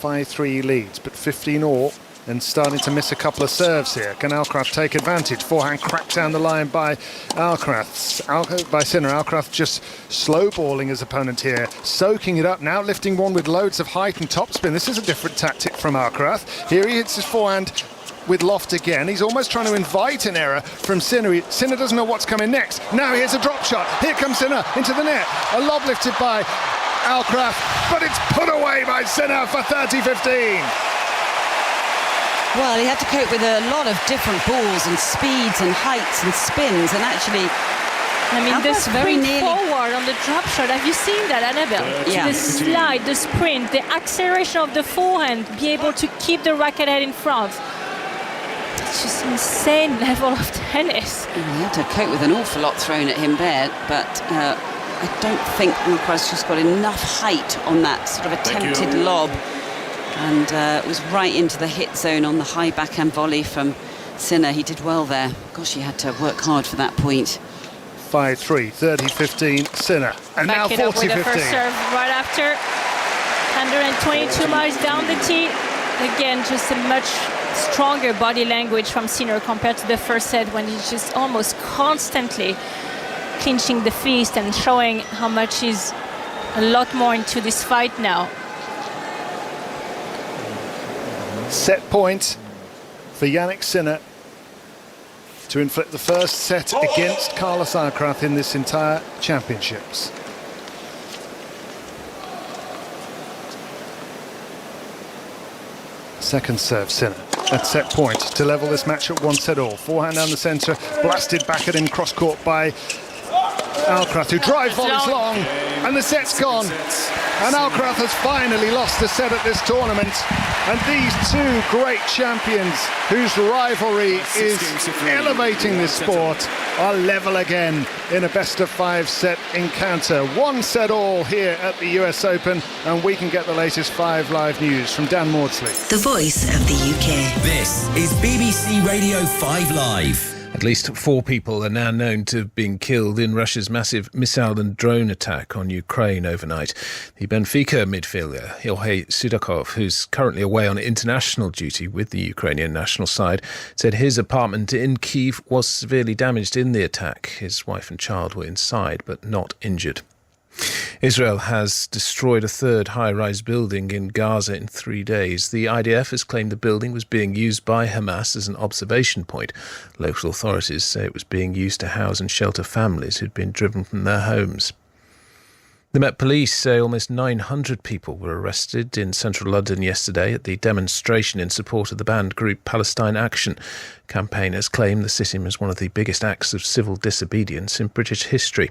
5-3 leads, but 15 all and starting to miss a couple of serves here. Can Alcaraz take advantage? Forehand cracked down the line by Alcaraz. By Sinner. Alcaraz just slow balling his opponent here, soaking it up, now lifting one with loads of height and topspin. This is a different tactic from Alcaraz. Here he hits his forehand with loft again. He's almost trying to invite an error from Sinner. Sinner doesn't know what's coming next. Now here's a drop shot. Here comes Sinner into the net. A lob lifted by Alcaraz, but it's put away by Sinner for 30-15. Well, he had to cope with a lot of different balls and speeds and heights and spins, and actually, I mean, the sprint forward on the drop shot. Have you seen that, Annabelle? Yeah. The slide, the sprint, the acceleration of the forehand, be able to keep the racket head in front. It's just insane level of tennis. He had to cope with an awful lot thrown at him there, but I don't think Alcaraz just got enough height on that sort of attempted lob. And it was right into the hit zone on the high backhand volley from Sinner. He did well there. Gosh, he had to work hard for that point. 5-3, 30-15, Sinner. And Back now 40-15. it up with the first serve right after. 122 miles down the tee. Again, just a much stronger body language from Sinner compared to the first set, when he's just almost constantly clinching the fist and showing how much he's a lot more into this fight now. Set point for Jannik Sinner to inflict the first set against Carlos Alcaraz in this entire championships. Second serve, Sinner at set point to level this match at 1-all. Forehand down the centre, blasted back at him, cross court by Alcaraz, who drive volleys long, and the set's gone. And Alcaraz has finally lost a set at this tournament. And these two great champions, whose rivalry is elevating this sport, are level again in a best-of-5 set encounter. 1-all here at the US Open, and we can get the latest 5 Live news from Dan Maudsley. The voice of the UK. This is BBC Radio 5 Live. At least 4 people are now known to have been killed in Russia's massive missile and drone attack on Ukraine overnight. The Benfica midfielder, Ilhei Sudakov, who's currently away on international duty with the Ukrainian national side, said his apartment in Kyiv was severely damaged in the attack. His wife and child were inside, but not injured. Israel has destroyed a third high-rise building in Gaza in 3 days. The IDF has claimed the building was being used by Hamas as an observation point. Local authorities say it was being used to house and shelter families who'd been driven from their homes. The Met Police say almost 900 people were arrested in central London yesterday at the demonstration in support of the banned group Palestine Action. Campaigners claim the sitting was one of the biggest acts of civil disobedience in British history.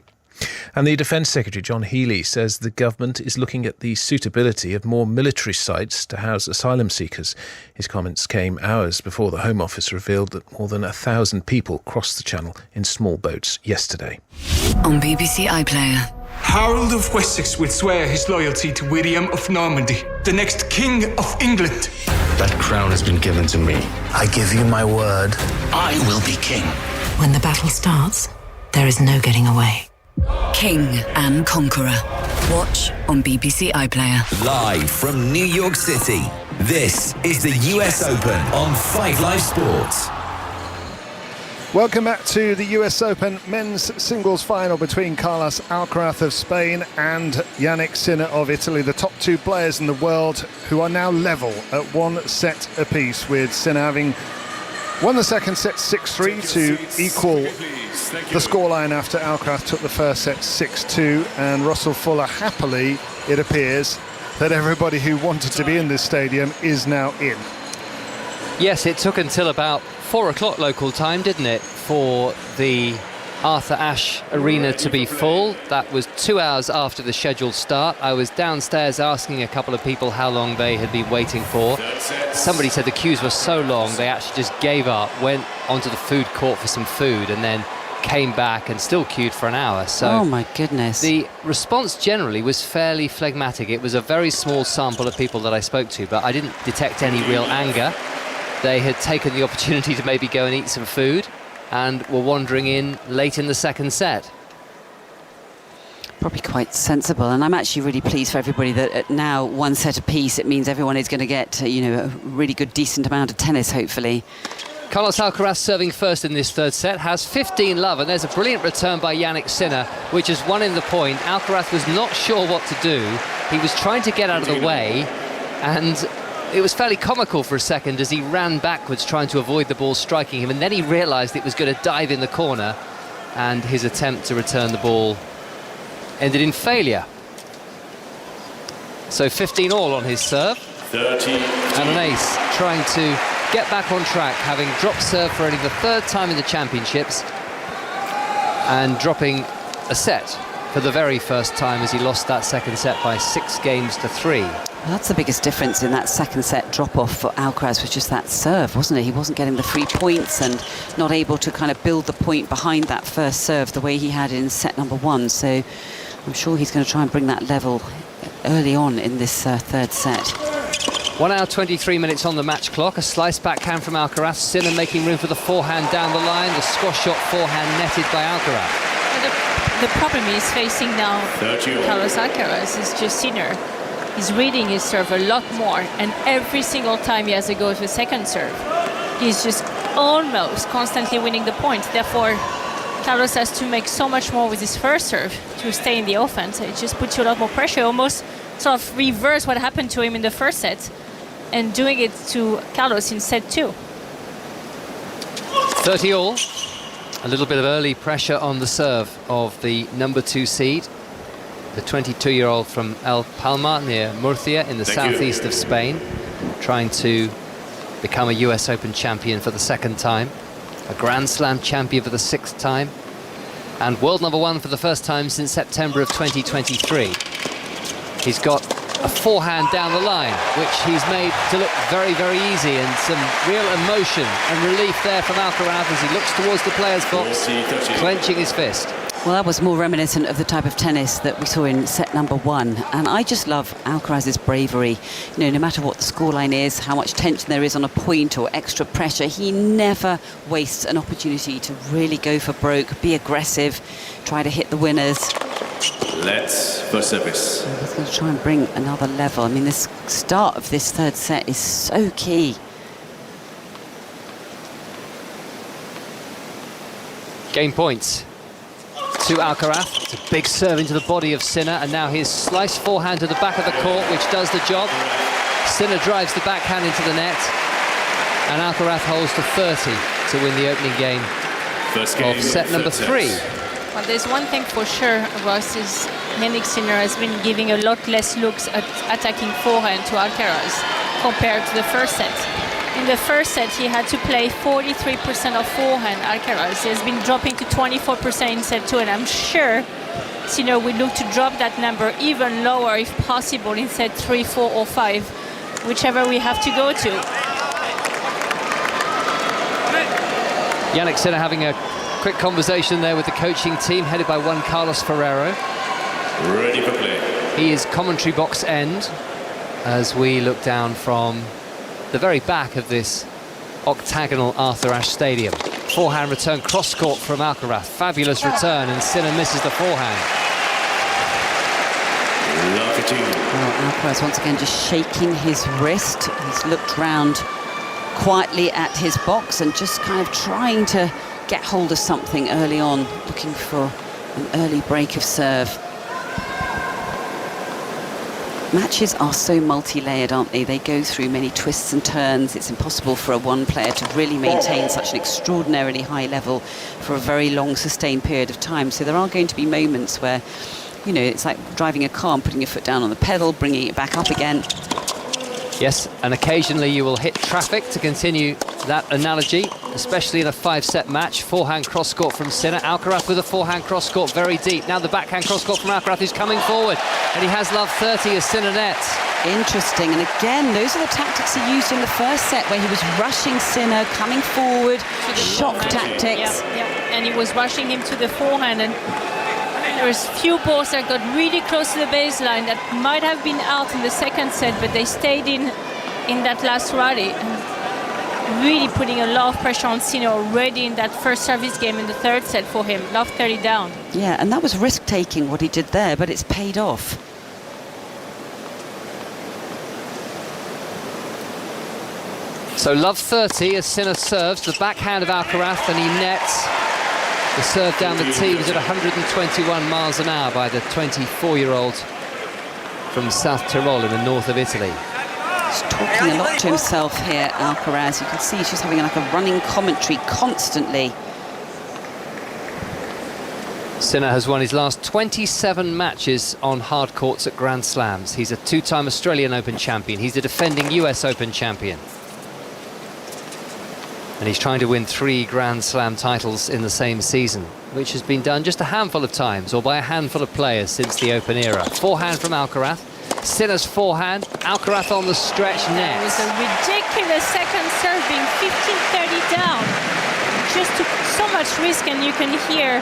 And the Defence Secretary, John Healey, says the government is looking at the suitability of more military sites to house asylum seekers. His comments came hours before the Home Office revealed that more than 1,000 people crossed the Channel in small boats yesterday. On BBC iPlayer. Harold of Wessex will swear his loyalty to William of Normandy, the next King of England. That crown has been given to me. I give you my word. I will be king. When the battle starts, there is no getting away. King and Conqueror. Watch on BBC iPlayer. Live from New York City, this is the US Open on 5 Live Sports. Welcome back to the US Open men's singles final between Carlos Alcaraz of Spain and Jannik Sinner of Italy, the top 2 players in the world, who are now level at 1 set apiece, with Sinner having won the second set 6-3 to equal the scoreline after Alcaraz took the first set 6-2, and Russell Fuller happily, it appears, that everybody who wanted to be in this stadium is now in. Yes, it took until about 4 o'clock local time, didn't it, for the Arthur Ashe Arena to be full. That was 2 hours after the scheduled start. I was downstairs asking a couple of people how long they had been waiting for. Somebody said the queues were so long they actually just gave up, went onto the food court for some food, and then came back and still queued for an hour. So oh my goodness. The response generally was fairly phlegmatic. It was a very small sample of people that I spoke to, but I didn't detect any real anger. They had taken the opportunity to maybe go and eat some food and were wandering in late in the second set. Probably quite sensible, and I'm actually really pleased for everybody that at now one set apiece, it means everyone is going to get a really good, decent amount of tennis, hopefully. Carlos Alcaraz serving first in this third set, has 15-love, and there's a brilliant return by Jannik Sinner, which has won in the point. Alcaraz was not sure what to do. He was trying to get out of the way, and it was fairly comical for a second as he ran backwards trying to avoid the ball striking him, and then he realised it was going to dive in the corner, and his attempt to return the ball ended in failure. So 15-all on his serve. 30. And an ace, trying to get back on track, having dropped serve for only the third time in the championships, and dropping a set for the very first time as he lost that second set by 6-3. Well, that's the biggest difference in that second set drop-off for Alcaraz, was just that serve, wasn't it? He wasn't getting the 3 points and not able to kind of build the point behind that first serve the way he had in set number 1. So I'm sure he's going to try and bring that level early on in this third set. 1 hour 23 minutes on the match clock. A slice backhand from Alcaraz. Sinner making room for the forehand down the line. The squash shot forehand netted by Alcaraz. The problem he's facing now, Carlos Alcaraz, is just Sinner. He's reading his serve a lot more, and every single time he has a go with a second serve, he's just almost constantly winning the point. Therefore, Carlos has to make so much more with his first serve to stay in the offense. It just puts you a lot more pressure, almost sort of reverse what happened to him in the first set and doing it to Carlos in set 2. 30-all. A little bit of early pressure on the serve of the number 2 seed, the 22-year-old from El Palmar near Murcia in the southeast of Spain, trying to become a US Open champion for the second time, a Grand Slam champion for the 6th time, and world number 1 for the first time since September of 2023. He's got a forehand down the line, which he's made to look very, very easy, and some real emotion and relief there from Alcaraz as he looks towards the player's box, clenching his fist. Well, that was more reminiscent of the type of tennis that we saw in set number 1. And I just love Alcaraz's bravery. No matter what the scoreline is, how much tension there is on a point or extra pressure, he never wastes an opportunity to really go for broke, be aggressive, try to hit the winners. Let's for service. He's going to try and bring another level. I mean, this start of this third set is so key. Game points to Alcaraz. It's a big serve into the body of Sinner, and now his slice forehand to the back of the court, which does the job. Sinner drives the backhand into the net, and Alcaraz holds to 30 to win the opening game of set number 3. Well, there's one thing for sure, Ross, is Jannik Sinner has been giving a lot less looks at attacking forehand to Alcaraz compared to the first set. In the first set, he had to play 43% of forehand. Alcaraz has been dropping to 24% in set 2, and I'm sure Sinner will look to drop that number even lower if possible in set 3, 4, or 5, whichever we have to go to. Jannik Sinner having a quick conversation there with the coaching team headed by one Carlos Ferrero. Ready for play. He is commentary box end as we look down from the very back of this octagonal Arthur Ashe Stadium. Forehand return cross court from Alcaraz. Fabulous return, and Sinner misses the forehand. Well, Alcaraz once again just shaking his wrist. He's looked round quietly at his box and just kind of trying to get hold of something early on, looking for an early break of serve. Matches are so multi-layered, aren't they? They go through many twists and turns. It's impossible for one player to really maintain such an extraordinarily high level for a very long, sustained period of time. So there are going to be moments where, it's like driving a car and putting your foot down on the pedal, bringing it back up again. Yes, and occasionally you will hit traffic, to continue that analogy, especially in a 5-set match. Forehand cross-court from Sinner. Alcaraz with a forehand cross-court very deep. Now the backhand cross-court from Alcaraz, who's coming forward, and he has love 30 as Sinner nets. Interesting, and again, those are the tactics he used in the first set, where he was rushing Sinner, coming forward, shock tactics. Yeah, and he was rushing him to the forehand, and there was few balls that got really close to the baseline that might have been out in the second set, but they stayed in that last rally. And really putting a lot of pressure on Sinner already in that first service game in the third set for him. Love 30 down. Yeah, and that was risk-taking what he did there, but it's paid off. So love 30 as Sinner serves the backhand of Alcaraz, and he nets the serve down the tee. Was at 121 miles an hour by the 24-year-old from South Tyrol in the north of Italy. He's talking a lot to himself here, Alcaraz. You can see she's having like a running commentary constantly. Sinner has won his last 27 matches on hard courts at Grand Slams. He's a two-time Australian Open champion. He's the defending US Open champion. And he's trying to win 3 Grand Slam titles in the same season, which has been done just a handful of times, or by a handful of players since the Open era. Forehand from Alcaraz. Sinner's forehand. Alcaraz on the stretch net. It was a ridiculous second serve, being 15-30 down. Just took so much risk, and you can hear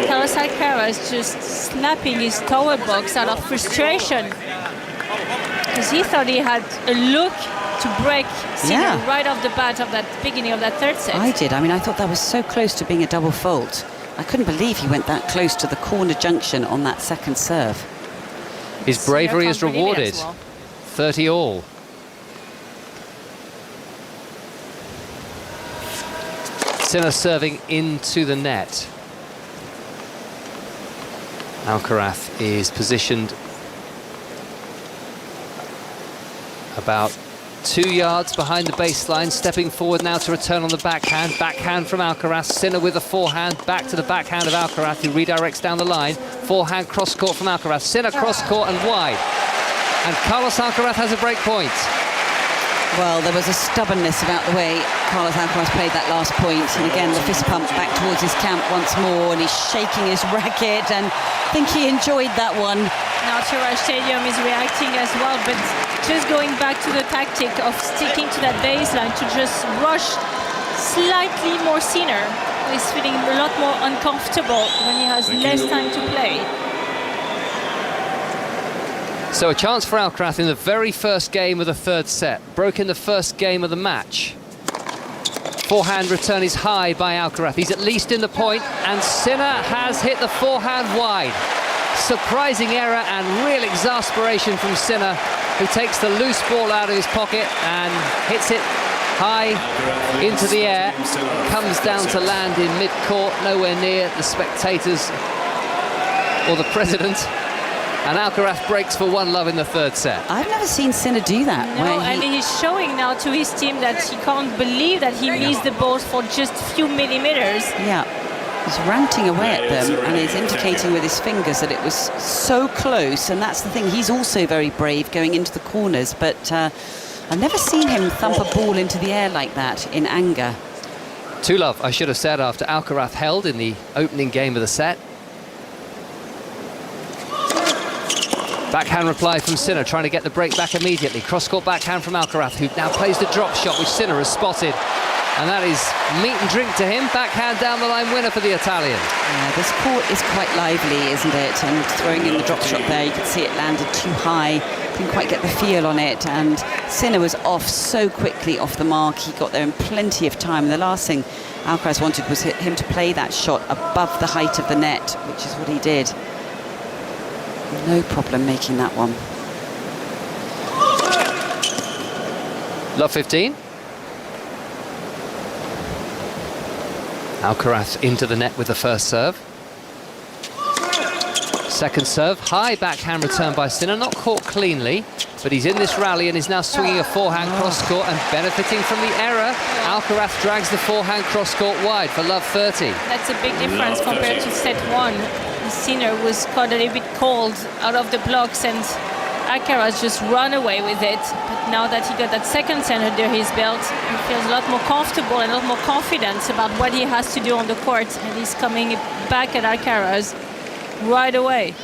Carlos Alcaraz just slapping his tower box out of frustration, because he thought he had a look to break Sinner right off the bat of that beginning of that third set. I did. I mean, I thought that was so close to being a double fault. I couldn't believe he went that close to the corner junction on that second serve. His bravery is rewarded. 30 all. Sinner serving into the net. Alcaraz is positioned about 2 yards behind the baseline, stepping forward now to return on the backhand. Backhand from Alcaraz. Sinner with a forehand, back to the backhand of Alcaraz, who redirects down the line. Forehand cross-court from Alcaraz. Sinner cross-court and wide. And Carlos Alcaraz has a break point. Well, there was a stubbornness about the way Carlos Alcaraz played that last point. And again, the fist pump back towards his camp once more, and he's shaking his racket, and I think he enjoyed that one. Now Tiraj Stadium is reacting as well, but just going back to the tactic of sticking to that baseline to just rush slightly more Sinner. He's feeling a lot more uncomfortable when he has less time to play. So a chance for Alcaraz in the very first game of the third set. Broke in the first game of the match. Forehand return is high by Alcaraz. He's at least in the point, and Sinner has hit the forehand wide. Surprising error and real exasperation from Sinner, who takes the loose ball out of his pocket and hits it high into the air. Comes down to land in mid-court, nowhere near the spectators or the president. And Alcaraz breaks for 1-love in the third set. I've never seen Sinner do that. No, and he's showing now to his team that he can't believe that he missed the ball for just a few millimeters. Yeah, he's ranting away at them, and he's indicating with his fingers that it was so close. And that's the thing, he's also very brave going into the corners, but I've never seen him thump a ball into the air like that in anger. 2-love, I should have said, after Alcaraz held in the opening game of the set. Backhand reply from Sinner, trying to get the break back immediately. Cross-court backhand from Alcaraz, who now plays the drop shot, which Sinner has spotted. And that is meat and drink to him. Backhand down the line winner for the Italian. Yeah, this court is quite lively, isn't it? And throwing in the drop shot there, you could see it landed too high. Didn't quite get the feel on it. And Sinner was off so quickly off the mark. He got there in plenty of time. The last thing Alcaraz wanted was him to play that shot above the height of the net, which is what he did. No problem making that one. Love 15. Alcaraz into the net with the first serve. Second serve, high backhand return by Sinner, not caught cleanly, but he's in this rally and is now swinging a forehand cross-court and benefiting from the error. Alcaraz drags the forehand cross-court wide for love 30. That's a big difference compared to set 1. Sinner was caught a little bit cold out of the blocks, and Alcaraz just run away with it. But now that he got that second set under his belt, he feels a lot more comfortable and a lot more confident about what he has to do on the court, and he's coming back at Alcaraz right away.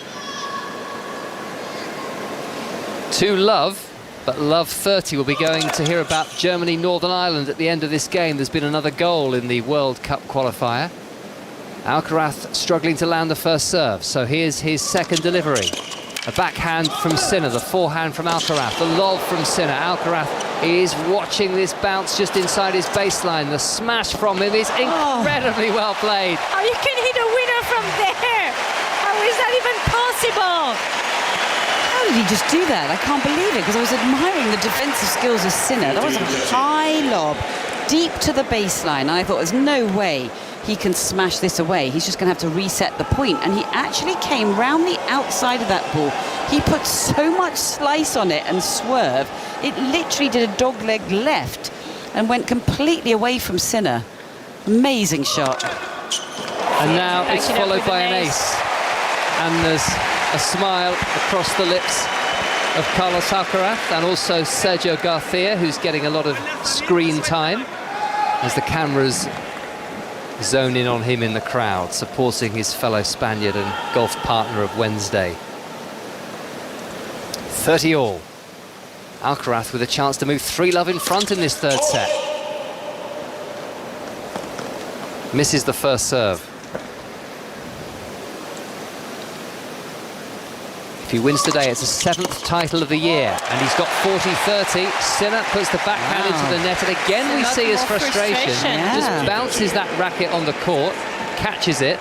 2-love, but love 30. We'll be going to hear about Germany, Northern Ireland at the end of this game. There's been another goal in the World Cup qualifier. Alcaraz struggling to land the first serve, so here's his second delivery. A backhand from Sinner, the forehand from Alcaraz, the lob from Sinner. Alcaraz is watching this bounce just inside his baseline. The smash from him is incredibly well played. Oh, you can hit a winner from there. How is that even possible? How did he just do that? I can't believe it, because I was admiring the defensive skills of Sinner. That was a high lob, deep to the baseline. I thought there's no way he can smash this away. He's just going to have to reset the point. And he actually came round the outside of that ball. He put so much slice on it and swerve. It literally did a dogleg left and went completely away from Sinner. Amazing shot. And now it's followed by an ace. And there's a smile across the lips of Carlos Alcaraz and also Sergio Garcia, who's getting a lot of screen time as the cameras zone in on him in the crowd, supporting his fellow Spaniard and golf partner of Wednesday. 30 all. Alcaraz with a chance to move 3-love in front in this third set. Misses the first serve. If he wins today, it's the 7th title of the year, and he's got 40-30. Sinner puts the backhand into the net, and again we see his frustration. Just bounces that racket on the court, catches it,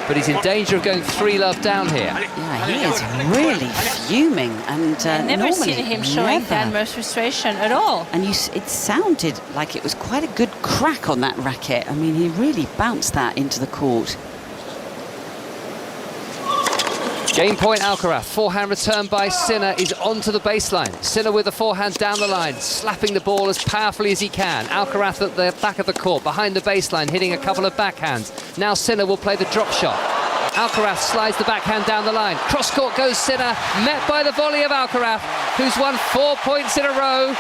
but he's in danger of going 3-love down here. Yeah, he is really fuming, and I've never seen him showing that much frustration at all. And it sounded like it was quite a good crack on that racket. I mean, he really bounced that into the court. Game point Alcaraz. Forehand return by Sinner is onto the baseline. Sinner with the forehand down the line, slapping the ball as powerfully as he can. Alcaraz at the back of the court, behind the baseline, hitting a couple of backhands. Now Sinner will play the drop shot. Alcaraz slides the backhand down the line. Cross court goes Sinner, met by the volley of Alcaraz, who's won 4 points in a row.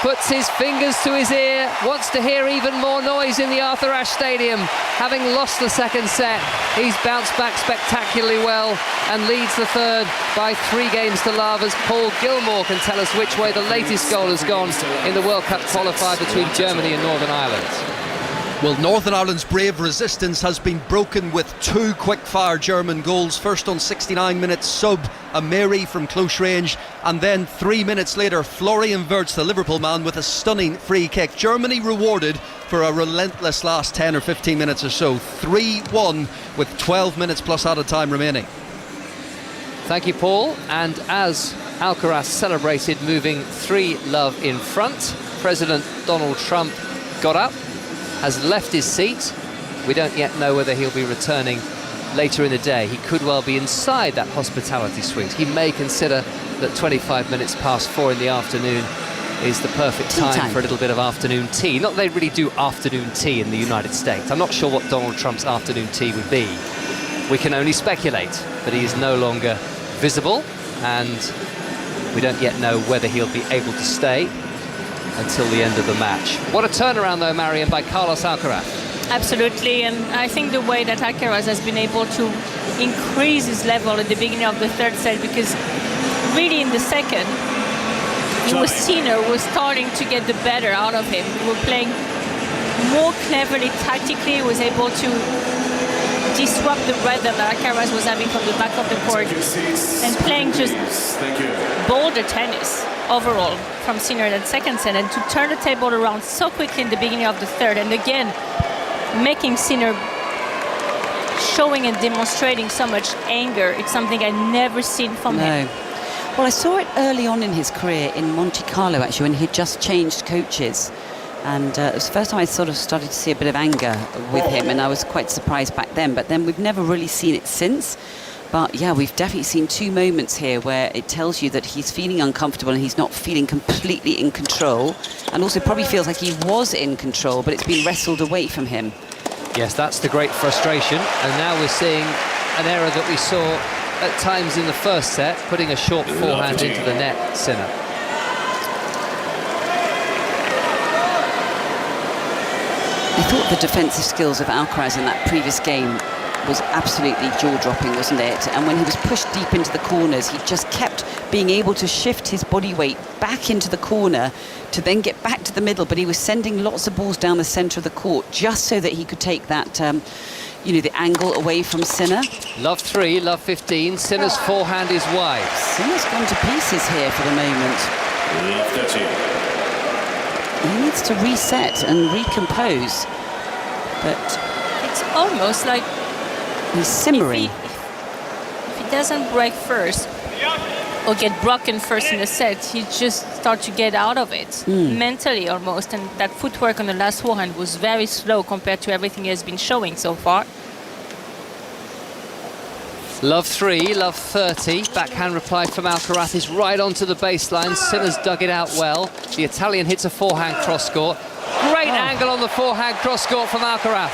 Puts his fingers to his ear, wants to hear even more noise in the Arthur Ashe Stadium. Having lost the second set, he's bounced back spectacularly well and leads the third by 3 games to love, as Paul Gilmore can tell us which way the latest goal has gone in the World Cup qualifier between Germany and Northern Ireland. Well, Northern Ireland's brave resistance has been broken with 2 quick-fire German goals. First on 69 minutes, sub Ameri from close range, and then 3 minutes later, Florian Wirtz, the Liverpool man, with a stunning free kick. Germany rewarded for a relentless last 10 or 15 minutes or so. 3-1 with 12 minutes plus added time remaining. Thank you, Paul. And as Alcaraz celebrated moving 3-love in front, President Donald Trump got up, has left his seat. We don't yet know whether he'll be returning later in the day. He could well be inside that hospitality suite. He may consider that 25 minutes past 4 in the afternoon is the perfect time for a little bit of afternoon tea. Not that they really do afternoon tea in the United States. I'm not sure what Donald Trump's afternoon tea would be. We can only speculate, but he is no longer visible, and we don't yet know whether he'll be able to stay until the end of the match. What a turnaround though, Marion, by Carlos Alcaraz. Absolutely, and I think the way that Alcaraz has been able to increase his level at the beginning of the third set, because really in the second, Sinner was starting to get the better out of him. He was playing more cleverly tactically, was able to disrupt the rhythm that Alcaraz was having from the back of the court, and playing just bolder tennis overall from Sinner in that second set, and to turn the table around so quickly in the beginning of the third, and again making Sinner showing and demonstrating so much anger. It's something I've never seen from him. Well, I saw it early on in his career in Monte Carlo, actually, when he'd just changed coaches. And it was the first time I sort of started to see a bit of anger with him, and I was quite surprised back then. But then we've never really seen it since. But yeah, we've definitely seen 2 moments here where it tells you that he's feeling uncomfortable and he's not feeling completely in control. And also probably feels like he was in control, but it's been wrestled away from him. Yes, that's the great frustration. And now we're seeing an error that we saw at times in the first set, putting a short forehand into the net, Sinner. I thought the defensive skills of Alcaraz in that previous game was absolutely jaw-dropping, wasn't it? And when he was pushed deep into the corners, he just kept being able to shift his body weight back into the corner to then get back to the middle, but he was sending lots of balls down the centre of the court just so that he could take that, the angle away from Sinner. Love 3, love 15. Sinner's forehand is wide. Sinner's gone to pieces here for the moment. Love 13. he needs to reset and recompose. But it's almost like he's simmering. If he doesn't break first or get broken first in the set, he just start to get out of it mentally almost. And that footwork on the last forehand was very slow compared to everything he has been showing so far. Love 3, love 30. Backhand reply from Alcaraz is right onto the baseline. Sinner's dug it out well. The Italian hits a forehand cross-court. Great angle on the forehand cross-court from Alcaraz.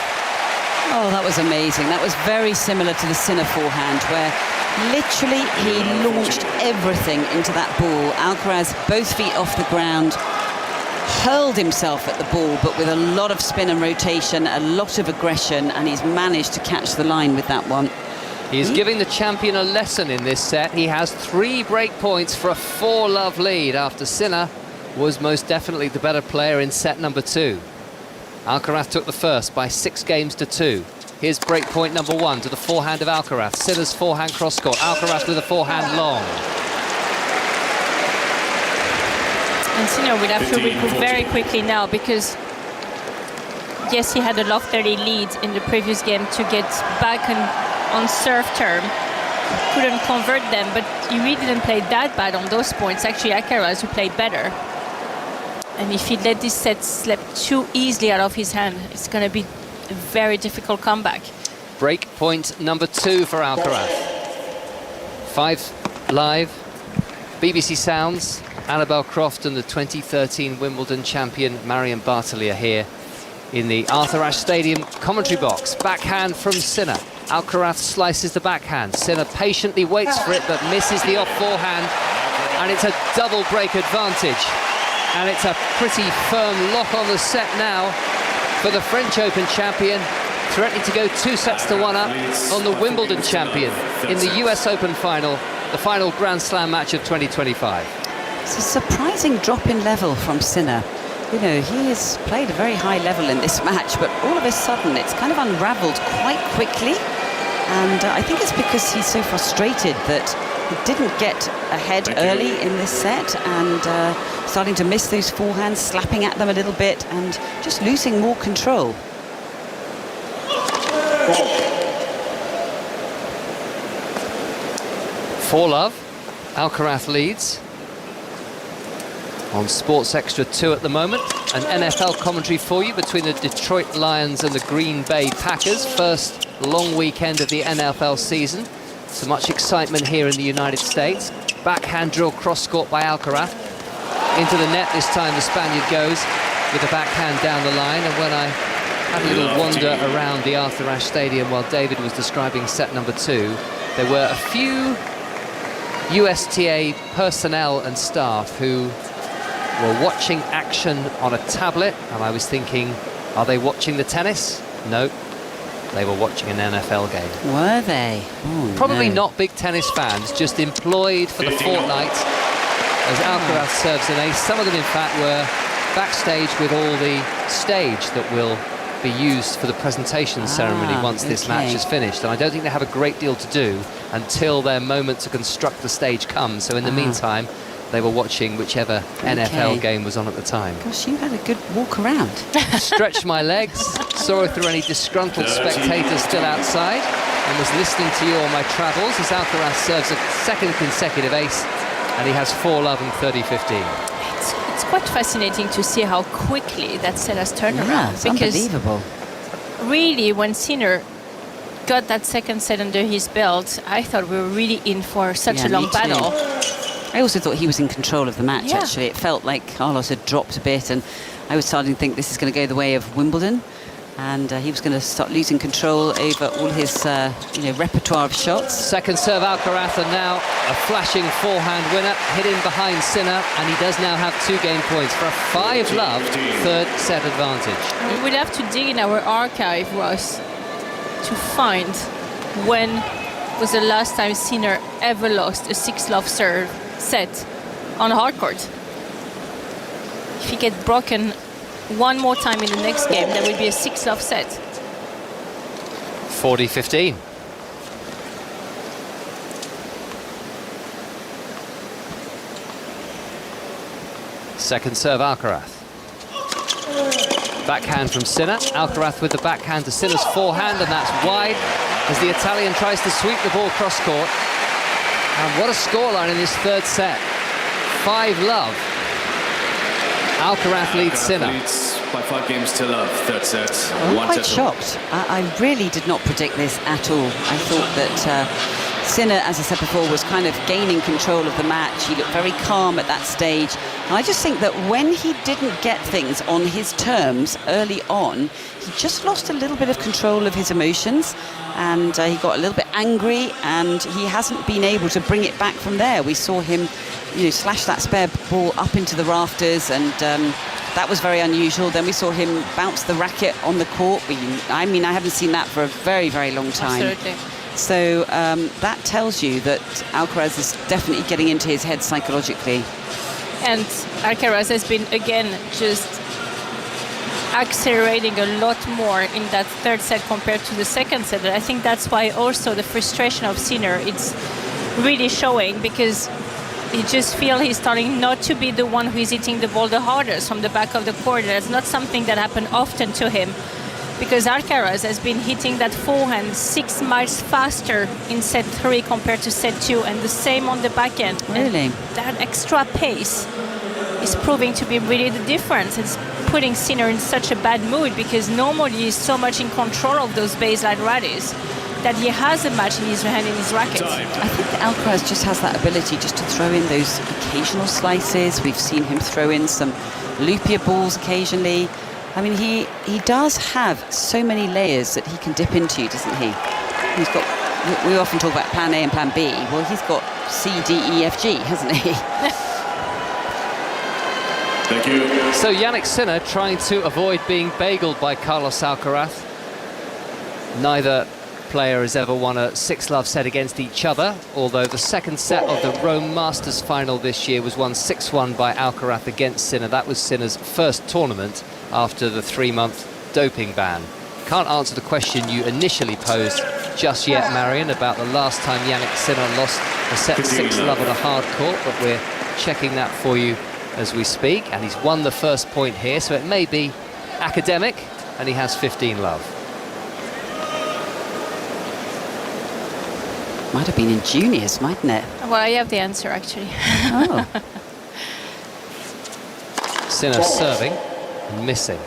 Oh, that was amazing. That was very similar to the Sinner forehand, where literally he launched everything into that ball. Alcaraz, both feet off the ground, hurled himself at the ball, but with a lot of spin and rotation, a lot of aggression, and he's managed to catch the line with that one. He's giving the champion a lesson in this set. He has 3 break points for a 4-love lead after Sinner was most definitely the better player in set number 2. Alcaraz took the first by 6 games to 2. Here's break point number 1 to the forehand of Alcaraz. Sinner's forehand cross-court. Alcaraz with a forehand long. And Sinner will have to regroup very quickly now, because yes, he had a love 30 lead in the previous game to get back on serve term. Couldn't convert them, but he really didn't play that bad on those points. Actually, Alcaraz who played better. And if he let this set slip too easily out of his hand, it's going to be a very difficult comeback. Break point number 2 for Alcaraz. 5 live. BBC Sounds. Annabel Croft and the 2013 Wimbledon champion Marion Bartley are here in the Arthur Ashe Stadium commentary box. Backhand from Sinner. Alcaraz slices the backhand. Sinner patiently waits for it, but misses the off forehand. And it's a double break advantage. And it's a pretty firm lock on the set now for the French Open champion, threatening to go 2 sets to 1 up on the Wimbledon champion in the US Open final, the final Grand Slam match of 2025. It's a surprising drop in level from Sinner. You know, he has played a very high level in this match, but all of a sudden it's kind of unraveled quite quickly. And I think it's because he's so frustrated that he didn't get ahead early in this set, and starting to miss those forehands, slapping at them a little bit and just losing more control. Four love. Alcaraz leads. On Sports Extra 2 at the moment. An NFL commentary for you between the Detroit Lions and the Green Bay Packers. First long weekend of the NFL season. So much excitement here in the United States. Backhand drill cross-court by Alcaraz. Into the net this time the Spaniard goes with a backhand down the line. And when I had a little wander around the Arthur Ashe Stadium while David was describing set number 2, there were a few USTA personnel and staff who were watching action on a tablet, and I was thinking, are they watching the tennis? No, they were watching an NFL game. Were they? Oh, probably no. not big tennis fans, just employed for the fortnight as Alcaraz serves an ace. Some of them, in fact, were backstage with all the stage that will be used for the presentation ceremony once this match is finished. And I don't think they have a great deal to do until their moment to construct the stage comes. So in the meantime, they were watching whichever NFL game was on at the time. Gosh, you had a good walk around. Stretched my legs, saw if there were any disgruntled spectators still outside, and was listening to you on my travels as Alcaraz serves a second consecutive ace, and he has 4 love and 30-15. It's quite fascinating to see how quickly that set has turned around. It's because unbelievable. Really, when Sinner got that second set under his belt, I thought we were really in for such a long battle. I also thought he was in control of the match, actually. It felt like Carlos had dropped a bit, and I was starting to think this is going to go the way of Wimbledon, and he was going to start losing control over all his repertoire of shots. Second serve Alcaraz, and now a flashing forehand winner, hidden behind Sinner, and he does now have 2 game points for a 5 love third set advantage. We will have to dig in our archive, Ross, to find when was the last time Sinner ever lost a 6 love serve set on a hard court. If he gets broken one more time in the next game, there will be a 6 love set. 40-15. Second serve Alcaraz. Backhand from Sinner. Alcaraz with the backhand to Sinner's forehand, and that's wide as the Italian tries to sweep the ball cross-court. And what a scoreline in this third set. 5-love. Alcaraz leads Sinner. Leads by 5 games to love, third set. I'm quite shocked. I really did not predict this at all. I thought that Sinner, as I said before, was kind of gaining control of the match. He looked very calm at that stage. And I just think that when he didn't get things on his terms early on, he just lost a little bit of control of his emotions, and he got a little bit angry, and he hasn't been able to bring it back from there. We saw him, slash that spare ball up into the rafters, and that was very unusual. Then we saw him bounce the racket on the court. I haven't seen that for a very, very long time. Absolutely. So that tells you that Alcaraz is definitely getting into his head psychologically. And Alcaraz has been, again, just accelerating a lot more in that third set compared to the second set. And I think that's why also the frustration of Sinner, it's really showing, because you just feel he's starting not to be the one who is hitting the ball the hardest from the back of the court. That's not something that happened often to him, because Alcaraz has been hitting that forehand 6 miles faster in set 3 compared to set 2, and the same on the backhand. Really? And that extra pace is proving to be really the difference. It's putting Sinner in such a bad mood, because normally he's so much in control of those baseline rallies that he has a match in his hand, in his racket. I think that Alcaraz just has that ability just to throw in those occasional slices. We've seen him throw in some loopier balls occasionally. I mean, he does have so many layers that he can dip into, doesn't he? He's got, we often talk about plan A and plan B. Well, he's got C, D, E, F, G, hasn't he? Thank you. So Jannik Sinner trying to avoid being bageled by Carlos Alcaraz. Neither player has ever won a 6-love set against each other, although the second set of the Rome Masters final this year was won 6-1 by Alcaraz against Sinner. That was Sinner's first tournament after the 3-month doping ban. Can't answer the question you initially posed just yet, Marion, about the last time Jannik Sinner lost a set 6-love on a hard court, but we're checking that for you as we speak, and he's won the first point here, so it may be academic, and he has 15-love. Might have been in juniors, mightn't it? Well, I have the answer, actually. Oh. Sinner serving and missing.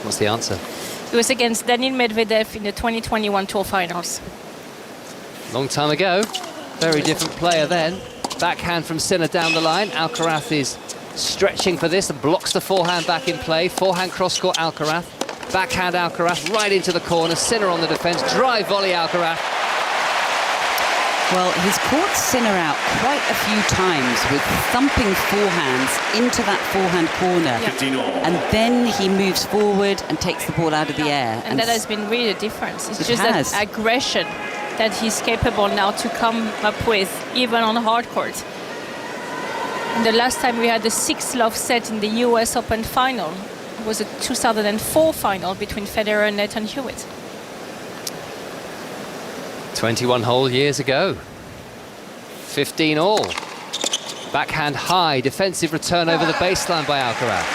What's the answer? It was against Daniil Medvedev in the 2021 Tour Finals. Long time ago. Very different player then. Backhand from Sinner down the line. Alcaraz is stretching for this and blocks the forehand back in play. Forehand cross-court Alcaraz. Backhand Alcaraz right into the corner. Sinner on the defence. Drive volley Alcaraz. Well, he's caught Sinner out quite a few times with thumping forehands into that forehand corner. Yeah. And then he moves forward and takes the ball out of the air. And that has been really the difference. It's just has. that aggression that he's capable now to come up with, even on hard court. And the last time we had a 6-love set in the US Open final was a 2004 final between Federer and Nathan Hewitt. 21 whole years ago. 15 all. Backhand high, defensive return over the baseline by Alcaraz.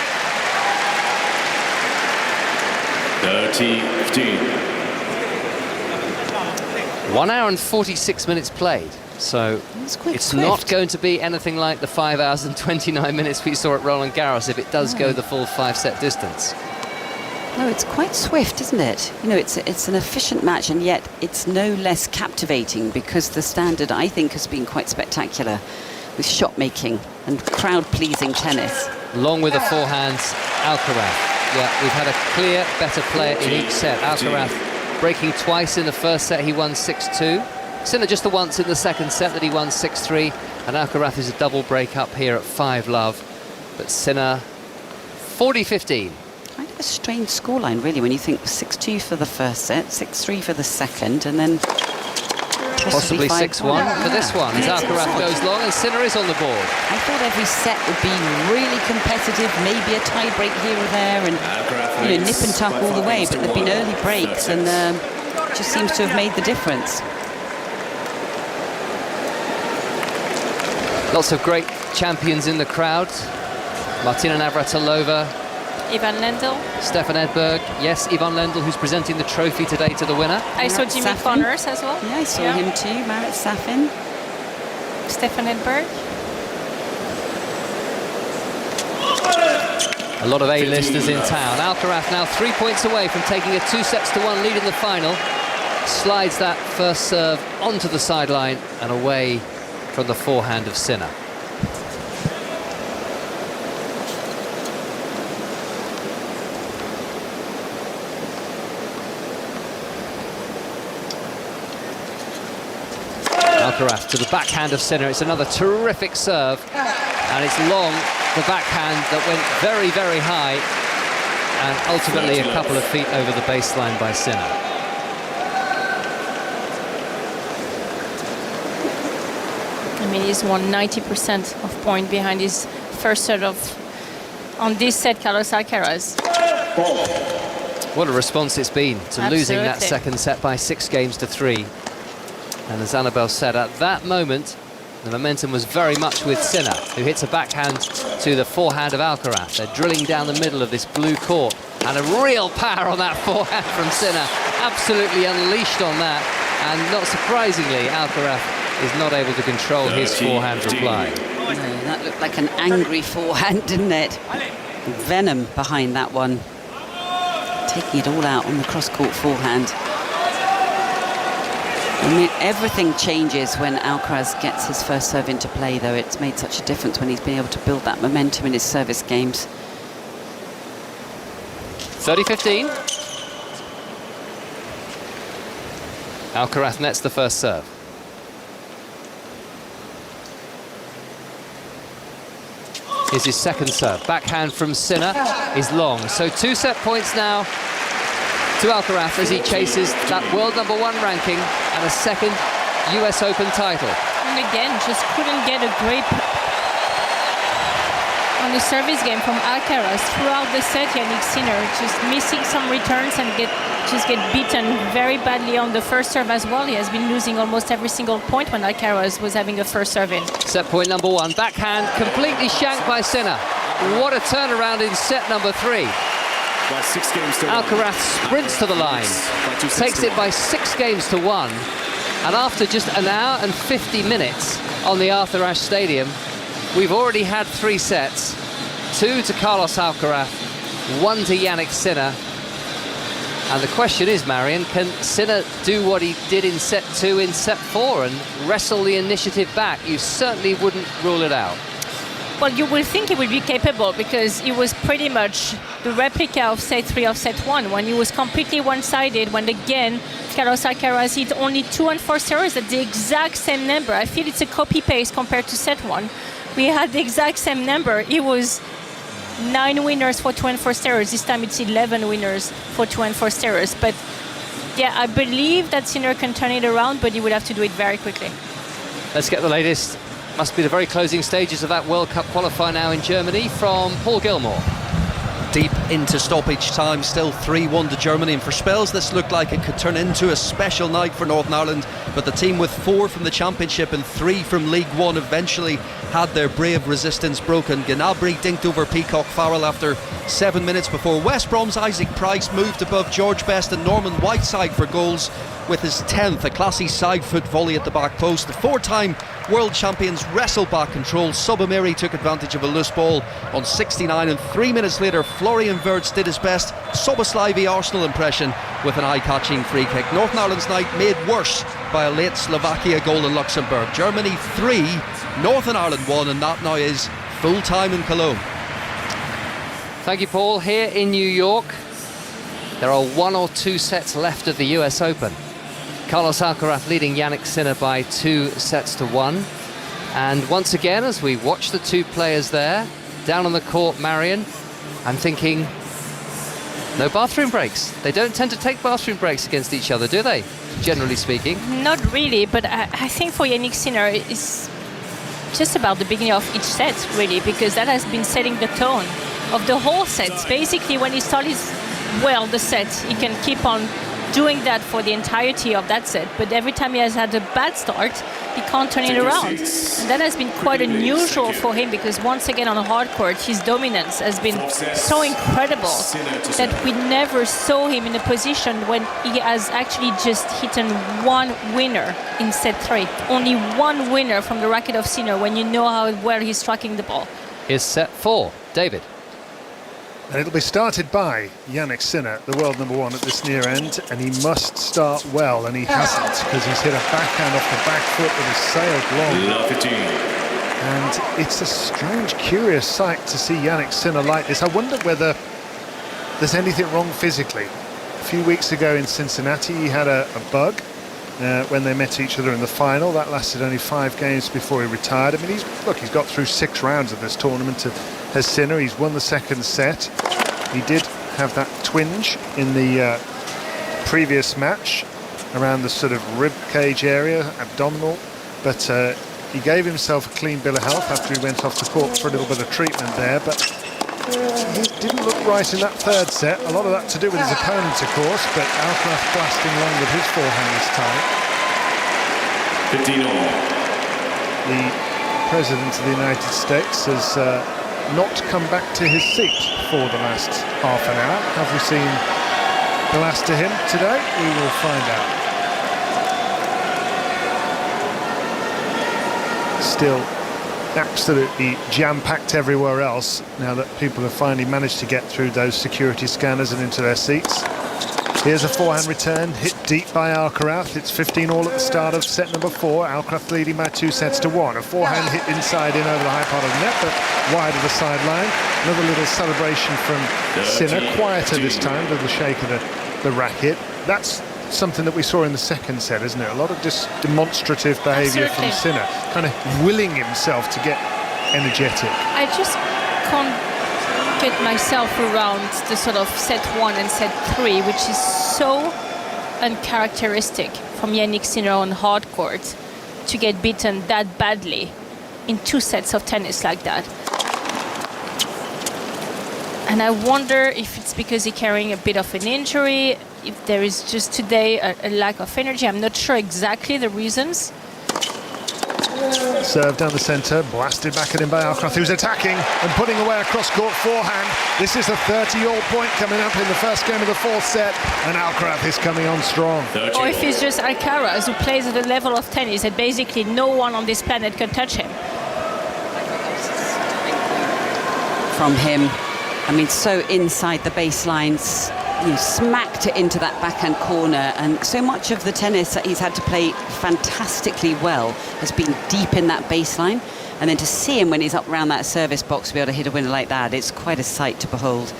30-15. 1 hour and 46 minutes played. So it's not going to be anything like the 5 hours and 29 minutes we saw at Roland Garros if it does go the full 5-set distance. No, it's quite swift, isn't it? You know, it's an efficient match, and yet it's no less captivating because the standard, I think, has been quite spectacular with shot making and crowd-pleasing tennis. Along with the forehands, Alcaraz. Yeah, we've had a clear, better player in each set. Alcaraz breaking twice in the first set, he won 6-2. Sinner just the once in the second set that he won 6-3, and Alcaraz is a double break up here at 5-love. But Sinner, 40-15. Kind of a strange scoreline, really, when you think 6-2 for the first set, 6-3 for the second, and then possibly 6-1 for this one as Alcaraz goes long and Sinner is on the board. I thought every set would be really competitive, maybe a tie break here or there, and nip and tuck all the way, but there have been early breaks, and just seems to have made the difference. Lots of great champions in the crowd. Martina Navratilova, Ivan Lendl. Stefan Edberg, yes, Ivan Lendl, who's presenting the trophy today to the winner. I saw Jimmy Safin. Connors as well. Yeah, I saw him too. Marat Safin. Stefan Edberg. A lot of A-listers in town. Alcaraz now 3 points away from taking a 2-1 lead in the final. Slides that first serve onto the sideline and away from the forehand of Sinner. Alcaraz to the backhand of Sinner. It's another terrific serve, and it's long, the backhand that went very, very high, and ultimately a couple of feet over the baseline by Sinner. I mean, he's won 90% of point behind his first set of, on this set, Carlos Alcaraz. What a response it's been to losing that Absolutely. second set by 6-3. And as Annabelle said, at that moment, the momentum was very much with Sinner, who hits a backhand to the forehand of Alcaraz. They're drilling down the middle of this blue court, and a real power on that forehand from Sinner. Absolutely unleashed on that, and not surprisingly, Alcaraz is not able to control his forehand reply. No, that looked like an angry forehand, didn't it? Venom behind that one. Taking it all out on the cross-court forehand. I mean, everything changes when Alcaraz gets his first serve into play, though. It's made such a difference when he's been able to build that momentum in his service games. 30-15. Alcaraz nets the first serve. Here's his second serve. Backhand from Sinner is long. So 2 set points now to Alcaraz as he chases that world #1 ranking and a second US Open title. And again, just couldn't get a grip on the service game from Alcaraz throughout the set. Jannik Sinner just missing some returns and get beaten very badly on the first serve as well. He has been losing almost every single point when Alcaraz was having a first serve in. Set point #1, backhand completely shanked by Sinner. What a turnaround in set #3. By 6-1. Alcaraz sprints to the line, takes it by 6-1, and after just an hour and 50 minutes on the Arthur Ashe Stadium, we've already had 3 sets, 2 to Carlos Alcaraz, 1 to Jannik Sinner. And the question is, Marion, can Sinner do what he did in set 2 in set 4 and wrestle the initiative back? You certainly wouldn't rule it out. Well, you will think he would be capable because it was pretty much the replica of set 3 of set 1 when he was completely one-sided, when again Carlos Alcaraz hit only 2 and 4 serves at the exact same number. I feel it's a copy-paste compared to set 1. We had the exact same number. It was 9 winners for 2 and 4 serves. This time it's 11 winners for 2 and 4 serves. But yeah, I believe that Sinner can turn it around, but he would have to do it very quickly. Let's get the latest. Must be the very closing stages of that World Cup qualifier now in Germany from Paul Gilmore. Deep into stoppage time, still 3-1 to Germany, and for spells this looked like it could turn into a special night for Northern Ireland, but the team with 4 from the Championship and 3 from League One eventually had their brave resistance broken. Gnabry dinked over Peacock Farrell after 7 minutes before West Brom's Isaac Price moved above George Best and Norman Whiteside for goals with his 10th, a classy side foot volley at the back post. The 4-time world champions wrestled back control. Subamiri took advantage of a loose ball on 69, and 3 minutes later Florian Wirtz did his best Soboslavy Arsenal impression with an eye-catching free kick. Northern Ireland's night made worse by a late Slovakia goal in Luxembourg. Germany 3, Northern Ireland 1, and that now is full time in Cologne. Thank you, Paul. Here in New York, there are 1 or 2 sets left of the US Open. Carlos Alcaraz leading Jannik Sinner by 2-1. And once again, as we watch the 2 players there, down on the court, Marion, I'm thinking, no bathroom breaks. They don't tend to take bathroom breaks against each other, do they? Generally speaking. Not really, but I think for Jannik Sinner, it's just about the beginning of each set, really, because that has been setting the tone of the whole set. Basically, when he starts well the set, he can keep on doing that for the entirety of that set, but every time he has had a bad start, he can't turn it around. And that has been quite unusual for him, because once again on a hard court, his dominance has been so incredible that we never saw him in a position when he has actually just hidden one winner in set 3. Only one winner from the racket of Sinner, when you know how well he's striking the ball. Is set 4. David. And it'll be started by Jannik Sinner, the world number 1 at this near end, and he must start well, and he hasn't, because he's hit a backhand off the back foot that has sailed long. And it's a strange, curious sight to see Jannik Sinner like this. I wonder whether there's anything wrong physically. A few weeks ago in Cincinnati, he had a bug when they met each other in the final. That lasted only 5 games before he retired. I mean, he's got through 6 rounds of this tournament as Sinner. He's won the second set. He did have that twinge in the previous match around the sort of rib cage area, abdominal, but he gave himself a clean bill of health after he went off the court for a little bit of treatment there, but he didn't look right in that third set. A lot of that to do with his opponents, of course, but Alcaraz blasting long with his forehand this time. 15-all. The President of the United States has not come back to his seat for the last half an hour. Have we seen the last of him today? We will find out. Still absolutely jam-packed everywhere else now that people have finally managed to get through those security scanners and into their seats. Here's a forehand return, hit deep by Alcaraz. It's 15-all at the start of set number 4. Alcaraz leading by 2-1. A forehand hit inside in over the high part of the net, but wide of the sideline. Another little celebration from Sinner, quieter this time, with the shake of the racket. That's something that we saw in the second set, isn't it? A lot of just demonstrative behaviour from Sinner, kind of willing himself to get energetic. I just can't get myself around the sort of set 1 and set 3, which is so uncharacteristic from Jannik Sinner on hard court to get beaten that badly in 2 sets of tennis like that. And I wonder if it's because he's carrying a bit of an injury, if there is just today a lack of energy. I'm not sure exactly the reasons. Serve down the centre, blasted back at him by Alcaraz, who's attacking and putting away a cross-court forehand. This is a 30-all point coming up in the first game of the 4th set, and Alcaraz is coming on strong. Or if it's just Alcaraz, who plays at a level of tennis that basically no one on this planet can touch him. From him, I mean, so inside the baselines, smacked it into that backhand corner, and so much of the tennis that he's had to play fantastically well has been deep in that baseline, and then to see him when he's up around that service box to be able to hit a winner like that, it's quite a sight to behold.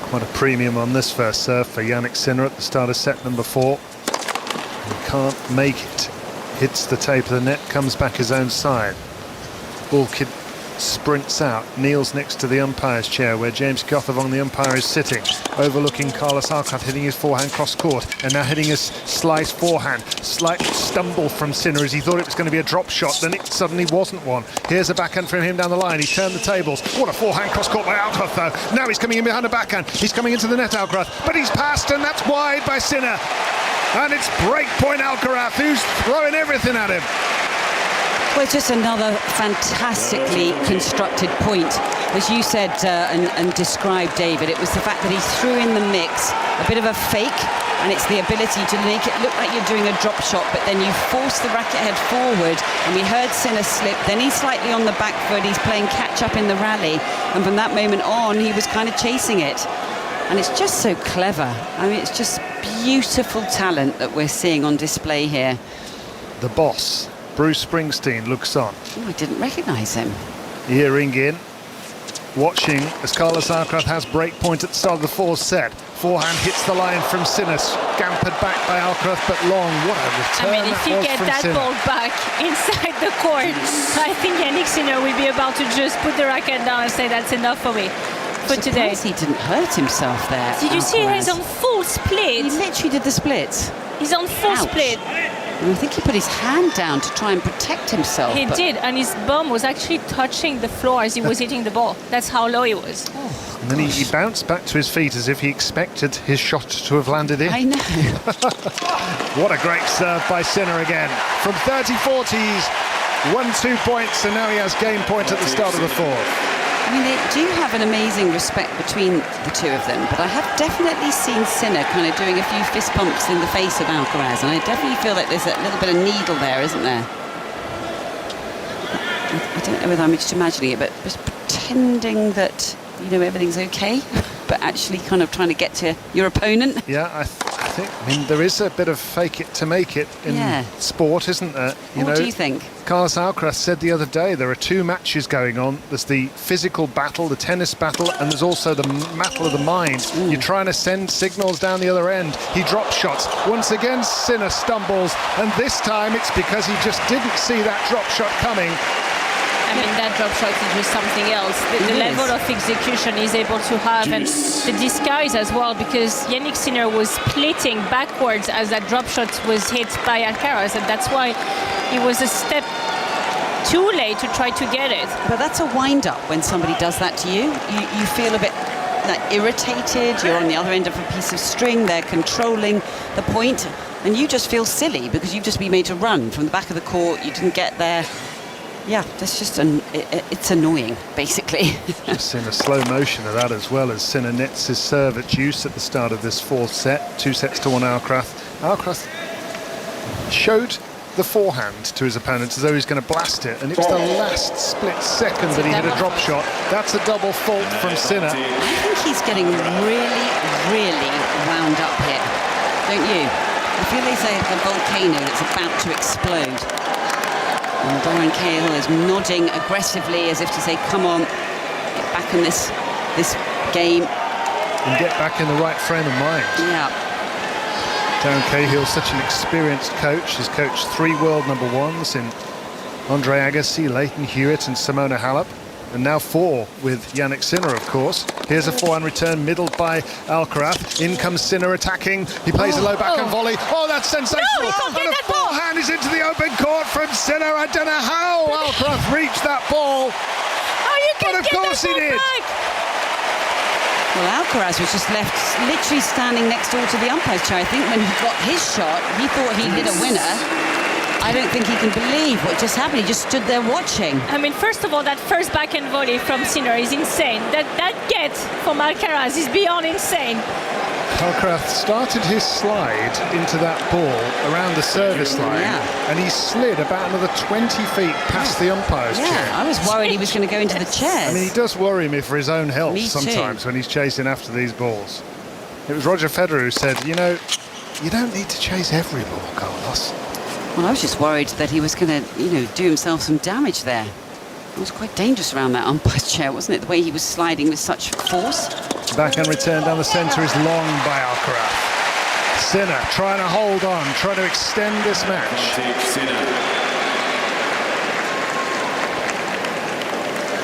Quite a premium on this first serve for Jannik Sinner at the start of set number 4. He can't make it. Hits the tape of the net, comes back his own side. Ball kid sprints out, kneels next to the umpire's chair where James Gothevong, the umpire, is sitting, overlooking Carlos Alcaraz, hitting his forehand cross-court, and now hitting his slice forehand. Slight stumble from Sinner as he thought it was going to be a drop shot, then it suddenly wasn't one. Here's a backhand from him down the line. He turned the tables. What a forehand cross-court by Alcaraz, though. Now he's coming in behind a backhand. He's coming into the net, Alcaraz, but he's passed, and that's wide by Sinner. And it's break point Alcaraz, who's throwing everything at him. Well, just another fantastically constructed point. As you said and described, David, it was the fact that he threw in the mix a bit of a fake, and it's the ability to make it look like you're doing a drop shot, but then you force the racket head forward, and we heard Sinner slip, then he's slightly on the back foot, he's playing catch-up in the rally, and from that moment on, he was kind of chasing it. And it's just so clever. I mean, it's just beautiful talent that we're seeing on display here. The boss, Bruce Springsteen, looks on. Oh, I didn't recognise him. Earring in, watching as Carlos Alcaraz has break point at the start of the 4th set. Forehand hits the line from Sinner, scampered back by Alcaraz, but long. What a return. I mean, if you get that Sinner. ball back inside the court, I think Jannik Sinner will be about to just put the racket down and say that's enough for me. For today. He didn't hurt himself there. Did you see he's on full split? He literally did the splits. He's on full split. And I think he put his hand down to try and protect himself. He did, and his bum was actually touching the floor as he was hitting the ball. That's how low he was. Oh, And then he bounced back to his feet as if he expected his shot to have landed in. I know. What a great serve by Sinner again. From 30-40, he's won 2 points, and now he has game point at the start of the fourth. I mean, they do have an amazing respect between the two of them, but I have definitely seen Sinner kind of doing a few fist pumps in the face of Alcaraz, and I definitely feel like there's a little bit of needle there, isn't there? I don't know whether I'm just imagining it, but just pretending that, you know, everything's okay, but actually kind of trying to get to your opponent. Yeah, I mean, there is a bit of fake it to make it in sport, isn't there? What do you think? Carlos Alcaraz said the other day there are 2 matches going on. There's the physical battle, the tennis battle, and there's also the battle of the mind. You're trying to send signals down the other end. He drops shots. Once again, Sinner stumbles, and this time it's because he just didn't see that drop shot coming. I mean, that drop shot is just something else. The level of execution he's able to have, and the disguise as well, because Jannik Sinner was splitting backwards as that drop shot was hit by Alcaraz, and that's why he was a step too late to try to get it. But that's a wind-up when somebody does that to you. You feel a bit irritated, you're on the other end of a piece of string, they're controlling the point, and you just feel silly because you've just been made to run from the back of the court, you didn't get there. Yeah, that's just it's annoying, basically. Just in a slow motion of that, as well as Sinner nets his serve at deuce at the start of this fourth set. 2-1 Alcaraz. Alcaraz showed the forehand to his opponent as though he's going to blast it, and it was the last split second that he hit a drop shot. That's a double fault from Sinner. I think he's getting really, really wound up here, don't you? I feel he's a volcano that's about to explode. And Darren Cahill is nodding aggressively as if to say, come on, get back in this game. And get back in the right frame of mind. Yeah. Darren Cahill's such an experienced coach. He's coached 3 world number 1s in Andre Agassi, Leighton Hewitt and Simona Halep. And now 4 with Jannik Sinner, of course. Here's a forehand return, middled by Alcaraz. In comes Sinner attacking. He plays a low backhand volley. Oh, that's sensational! No, and a forehand is into the open court from Sinner. I don't know how Alcaraz reached that ball. But of course he did. Well, Alcaraz was just left literally standing next door to the umpire's chair. I think when he got his shot, he thought he'd hit a winner. I don't think he can believe what just happened. He just stood there watching. I mean, first of all, that first backhand volley from Sinner is insane. That get from Alcaraz is beyond insane. Alcaraz started his slide into that ball around the service line, and he slid about another 20 feet past the umpire's chair. I was worried he was going to go into the chairs. I mean, he does worry me for his own health Me sometimes too. when he's chasing after these balls. It was Roger Federer who said, you know, you don't need to chase every ball, Carlos. Well, I was just worried that he was going to, do himself some damage there. It was quite dangerous around that umpire's chair, wasn't it? The way he was sliding with such force. Backhand return down the centre is long by Alcaraz. Sinner trying to hold on, trying to extend this match.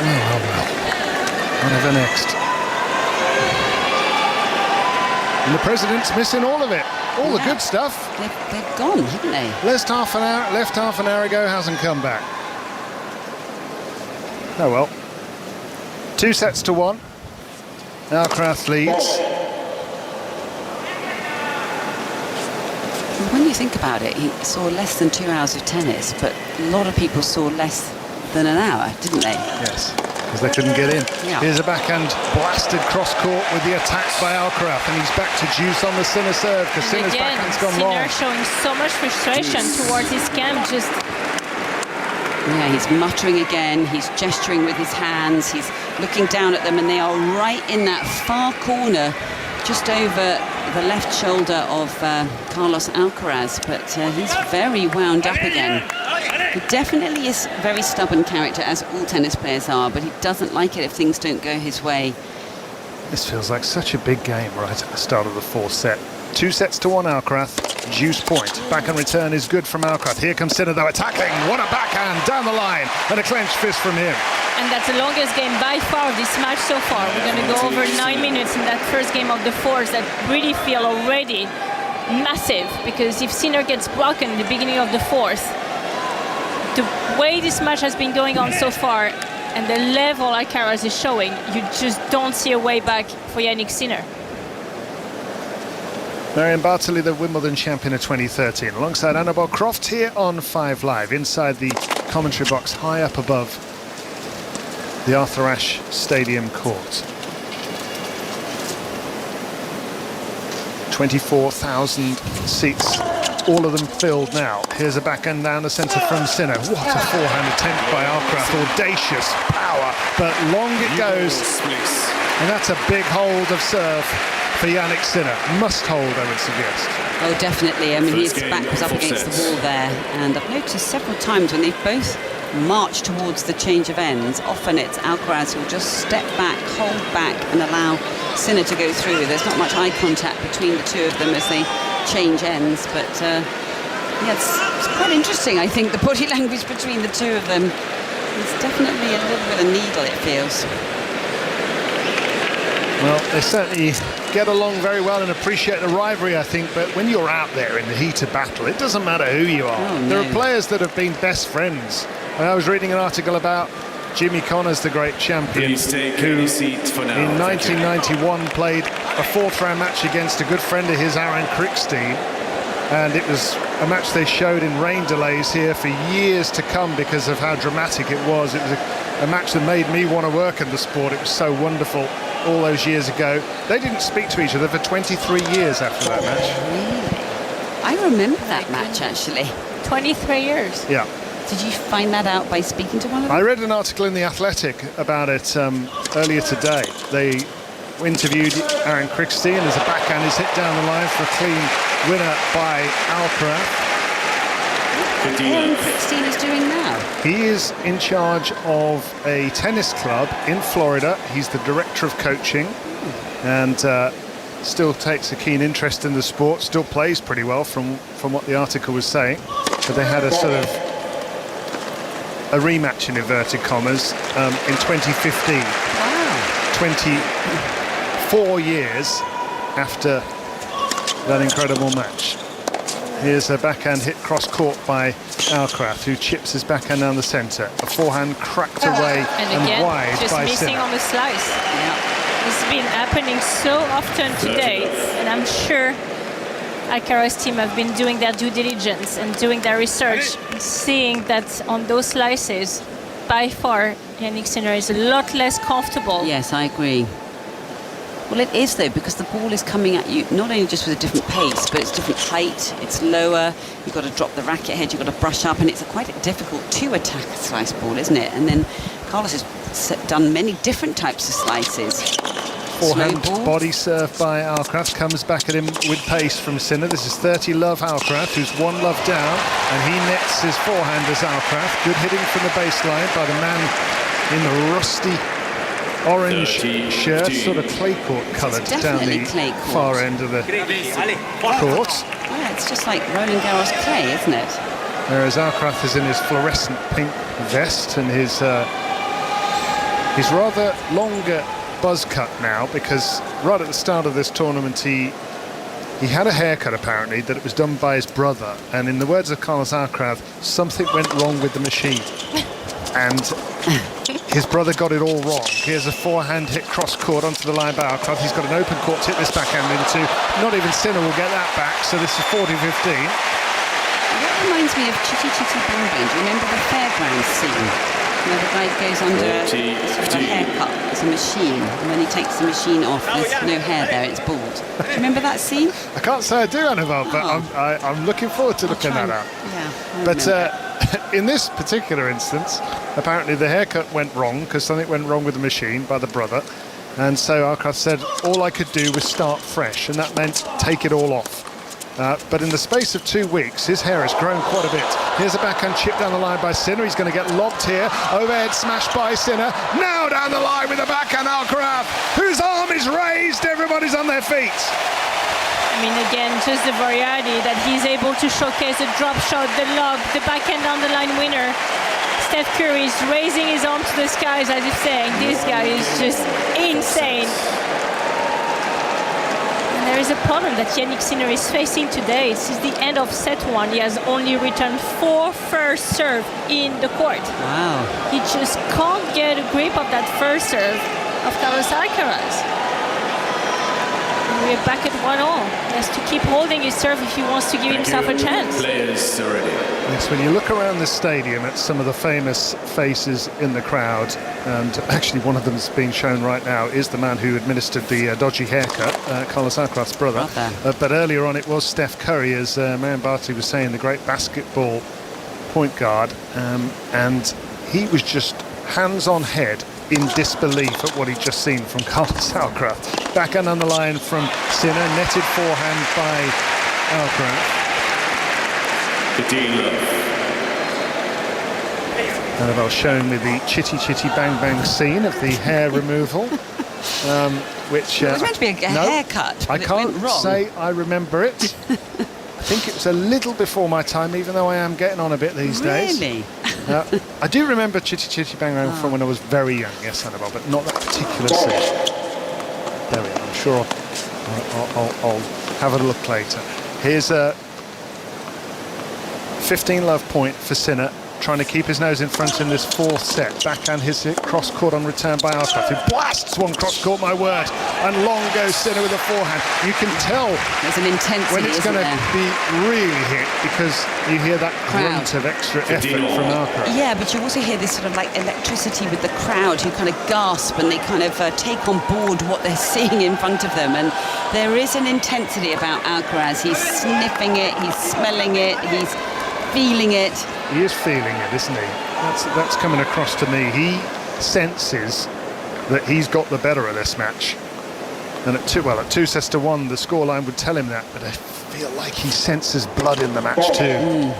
Oh, well. Whatever next. And the president's missing all of it. All the good stuff. They've gone, haven't they? Left half an hour ago, hasn't come back. Oh well. 2-1. Alcaraz leads. When you think about it, he saw less than 2 hours of tennis, but a lot of people saw less than an hour, didn't they? Yes, because they couldn't get in. Yeah. Here's a backhand blasted cross court with the attack by Alcaraz, and he's back to deuce on the Sinner serve because Sinner's backhand's gone long. Sinner showing so much frustration towards his camp. Yeah, he's muttering again, he's gesturing with his hands, he's looking down at them, and they are right in that far corner, just over the left shoulder of Carlos Alcaraz, but he's very wound up again. He definitely is a very stubborn character, as all tennis players are, but he doesn't like it if things don't go his way. This feels like such a big game right at the start of the fourth set. 2-1 Alcaraz, deuce point. Backhand return is good from Alcaraz. Here comes Sinner though attacking. What a backhand down the line, and a clenched fist from him. And that's the longest game by far this match so far. We're going to go over 9 minutes in that first game of the fourth that really feel already massive, because if Sinner gets broken in the beginning of the fourth, the way this match has been going on so far, and the level Alcaraz is showing, you just don't see a way back for Jannik Sinner. Marion Bartley, the Wimbledon champion of 2013, alongside Annabel Croft here on 5 Live, inside the commentary box, high up above the Arthur Ashe Stadium court. 24,000 seats, all of them filled now. Here's a backhand down the centre from Sinner. What a forehand attempt by Alcaraz. Audacious power, but long it goes. And that's a big hold of serve for Jannik Sinner. Must hold, I would suggest. Oh, definitely. I mean, his back was up against the wall there. And I've noticed several times when they've both marched towards the change of ends, often it's Alcaraz who'll just step back, hold back, and allow Sinner to go through. There's not much eye contact between the two of them as they change ends, but yeah, it's quite interesting, I think, the body language between the two of them. It's definitely a little bit of needle, it feels. Well, they certainly get along very well and appreciate the rivalry, I think, but when you're out there in the heat of battle, it doesn't matter who you are. Oh, no. There are players that have been best friends. And I was reading an article about Jimmy Connors, the great champion, who in 1991 played a 4th-round match against a good friend of his, Aaron Crickstein, and it was a match they showed in rain delays here for years to come because of how dramatic it was. It was a match that made me want to work in the sport. It was so wonderful all those years ago. They didn't speak to each other for 23 years after that match. Really? I remember that match, actually. 23 years? Yeah. Did you find that out by speaking to one of them? I read an article in The Athletic about it earlier today. They interviewed Aaron Crickstein as a backhand is hit down the line for a clean winner by Alcaraz. What Aaron Crickstein is doing now? He is in charge of a tennis club in Florida. He's the director of coaching and still takes a keen interest in the sport, still plays pretty well from what the article was saying. But they had a sort of a rematch in inverted commas in 2015. Wow. 24 years after that incredible match. Here's a backhand hit cross-court by Alcaraz, who chips his backhand down the centre. A forehand cracked away and again, wide just by missing Sinner. on the slice. Yeah. It's been happening so often today, and I'm sure Alcaraz team have been doing their due diligence and doing their research, seeing that on those slices, by far, Jannik Sinner is a lot less comfortable. Yes, I agree. Well, it is, though, because the ball is coming at you not only just with a different pace, but it's different height, it's lower, you've got to drop the racket head, you've got to brush up, and it's quite difficult to attack a slice ball, isn't it? And then Carlos has done many different types of slices. Forehand body serve by Alcaraz comes back at him with pace from Sinner. This is 30 love Alcaraz, who's 1 love down, and he nets his forehand as Alcaraz. Good hitting from the baseline by the man in the rusty orange shirt, sort of clay court coloured down the far end of the court. Yeah, it's just like Roland Garros clay, isn't it? Whereas Alcaraz is in his fluorescent pink vest and his rather longer buzz cut now, because right at the start of this tournament he had a haircut apparently that it was done by his brother, and in the words of Carlos Alcaraz, something went wrong with the machine and his brother got it all wrong. Here's a forehand hit cross court onto the line by Alcaraz. He's got an open court to hit this backhand into. Not even Sinner will get that back, so this is 40-15. That reminds me of Chitty Chitty Bang Bang. Do you remember the fairgrounds scene? Where the guy goes under a haircut, it's a machine, and when he takes the machine off, there's no hair there, it's bald. Do you remember that scene? I can't say I do, Annabelle, but I'm looking forward to looking that up. Yeah. But in this particular instance, apparently the haircut went wrong because something went wrong with the machine by the brother, and so Alcaraz said all I could do was start fresh, and that meant take it all off. But in the space of 2 weeks, his hair has grown quite a bit. Here's a backhand chip down the line by Sinner. He's going to get lobbed here. Overhead smash by Sinner. Now down the line with a backhand Alcaraz, whose arm is raised. Everybody's on their feet. I mean, again, just the variety that he's able to showcase the drop shot, the lob, the backhand down the line winner. Steph Curry is raising his arm to the skies as if saying, this guy is just insane. And there is a problem that Jannik Sinner is facing today. Since the end of set 1, he has only returned 4 first serve in the court. Wow. He just can't get a grip of that first serve of Carlos Alcaraz. We're back at 1-all. He has to keep holding his serve if he wants to give himself a chance. Players are ready. Yes, when you look around the stadium at some of the famous faces in the crowd, and actually one of them is being shown right now, is the man who administered the dodgy haircut, Carlos Alcaraz's brother. But earlier on it was Steph Curry, as Marion Bartley was saying, the great basketball point guard, and he was just hands on head in disbelief at what he'd just seen from Carlos Alcaraz. Backhand on the line from Sinner, netted forehand by Alcaraz. Annabelle showing me the chitty chitty bang bang scene of the hair removal, which it was meant to be a haircut. I can't say I remember it. I think it was a little before my time, even though I am getting on a bit these days. Really? I do remember Chitty Chitty Bang Bang from when I was very young, yes, Annabelle, but not that particular scene. There we are. I'm sure I'll have a look later. Here's a 15-love point for Sinner, trying to keep his nose in front in this 4th set. Backhand his cross-court on return by Alcaraz, who blasts one cross-court, my word. And long goes Sinner with a forehand. You can tell there's an intensity when it's going to be really hit, because you hear that grunt of extra effort from Alcaraz. Yeah, but you also hear this sort of like electricity with the crowd who kind of gasp and they kind of take on board what they're seeing in front of them. And there is an intensity about Alcaraz. He's sniffing it, he's smelling it, he's feeling it. He is feeling it, isn't he? That's coming across to me. He senses that he's got the better of this match. And at 2-1, the scoreline would tell him that, but I feel like he senses blood in the match too.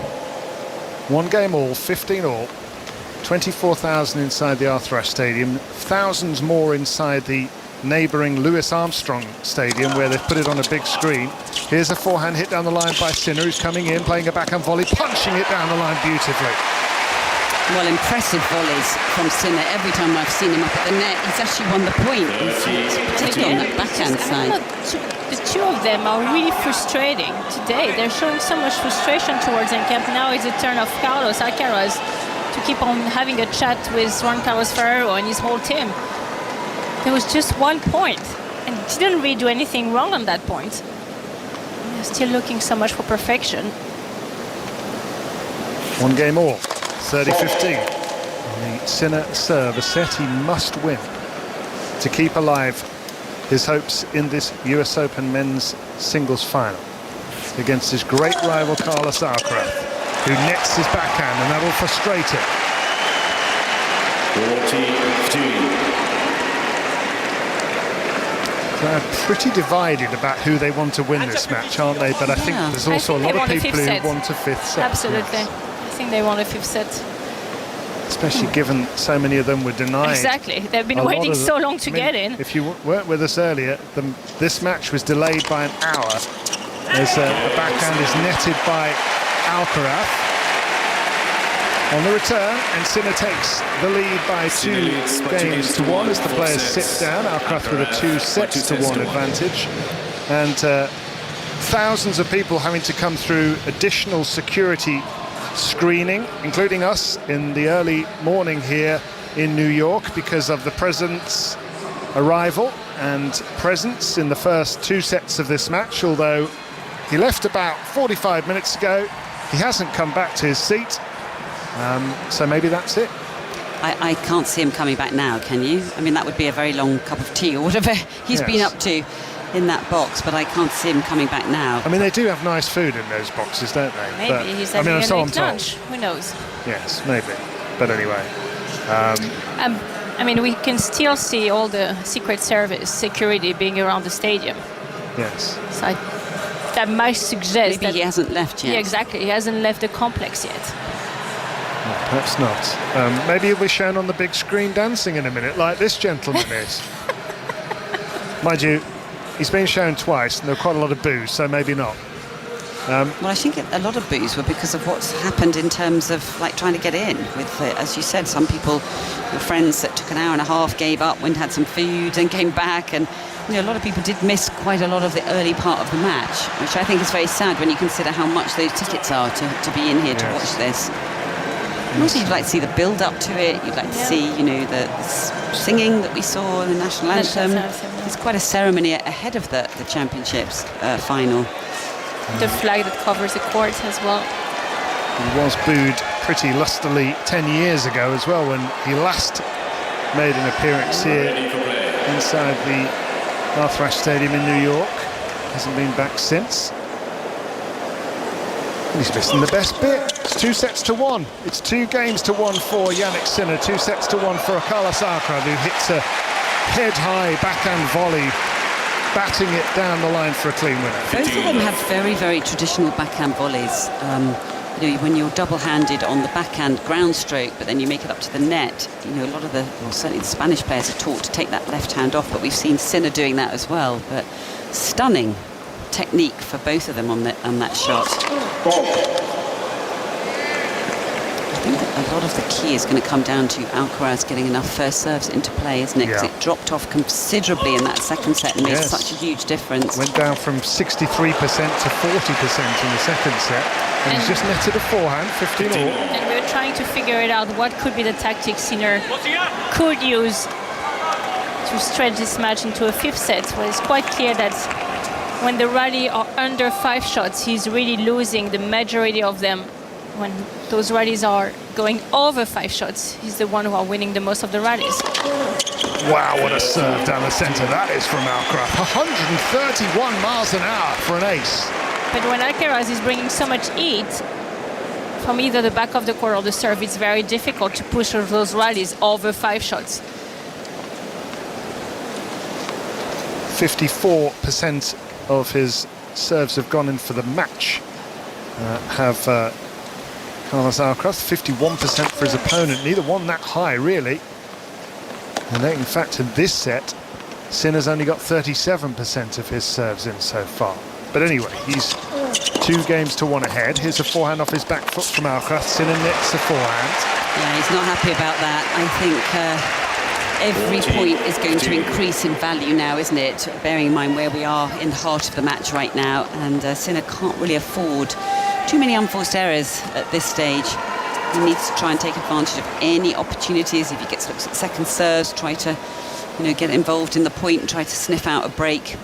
1 game all, 15 all, 24,000 inside the Arthur Ashe Stadium, thousands more inside the neighbouring Louis Armstrong Stadium, where they've put it on a big screen. Here's a forehand hit down the line by Sinner, who's coming in, playing a backhand volley, punching it down the line beautifully. Well, impressive volleys from Sinner. Every time I've seen him up at the net, he's actually won the point, particularly on that backhand side. The two of them are really frustrating today. They're showing so much frustration towards Encamp. Now it's the turn of Carlos Alcaraz to keep on having a chat with Juan Carlos Ferrero and his whole team. There was just 1 point, and he didn't really do anything wrong on that point. They're still looking so much for perfection. 1 game all, 30-15. On the Sinner serve, a set he must win to keep alive his hopes in this US Open men's singles final against his great rival Carlos Alcaraz, who nets his backhand, and that'll frustrate him. 40-15. They're pretty divided about who they want to win this match, aren't they? But I think there's also a lot of people who want a 5th set. Absolutely. Yes. I think they want a 5th set. Especially given so many of them were denied. Exactly. They've been waiting so long to get in. If you weren't with us earlier, this match was delayed by an hour. As the backhand is netted by Alcaraz. On the return, and Sinner takes the lead by 2 games to 1 as the players sit down. Alcaraz with a 2-1 advantage. And thousands of people having to come through additional security screening, including us in the early morning here in New York, because of the President's arrival and presence in the first 2 sets of this match. Although he left about 45 minutes ago, he hasn't come back to his seat. So maybe that's it. I can't see him coming back now, can you? I mean, that would be a very long cup of tea or whatever he's been up to in that box, but I can't see him coming back now. I mean, they do have nice food in those boxes, don't they? Maybe but, he's having a late lunch. Who knows? Yes, maybe. But anyway. I mean, we can still see all the Secret Service security being around the stadium. Yes. So that might suggest maybe he hasn't left yet. Yeah, exactly. He hasn't left the complex yet. Perhaps not. Maybe he'll be shown on the big screen dancing in a minute, like this gentleman is. Mind you, he's been shown twice, and there were quite a lot of boos, so maybe not. Well, I think a lot of boos were because of what's happened in terms of like trying to get in. With, as you said, some people, your friends that took an hour and a half, gave up, went and had some food, and came back, and a lot of people did miss quite a lot of the early part of the match, which I think is very sad when you consider how much those tickets are to be in here to watch this. And also, you'd like to see the build-up to it. You'd like to see, the singing that we saw in the national anthem. It's quite a ceremony ahead of the championships final. The flag that covers the court as well. He was booed pretty lustily 10 years ago as well, when he last made an appearance here inside the Arthur Ashe Stadium in New York. Hasn't been back since. And he's missing the best bit. It's 2-1. It's 2 games to 1 for Jannik Sinner. 2-1 for Alcaraz, who hits a head-high backhand volley, batting it down the line for a clean winner. Both of them have very, very traditional backhand volleys. When you're double-handed on the backhand ground stroke, but then you make it up to the net, a lot of certainly the Spanish players are taught to take that left hand off, but we've seen Sinner doing that as well. But stunning technique for both of them on that shot. I think that a lot of the key is going to come down to Alcaraz getting enough first serves into play, isn't it? Because it dropped off considerably in that second set and made such a huge difference. Went down from 63% to 40% in the second set, and he's just netted a forehand, 15-all. And we were trying to figure it out, what could be the tactics Sinner could use to stretch this match into a 5th set. Well, it's quite clear that when the rally are under 5 shots, he's really losing the majority of them. When those rallies are going over 5 shots, he's the one who are winning the most of the rallies. Wow, what a serve down the centre that is from Alcaraz. 131 miles an hour for an ace. But when Alcaraz is bringing so much heat from either the back of the court or the serve, it's very difficult to push those rallies over 5 shots. 54% of his serves have gone in for the match. Carlos Alcaraz, 51% for his opponent. Neither one that high, really. And in fact, in this set, Sinner's only got 37% of his serves in so far. But anyway, he's 2 games to 1 ahead. Here's a forehand off his back foot from Alcaraz. Sinner nets a forehand. Yeah, he's not happy about that. I think every point is going to increase in value now, isn't it? Bearing in mind where we are in the heart of the match right now. And Sinner can't really afford too many unforced errors at this stage. He needs to try and take advantage of any opportunities. If he gets looks at second serves, try to, get involved in the point and try to sniff out a break.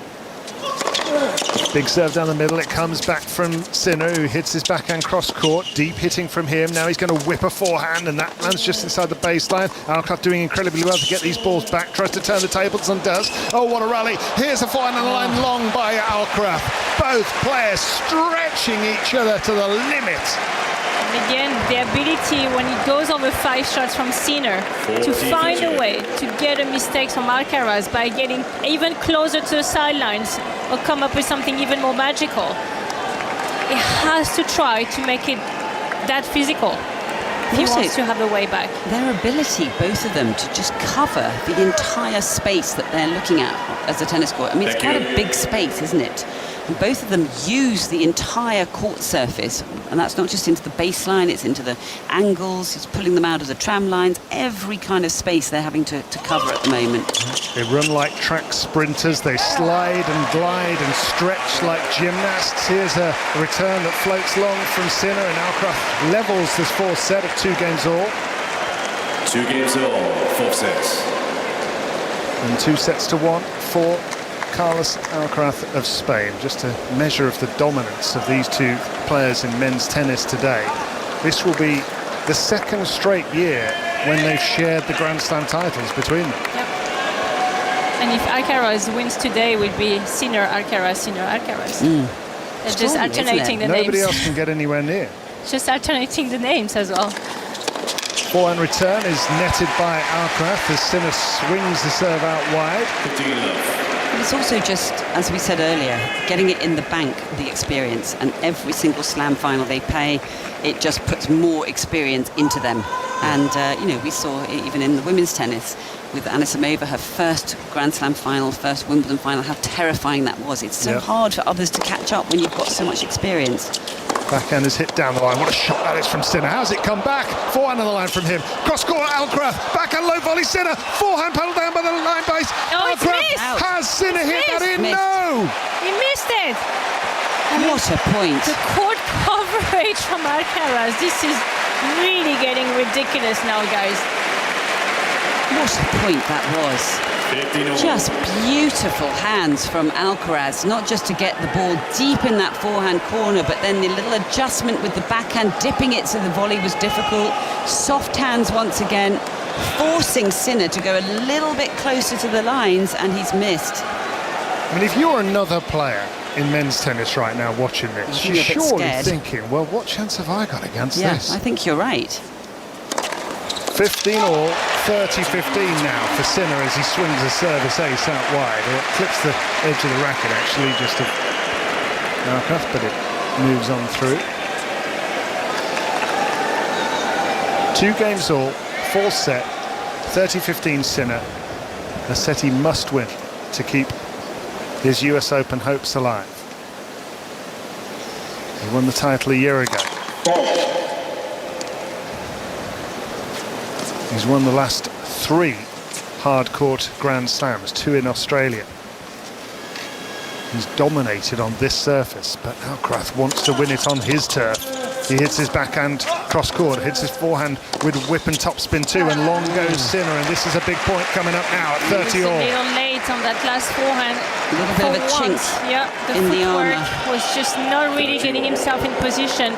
Big serve down the middle. It comes back from Sinner, who hits his backhand cross court. Deep hitting from him. Now he's going to whip a forehand, and that lands just inside the baseline. Alcaraz doing incredibly well to get these balls back. Tries to turn the tables and does. Oh, what a rally. Here's a forehand on the line, long by Alcaraz. Both players stretching each other to the limit. And again, the ability when it goes over 5 shots from Sinner to find a way to get a mistake from Alcaraz by getting even closer to the sidelines or come up with something even more magical. He has to try to make it that physical if he wants to have a way back. Their ability, both of them, to just cover the entire space that they're looking at as a tennis court. I mean, it's quite a big space, isn't it? And both of them use the entire court surface, and that's not just into the baseline, it's into the angles, it's pulling them out of the tram lines, every kind of space they're having to cover at the moment. They run like track sprinters, they slide and glide and stretch like gymnasts. Here's a return that floats long from Sinner, and Alcaraz levels this 4th set of 2 games all. 2 games all, 4th sets. And 2-1 for Carlos Alcaraz of Spain. Just a measure of the dominance of these 2 players in men's tennis today. This will be the 2nd straight year when they've shared the Grand Slam titles between them. Yep. And if Alcaraz wins today, it would be Sinner, Alcaraz, Sinner, Alcaraz. It's just alternating the names. Nobody else can get anywhere near. Just alternating the names as well. Forehand return is netted by Alcaraz as Sinner swings the serve out wide. But it's also just, as we said earlier, getting it in the bank, the experience, and every single slam final they play, it just puts more experience into them. And, we saw even in the women's tennis with Anisimova, her first Grand Slam final, first Wimbledon final, how terrifying that was. It's so hard for others to catch up when you've got so much experience. Backhand is hit down the line. What a shot that is from Sinner. How's it come back? Forehand on the line from him. Cross court, Alcaraz. Backhand low volley, Sinner. Forehand paddled down by the line base. Alcaraz has Sinner hit that in. No! He missed it. What a point. The court coverage from Alcaraz. This is really getting ridiculous now, guys. What a point that was. Just beautiful hands from Alcaraz, not just to get the ball deep in that forehand corner, but then the little adjustment with the backhand, dipping it so the volley was difficult. Soft hands once again, forcing Sinner to go a little bit closer to the lines, and he's missed. I mean, if you're another player in men's tennis right now watching this, you're surely thinking, well, what chance have I got against this? Yeah, I think you're right. 15 all, 30-15 now for Sinner as he swings a service ace out wide. It clips the edge of the racket, actually, just of Alcaraz, but it moves on through. 2 games all, 4 set, 30-15 Sinner. A set he must win to keep his US Open hopes alive. He won the title a year ago. He's won the last 3 hard-court Grand Slams, 2 in Australia. He's dominated on this surface, but Alcaraz wants to win it on his turf. He hits his backhand cross-court, hits his forehand with whip and topspin too, and long goes Sinner, and this is a big point coming up now at 30 all. A little late on that last forehand. A little bit of a chink in the armour. Was just not really getting himself in position.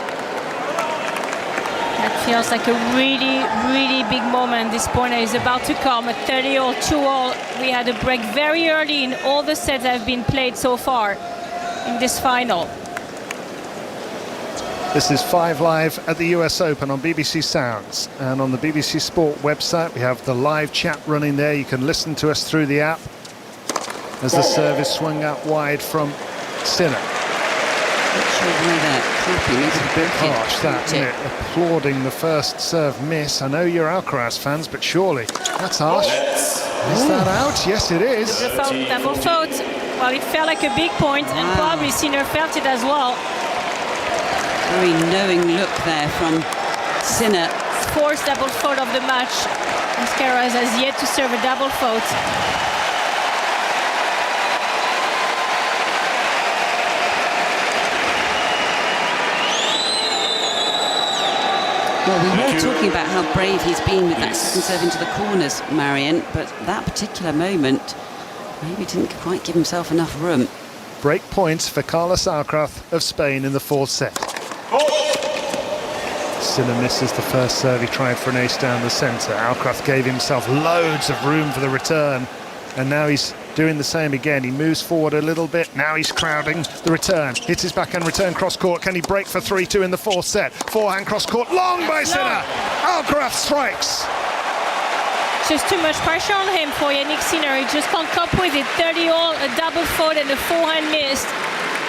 That feels like a really, really big moment. This pointer is about to come at 30 all, 2 all. We had a break very early in all the sets that have been played so far in this final. This is 5 Live at the US Open on BBC Sounds, and on the BBC Sport website we have the live chat running there. You can listen to us through the app as the service swung out wide from Sinner. It's a bit harsh, that, isn't it? Applauding the first serve miss. I know you're Alcaraz fans, but surely that's harsh. Is that out? Yes, it is. Double fault. Well, it felt like a big point, and probably Sinner felt it as well. Very knowing look there from Sinner. 4th double fault of the match. Alcaraz has yet to serve a double fault. Well, we were talking about how brave he's been with that second serve into the corners, Marion, but that particular moment maybe didn't quite give himself enough room. Break points for Carlos Alcaraz of Spain in the 4th set. Sinner misses the first serve. He tried for an ace down the centre. Alcaraz gave himself loads of room for the return, and now he's doing the same again. He moves forward a little bit. Now he's crowding the return. Hits his backhand return cross-court. Can he break for 3-2 in the 4th set? Forehand cross-court. Long by Sinner. Alcaraz strikes. Just too much pressure on him for Jannik Sinner. He just can't cope with it. 30 all, a double fault and a forehand missed.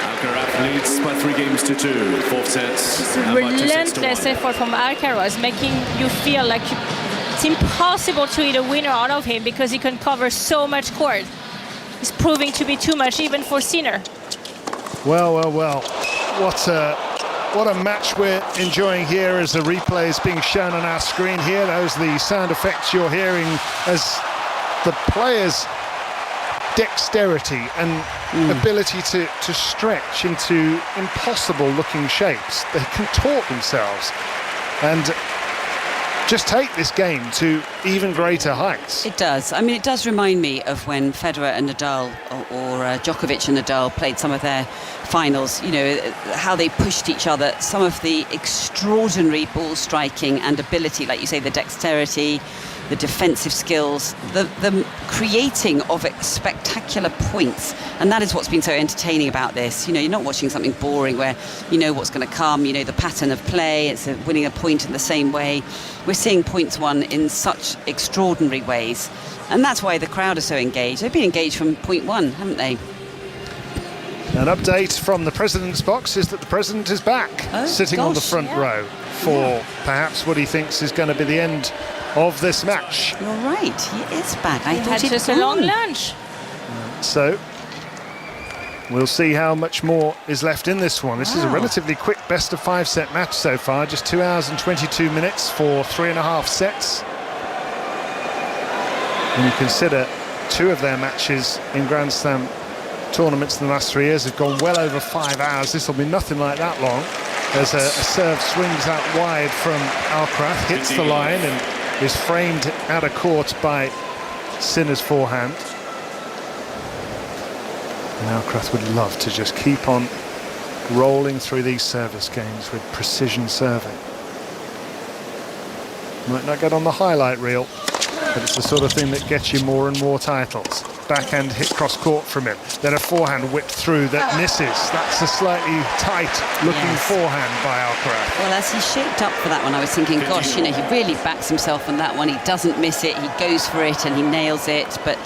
Alcaraz leads by 3 games to 2. 4th sets. It's a relentless effort from Alcaraz, making you feel like it's impossible to hit a winner out of him because he can cover so much court. It's proving to be too much even for Sinner. Well. What a match we're enjoying here as the replay is being shown on our screen here. Those are the sound effects you're hearing as the players' dexterity and ability to stretch into impossible-looking shapes. They contort themselves and just take this game to even greater heights. It does. I mean, it does remind me of when Federer and Nadal or Djokovic and Nadal played some of their finals, you know, how they pushed each other, some of the extraordinary ball striking and ability, like you say, the dexterity, the defensive skills, the creating of spectacular points. And that is what's been so entertaining about this. You know, you're not watching something boring where you know what's going to come, you know the pattern of play, it's winning a point in the same way. We're seeing points won in such extraordinary ways. And that's why the crowd are so engaged. They've been engaged from point 1, haven't they? An update from the President's box is that the President is back, sitting on the front row for perhaps what he thinks is going to be the end of this match. You're right, he is back. I thought had just a long lunch. So We'll see how much more is left in this one. This is a relatively quick best-of-5 set match so far, just 2 hours and 22 minutes for 3.5 sets. When you consider 2 of their matches in Grand Slam tournaments in the last 3 years have gone well over 5 hours, this will be nothing like that long. As a serve swings out wide from Alcaraz, hits the line and is framed out of court by Sinner's forehand. And Alcaraz would love to just keep on rolling through these service games with precision serving. Might not get on the highlight reel, but it's the sort of thing that gets you more and more titles. Backhand hit cross court from him, then a forehand whipped through that misses. That's a slightly tight looking forehand by Alcaraz. Well, as he shaped up for that one, I was thinking, gosh, you know, he really backs himself on that one. He doesn't miss it, he goes for it and he nails it. But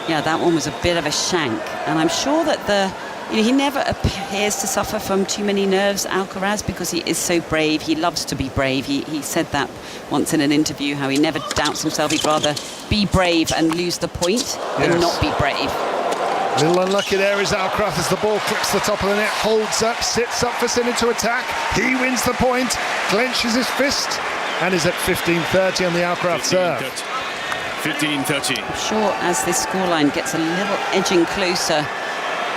yeah, that one was a bit of a shank. And I'm sure that he never appears to suffer from too many nerves, Alcaraz, because he is so brave. He loves to be brave. He said that once in an interview, how he never doubts himself. He'd rather be brave and lose the point than not be brave. A little unlucky there is Alcaraz as the ball clips the top of the net, holds up, sits up for Sinner to attack. He wins the point, clenches his fist, and is at 15-30 on the Alcaraz serve. 15-30. I'm sure as this scoreline gets a little edging closer,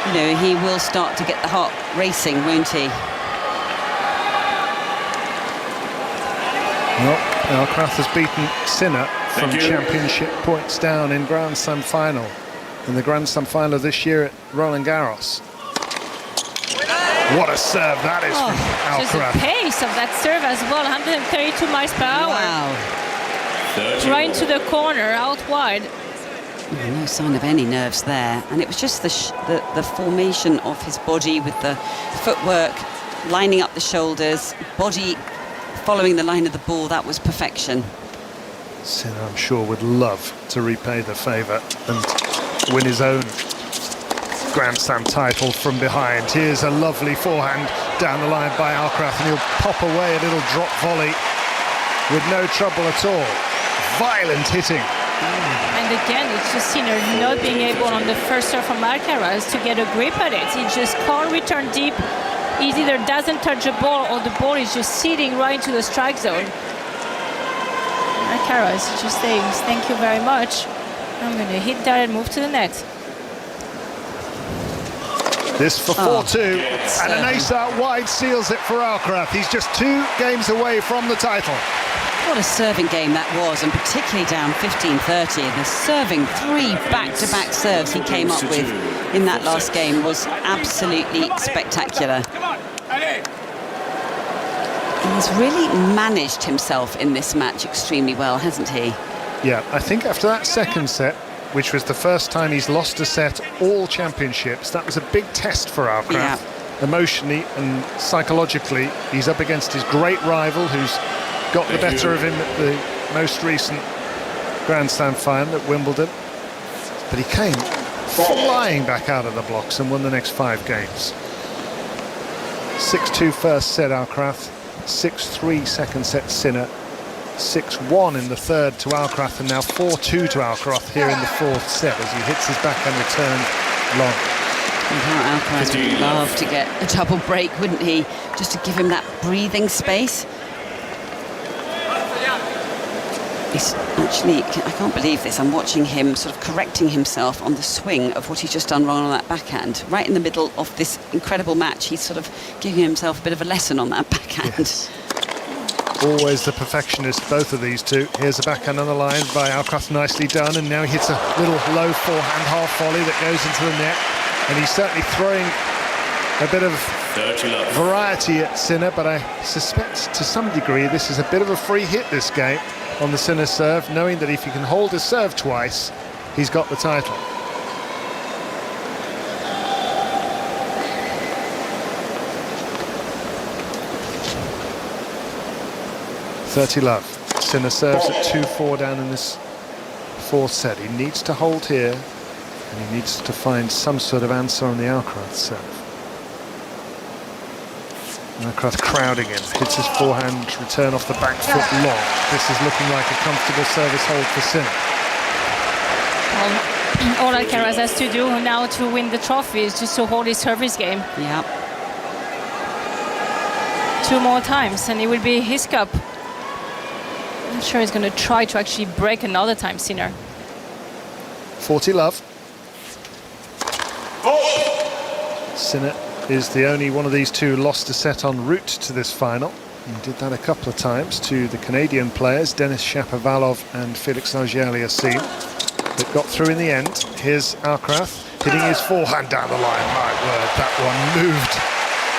you know, he will start to get the heart racing, won't he? Well, Alcaraz has beaten Sinner from championship points down in Grand Slam final. In the Grand Slam final this year at Roland Garros. What a serve that is from Alcaraz. Just the pace of that serve as well, 132 miles per hour. Wow. Right into the corner, out wide. No sign of any nerves there, and it was just the formation of his body with the footwork, lining up the shoulders, body following the line of the ball. That was perfection. Sinner, I'm sure, would love to repay the favour and win his own Grand Slam title from behind. Here's a lovely forehand down the line by Alcaraz, and he'll pop away a little drop volley with no trouble at all. Violent hitting. And again, it's just Sinner not being able on the first serve from Alcaraz to get a grip at it. He just can't return deep. He either doesn't touch the ball or the ball is just sitting right into the strike zone. Alcaraz just saying, thank you very much. I'm going to hit that and move to the net. This for 4-2, and an ace out wide seals it for Alcaraz. He's just 2 games away from the title. What a serving game that was, and particularly down 15-30. The serving 3 back-to-back serves he came up with in that last game was absolutely spectacular. He's really managed himself in this match extremely well, hasn't he? Yeah, I think after that second set, which was the first time he's lost a set all championships, that was a big test for Alcaraz. Yeah. Emotionally and psychologically, he's up against his great rival who's got the better of him at the most recent Grand Slam final at Wimbledon. But he came flying back out of the blocks and won the next 5 games. 6-2 first set Alcaraz, 6-3 second set Sinner, 6-1 in the third to Alcaraz, and now 4-2 to Alcaraz here in the fourth set as he hits his backhand return long. Alcaraz would love to get a double break, wouldn't he? Just to give him that breathing space. He's actually, I can't believe this, I'm watching him sort of correcting himself on the swing of what he's just done wrong on that backhand. Right in the middle of this incredible match, he's sort of giving himself a bit of a lesson on that backhand. Yes. Always the perfectionist, both of these two. Here's a backhand on the line by Alcaraz, nicely done, and now he hits a little low forehand half volley that goes into the net, and he's certainly throwing a bit of variety at Sinner, but I suspect to some degree this is a bit of a free hit, this game, on the Sinner serve, knowing that if he can hold his serve twice, he's got the title. Love. Sinner serves at 2-4 down in this fourth set. He needs to hold here, and he needs to find some sort of answer on the Alcaraz serve. Alcaraz crowding him, hits his forehand, return off the back foot long. This is looking like a comfortable service hold for Sinner. All all Alcaraz has to do now to win the trophy is just to hold his service game. Yeah. 2 more times and it will be his cup. I'm sure he's going to try to actually break another time Sinner. 40 love. Sinner is the only one of these two lost a set en route to this final. He did that a couple of times to the Canadian players, Denis Shapovalov and Felix Auger-Aliassime, that got through in the end. Here's Alcaraz hitting his forehand down the line. My word, that one moved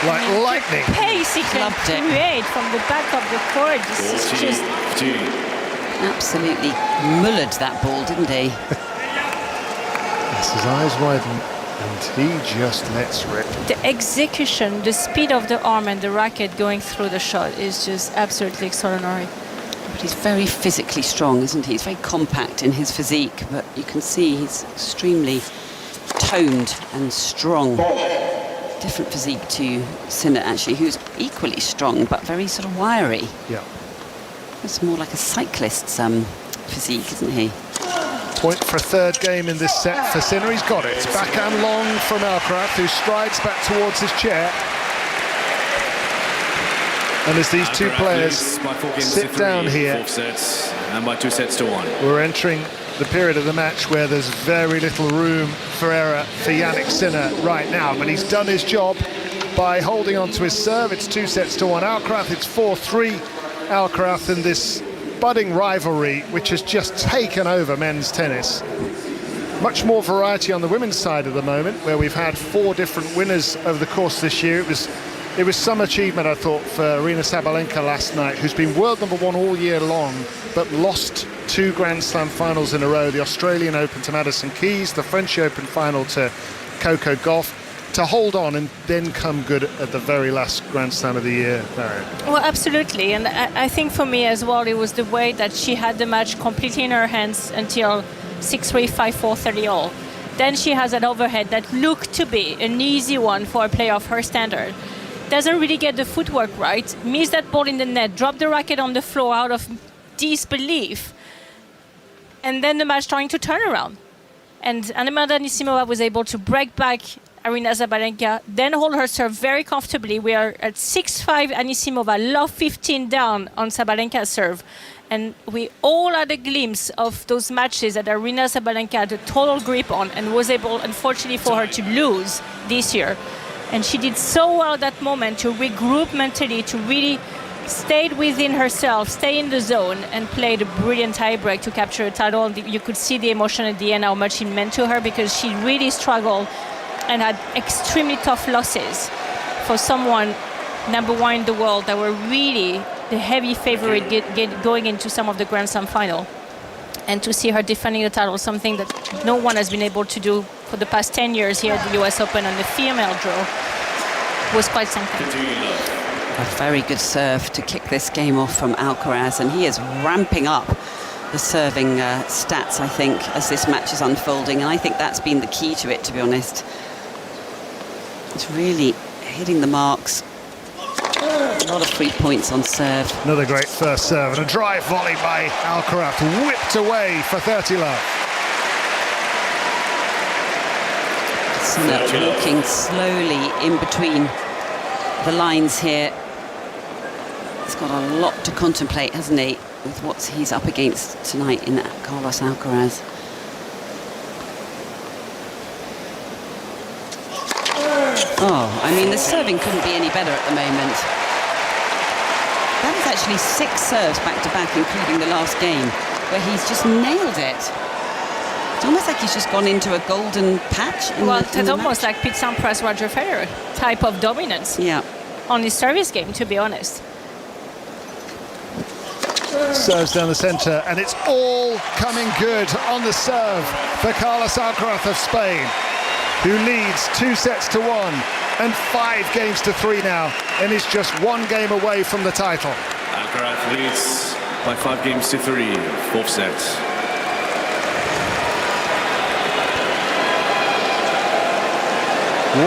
like lightning. The pace he can create from the back of the court. This is just... Absolutely mullered that ball, didn't he? Yes, his eyes widen and he just lets rip. The execution, the speed of the arm and the racket going through the shot is just absolutely extraordinary. But he's very physically strong, isn't he? He's very compact in his physique, but you can see he's extremely toned and strong. Different physique to Sinner, actually, who's equally strong, but very sort of wiry. Yeah. It's more like a cyclist's physique, isn't he? Point for a third game in this set for Sinner. He's got it. Backhand long from Alcaraz, who strides back towards his chair. And as these two players sit down here, 4 sets and by 2 sets to 1. We're entering the period of the match where there's very little room for error for Jannik Sinner right now, but he's done his job by holding on to his serve. It's 2 sets to 1 Alcaraz. It's 4-3 Alcaraz in this budding rivalry which has just taken over men's tennis. Much more variety on the women's side at the moment, where we've had 4 different winners over the course this year. It was some achievement, I thought, for Aryna Sabalenka last night, who's been world #1 all year long, but lost 2 Grand Slam finals in a row, the Australian Open to Madison Keys, the French Open final to Coco Gauff, to hold on and then come good at the very last Grand Slam of the year, Marion. Well, absolutely, and I think for me as well, it was the way that she had the match completely in her hands until 6-3, 5-4, 30-all. Then she has an overhead that looked to be an easy one for a player of her standard. Doesn't really get the footwork right, missed that ball in the net, dropped the racket on the floor out of disbelief, and then the match trying to turn around. And Amanda Anisimova was able to break back Aryna Sabalenka, then hold her serve very comfortably. We are at 6-5 Anisimova, love 15 down on Sabalenka's serve. And we all had a glimpse of those matches that Aryna Sabalenka had a total grip on and was able, unfortunately for her, to lose this year. And she did so well at that moment to regroup mentally, to really stay within herself, stay in the zone, and played a brilliant tiebreak to capture a title. You could see the emotion at the end, how much it meant to her, because she really struggled and had extremely tough losses for someone #1 in the world that were really the heavy favorite going into some of the Grand Slam final. And to see her defending the title, something that no one has been able to do for the past 10 years here at the US Open on the female draw, was quite something. A very good serve to kick this game off from Alcaraz, and he is ramping up the serving stats, I think, as this match is unfolding, and I think that's been the key to it, to be honest. It's really hitting the marks. A lot of free points on serve. Another great first serve and a drive volley by Alcaraz, whipped away for 30 love. Sinner walking slowly in between the lines here. He's got a lot to contemplate, hasn't he, with what he's up against tonight in Carlos Alcaraz. Oh, I mean, the serving couldn't be any better at the moment. That is actually 6 serves back-to-back, including the last game, where he's just nailed it. It's almost like he's just gone into a golden patch. Well, it's almost like Pete Sampras, Roger Federer type of dominance on his service game, to be honest. Serves down the centre, and it's all coming good on the serve for Carlos Alcaraz of Spain, who leads 2 sets to 1 and 5 games to 3 now, and is just 1 game away from the title. Alcaraz leads by 5 games to 3, 4th set.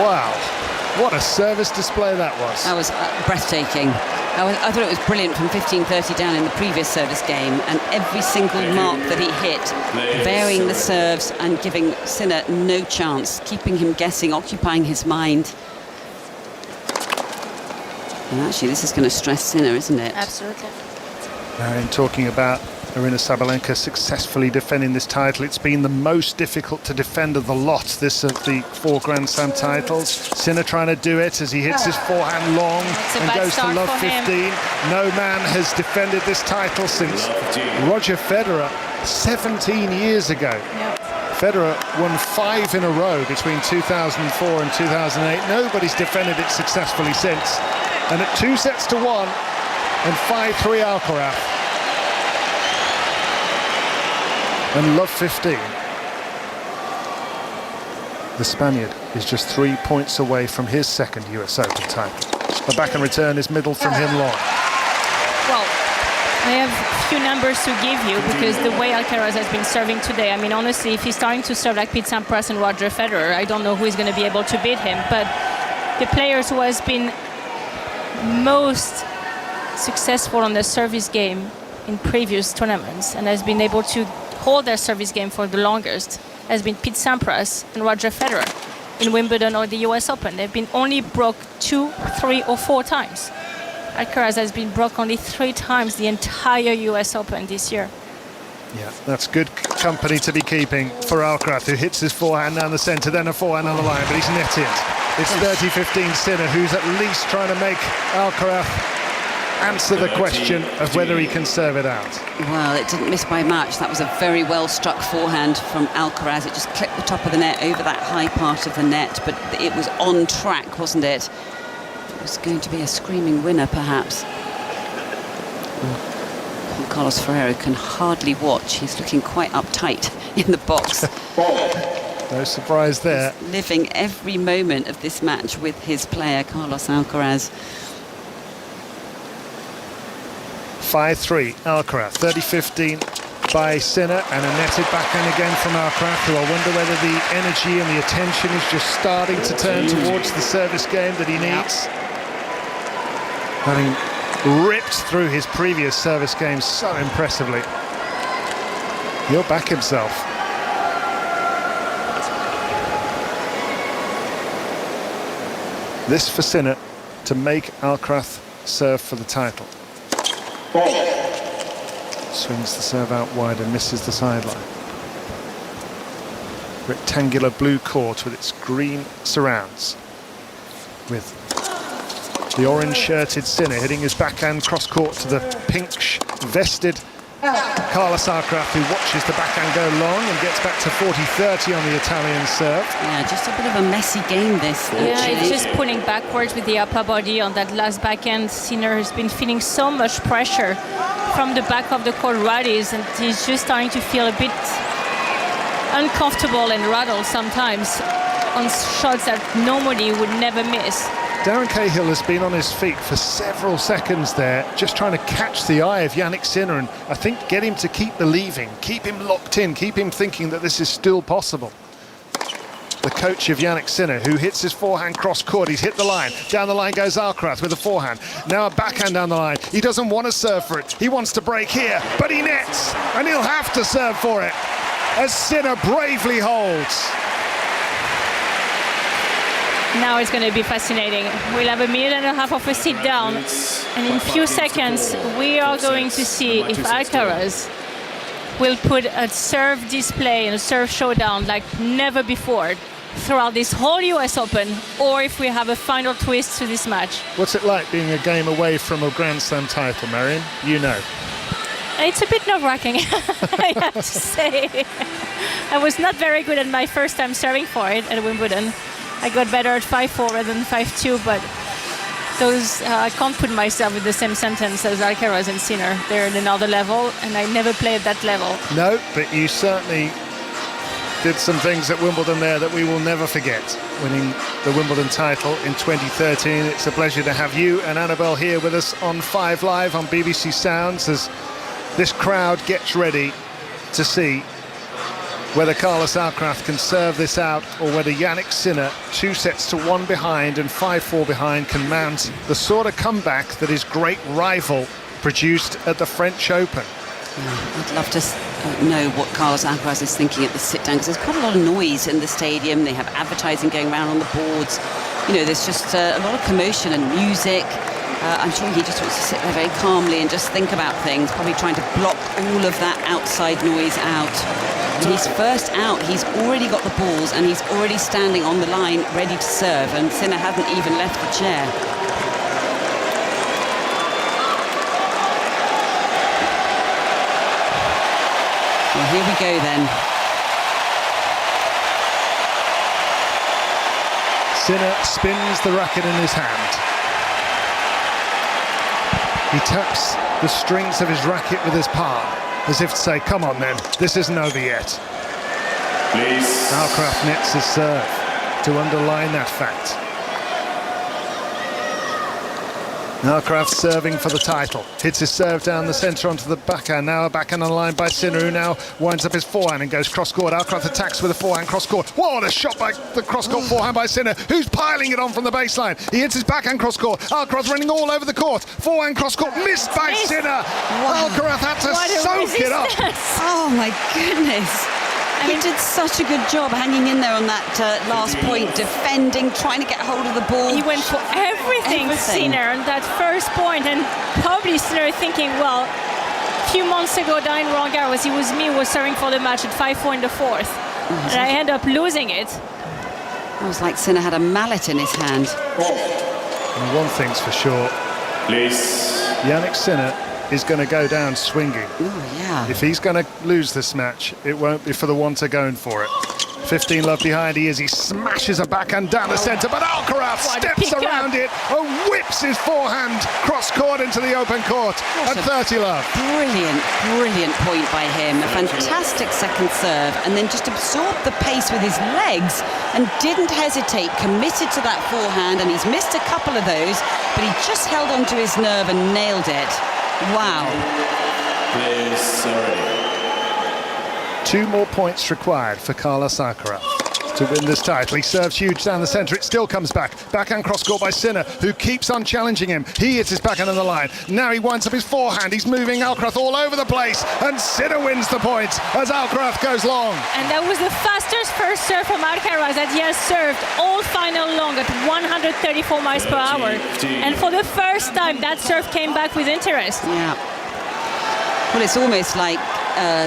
Wow, what a service display that was. That was breathtaking. I thought it was brilliant from 15-30 down in the previous service game, and every single mark that he hit, varying the serves and giving Sinner no chance, keeping him guessing, occupying his mind. And actually, this is going to stress Sinner, isn't it? Absolutely. In talking about Aryna Sabalenka successfully defending this title, it's been the most difficult to defend of the lot, this of the 4 Grand Slam titles. Sinner trying to do it as he hits his forehand long and goes to love 15. No man has defended this title since Roger Federer 17 years ago. Federer won 5 in a row between 2004 and 2008. Nobody's defended it successfully since. And at 2-1 and 5-3 Alcaraz. And love 15. The Spaniard is just 3 points away from his second US Open title. A back and return is middle from him long. Well, I have a few numbers to give you because the way Alcaraz has been serving today, I mean, honestly, if he's starting to serve like Pete Sampras and Roger Federer, I don't know who is going to be able to beat him. But the players who has been most successful on their service game in previous tournaments and has been able to hold their service game for the longest has been Pete Sampras and Roger Federer in Wimbledon or the US Open. They've been only broke 2, 3 or 4 times. Alcaraz has been broke only 3 times the entire US Open this year. Yeah, that's good company to be keeping for Alcaraz, who hits his forehand down the centre, then a forehand on the line, but he's netted. It's 30-15 Sinner, who's at least trying to make Alcaraz answer the question of whether he can serve it out. Well, it didn't miss by much. That was a very well struck forehand from Alcaraz. It just clipped the top of the net over that high part of the net, but it was on track, wasn't it? It was going to be a screaming winner, perhaps. Carlos Ferrero can hardly watch. He's looking quite uptight in the box. No surprise there. He's living every moment of this match with his player, Carlos Alcaraz. 5-3 Alcaraz, 30-15 by Sinner, and a netted backhand again from Alcaraz, who I wonder whether the energy and the attention is just starting to turn towards the service game that he needs. Having ripped through his previous service game so impressively. He'll back himself. This for Sinner to make Alcaraz serve for the title. Swings the serve out wide and misses the sideline. Rectangular blue court with its green surrounds, with the orange-shirted Sinner hitting his backhand cross-court to the pink-vested Carlos Alcaraz, who watches the backhand go long and gets back to 40-30 on the Italian serve. Yeah, just a bit of a messy game, this. Yeah, it's just pulling backwards with the upper body on that last backhand. Sinner has been feeling so much pressure from the back of the court rallies, and he's just starting to feel a bit uncomfortable and rattled sometimes on shots that normally would never miss. Darren Cahill has been on his feet for several seconds there, just trying to catch the eye of Jannik Sinner, and I think get him to keep believing, keep him locked in, keep him thinking that this is still possible. The coach of Jannik Sinner, who hits his forehand cross-court, he's hit the line. Down the line goes Alcaraz with a forehand. Now a backhand down the line. He doesn't want to serve for it. He wants to break here, but he nets, and he'll have to serve for it, as Sinner bravely holds. Now it's going to be fascinating. We'll have a minute and a half of a sit down, and in a few seconds we are going to see if Alcaraz will put a serve display and a serve showdown like never before throughout this whole US Open, or if we have a final twist to this match. What's it like being a game away from a Grand Slam title, Marion? You know. It's a bit nerve-wracking, I have to say. I was not very good at my first time serving for it at Wimbledon. I got better at 5-4 rather than 5-2, but those I can't put myself in the same sentence as Alcaraz and Sinner. They're at another level, and I never played at that level. No, but you certainly did some things at Wimbledon there that we will never forget. Winning the Wimbledon title in 2013. It's a pleasure to have you and Annabelle here with us on 5 Live on BBC Sounds as this crowd gets ready to see whether Carlos Alcaraz can serve this out or whether Jannik Sinner, 2-1 behind and 5-4 behind, can mount the sort of comeback that his great rival produced at the French Open. I'd love to know what Carlos Alcaraz is thinking at the sit-down, because there's quite a lot of noise in the stadium. They have advertising going around on the boards. You know, there's just a lot of commotion and music. I'm sure he just wants to sit there very calmly and just think about things, probably trying to block all of that outside noise out. When he's first out, he's already got the balls and he's already standing on the line ready to serve, and Sinner hasn't even left the chair. Well, here we go then. Sinner spins the racket in his hand. He taps the strings of his racket with his palm, as if to say, come on then, this isn't over yet. Please. Alcaraz nets his serve to underline that fact. Alcaraz serving for the title. Hits his serve down the centre onto the backhand. Now a backhand on the line by Sinner, who now winds up his forehand and goes cross-court. Alcaraz attacks with a forehand cross-court. What a shot by the cross-court forehand by Sinner, who's piling it on from the baseline. He hits his backhand cross-court. Alcaraz running all over the court. Forehand cross-court missed by Sinner. Wow. Alcaraz had to soak it up. Oh my goodness. He did such a good job hanging in there on that last point, defending, trying to get hold of the ball. He went for everything. Sinner on that first point, and probably Sinner thinking, well, a few months ago down in Roland Garros, it was me who was serving for the match at 5-4 in the fourth, and I end up losing it. It was like Sinner had a mallet in his hand. And one thing's for sure, please, Jannik Sinner is going to go down swinging. Oh, yeah. If he's going to lose this match, it won't be for the ones that are going for it. 15 love behind he is. He smashes a backhand down the centre, but Alcaraz steps around it and whips his forehand cross-court into the open court at 30 love. Brilliant, brilliant point by him. A fantastic second serve, and then just absorbed the pace with his legs and didn't hesitate, committed to that forehand, and he's missed a couple of those, but he just held on to his nerve and nailed it. Wow. Please, sorry. 2 more points required for Carlos Alcaraz to win this title. He serves huge down the centre. It still comes back. Backhand cross-court by Sinner, who keeps on challenging him. He hits his backhand on the line. Now he winds up his forehand. He's moving Alcaraz all over the place, and Sinner wins the point as Alcaraz goes long. And that was the fastest first serve from Alcaraz that he has served all final long at 134 miles per hour. And for the first time, that serve came back with interest. Yeah. Well, it's almost like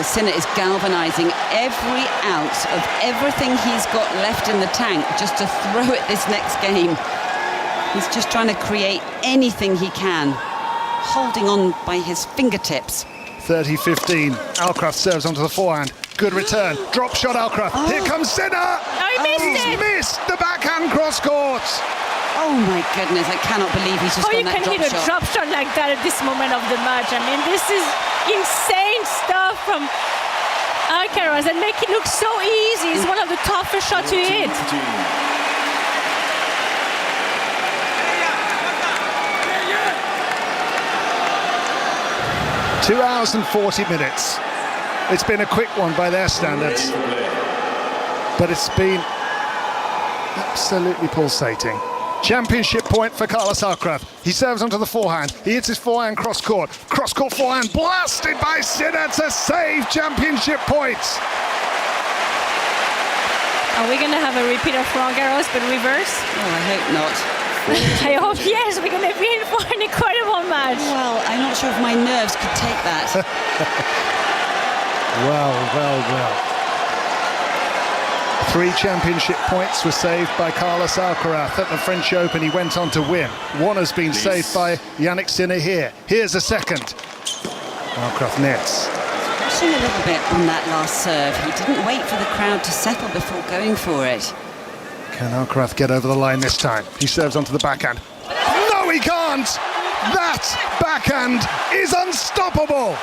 Sinner is galvanising every ounce of everything he's got left in the tank just to throw at this next game. He's just trying to create anything he can, holding on by his fingertips. 30-15. Alcaraz serves onto the forehand. Good return. Drop shot Alcaraz. Oh. Here comes Sinner. He's missed the backhand cross-court. Oh my goodness, I cannot believe he's just How got that you can hit a drop shot like that at this moment of the match? I mean, this is insane stuff from Alcaraz and make it look so easy. It's one of the toughest shots to hit. 2 hours and 40 minutes. It's been a quick one by their standards, but it's been absolutely pulsating. Championship point for Carlos Alcaraz. He serves onto the forehand. He hits his forehand cross-court. Cross-court forehand blasted by Sinner to save championship points. Are we going to have a repeat of Roland Garros but reverse? Oh, I hope not. I hope yes, we're going to be in for an incredible match. Well, I'm not sure if my nerves could take that. Well. 3 championship points were saved by Carlos Alcaraz at the French Open. He went on to win. One has been saved by Jannik Sinner here. Here's a second. Alcaraz nets. Pushing a little bit on that last serve. He didn't wait for the crowd to settle before going for it. Can Alcaraz get over the line this time? He serves onto the backhand. No, he can't! That backhand is unstoppable!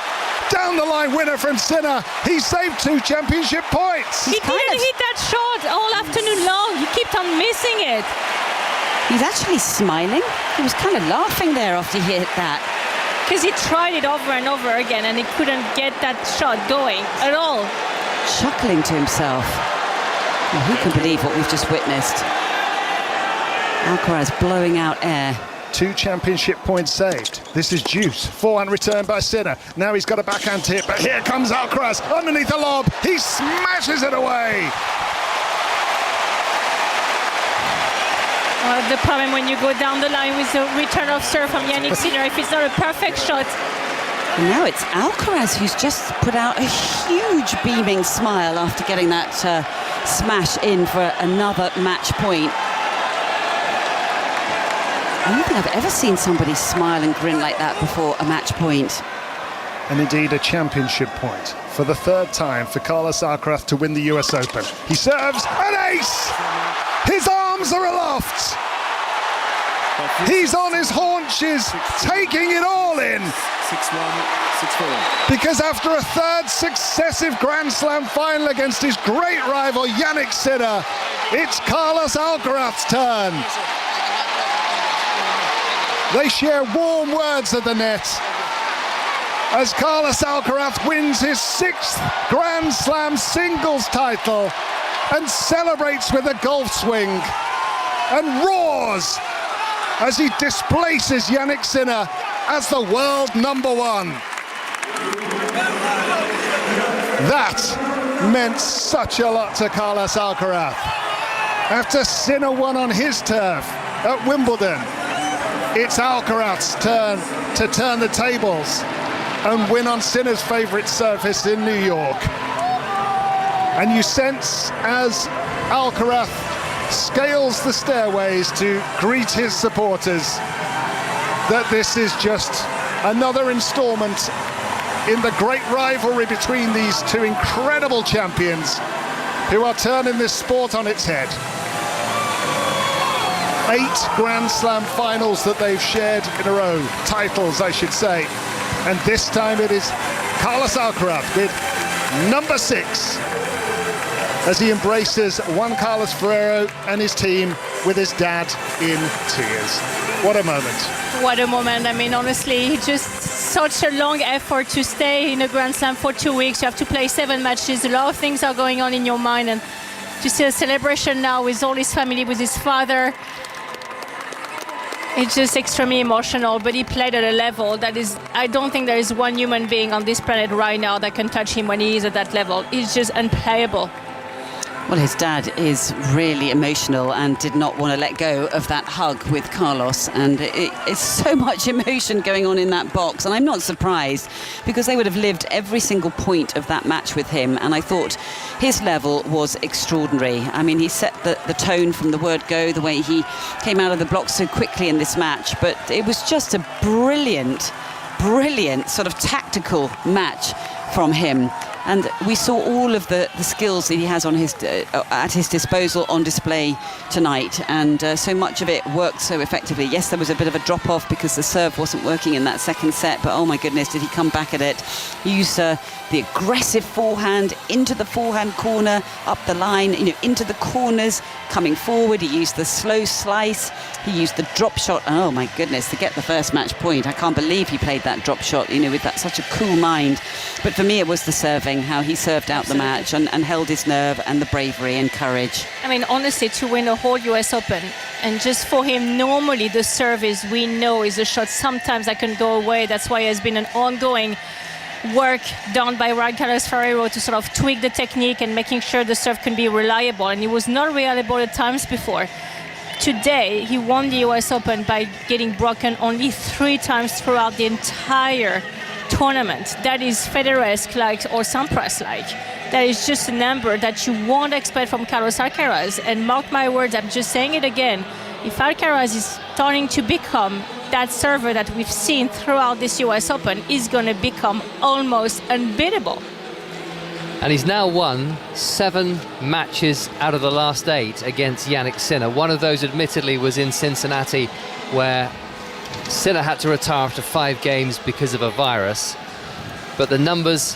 Down the line winner from Sinner. He saved 2 championship points. He didn't hit that shot all afternoon long. He kept on missing it. He's actually smiling. He was kind of laughing there after he hit that. Because he tried it over and over again and he couldn't get that shot going at all. chuckling to himself. Well, who can believe what we've just witnessed? Alcaraz blowing out air. 2 championship points saved. This is deuce. Forehand return by Sinner. Now he's got a backhand hit, but here comes Alcaraz underneath the lob. He smashes it away. Well, the problem when you go down the line with the return of serve from Jannik Sinner, if it's not a perfect shot. And now it's Alcaraz who's just put out a huge beaming smile after getting that smash in for another match point. I don't think I've ever seen somebody smile and grin like that before a match point. And indeed a championship point for the 3rd time for Carlos Alcaraz to win the US Open. He serves an ace! His arms are aloft! He's on his haunches, taking it all in! 6-1, 6-4. Because after a 3rd successive Grand Slam final against his great rival Jannik Sinner, it's Carlos Alcaraz's turn. They share warm words at the net as Carlos Alcaraz wins his 6th Grand Slam singles title and celebrates with a golf swing and roars as he displaces Jannik Sinner as the world #1. That meant such a lot to Carlos Alcaraz. After Sinner won on his turf at Wimbledon, it's Alcaraz's turn to turn the tables and win on Sinner's favourite surface in New York. And you sense as Alcaraz scales the stairways to greet his supporters that this is just another instalment in the great rivalry between these 2 incredible champions who are turning this sport on its head. 8 Grand Slam finals that they've shared in a row, titles I should say, and this time it is Carlos Alcaraz with number 6 as he embraces Juan Carlos Ferrero and his team with his dad in tears. What a moment. What a moment. I mean, honestly, just such a long effort to stay in a Grand Slam for 2 weeks. You have to play 7 matches. A lot of things are going on in your mind, and to see a celebration now with all his family, with his father, it's just extremely emotional. But he played at a level that is, I don't think there is one human being on this planet right now that can touch him when he is at that level. He's just unplayable. Well, his dad is really emotional and did not want to let go of that hug with Carlos, and it's so much emotion going on in that box, and I'm not surprised because they would have lived every single point of that match with him, and I thought his level was extraordinary. I mean, he set the tone from the word go, the way he came out of the blocks so quickly in this match, but it was just a brilliant sort of tactical match from him. And we saw all of the skills that he has on his at his disposal on display tonight, and so much of it worked so effectively. Yes, there was a bit of a drop-off because the serve wasn't working in that second set, but oh my goodness, did he come back at it. He used the aggressive forehand into the forehand corner, up the line, into the corners, coming forward. He used the slow slice, he used the drop shot. Oh my goodness, to get the first match point. I can't believe he played that drop shot, with that such a cool mind. But for me, it was the serving, how he served out the match and held his nerve, and the bravery and courage. I mean, honestly, to win a whole US Open, and just for him, normally the service we know is a shot sometimes that can go away. That's why there's been an ongoing work done by Juan Carlos Ferrero to sort of tweak the technique and making sure the serve can be reliable, and he was not reliable at times before. Today, he won the US Open by getting broken only 3 times throughout the entire tournament. That is Federer-like or Sampras-like. That is just a number that you won't expect from Carlos Alcaraz. And mark my words, I'm just saying it again, if Alcaraz is starting to become that server that we've seen throughout this US Open, is going to become almost unbeatable. And he's now won 7 matches out of the last 8 against Jannik Sinner. One of those, admittedly, was in Cincinnati, where Sinner had to retire after 5 games because of a virus. But the numbers,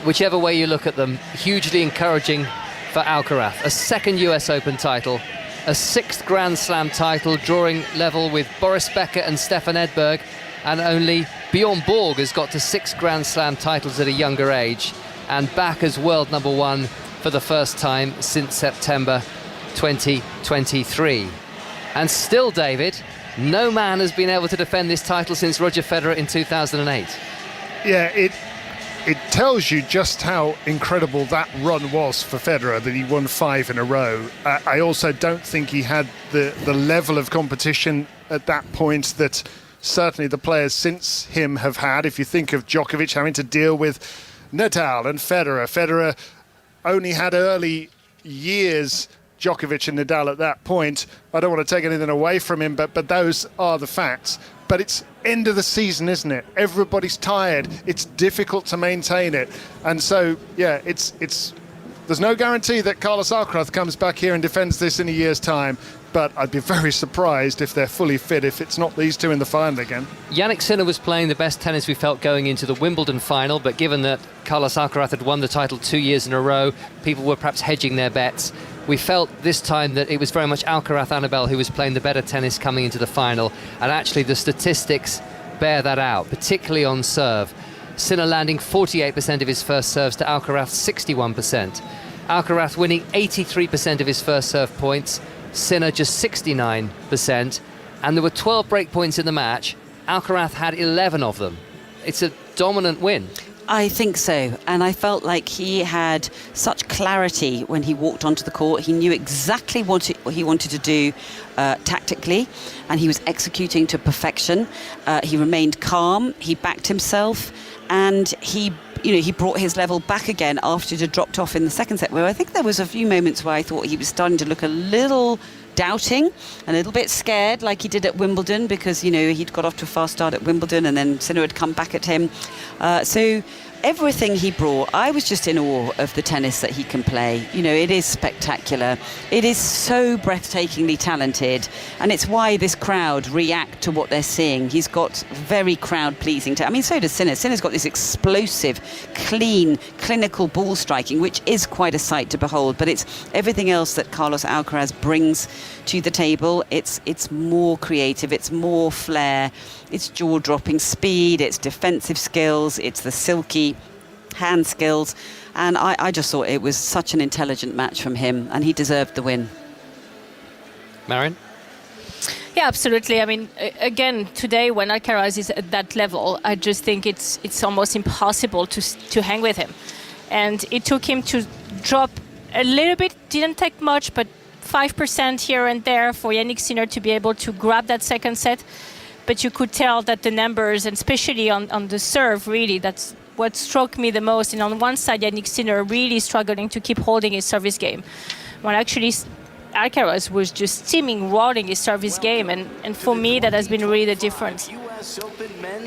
whichever way you look at them, hugely encouraging for Alcaraz. A 2nd US Open title, a 6th Grand Slam title, drawing level with Boris Becker and Stefan Edberg, and only Bjorn Borg has got to 6 Grand Slam titles at a younger age. and back as world number one for the first time since September 2023. And still, David, no man has been able to defend this title since Roger Federer in 2008. Yeah, it tells you just how incredible that run was for Federer, that he won 5 in a row. I also don't think he had the level of competition at that point that certainly the players since him have had. If you think of Djokovic having to deal with Nadal and Federer only had early years, Djokovic and Nadal at that point. I don't want to take anything away from him, but those are the facts. But it's end of the season, isn't it? Everybody's tired. It's difficult to maintain it. And so, yeah, there's no guarantee that Carlos Alcaraz comes back here and defends this in a year's time. But I'd be very surprised if they're fully fit, if it's not these two in the final again. Jannik Sinner was playing the best tennis we felt going into the Wimbledon final, but given that Carlos Alcaraz had won the title 2 years in a row, people were perhaps hedging their bets. We felt this time that it was very much Alcaraz Annabelle who was playing the better tennis coming into the final, and actually the statistics bear that out, particularly on serve. Sinner landing 48% of his first serves to Alcaraz 61%. Alcaraz winning 83% of his first serve points, Sinner just 69%, and there were 12 break points in the match. Alcaraz had 11 of them. It's a dominant win. I think so, and I felt like he had such clarity when he walked onto the court. He knew exactly what he wanted to do tactically, and he was executing to perfection. He remained calm, he backed himself, and he brought his level back again after it had dropped off in the second set, where I think there was a few moments where I thought he was starting to look a little doubting, a little bit scared, like he did at Wimbledon, because he'd got off to a fast start at Wimbledon and then Sinner had come back at him. So everything he brought, I was just in awe of the tennis that he can play. It is spectacular. It is so breathtakingly talented, and it's why this crowd react to what they're seeing. He's got very crowd-pleasing. So does Sinner. Sinner's got this explosive, clean, clinical ball striking, which is quite a sight to behold, but it's everything else that Carlos Alcaraz brings to the table. It's more creative, it's more flair, it's jaw-dropping speed, it's defensive skills, it's the silky hand skills, and I just thought it was such an intelligent match from him, and he deserved the win. Marion? Yeah, absolutely. Again, today when Alcaraz is at that level, I just think it's almost impossible to hang with him. And it took him to drop a little bit, didn't take much, but 5% here and there for Jannik Sinner to be able to grab that second set. But you could tell that the numbers, and especially on the serve, really, that's what struck me the most. And on one side, Jannik Sinner really struggling to keep holding his service game, when actually Alcaraz was just steaming, rolling his service game. And for me, that has been really the difference.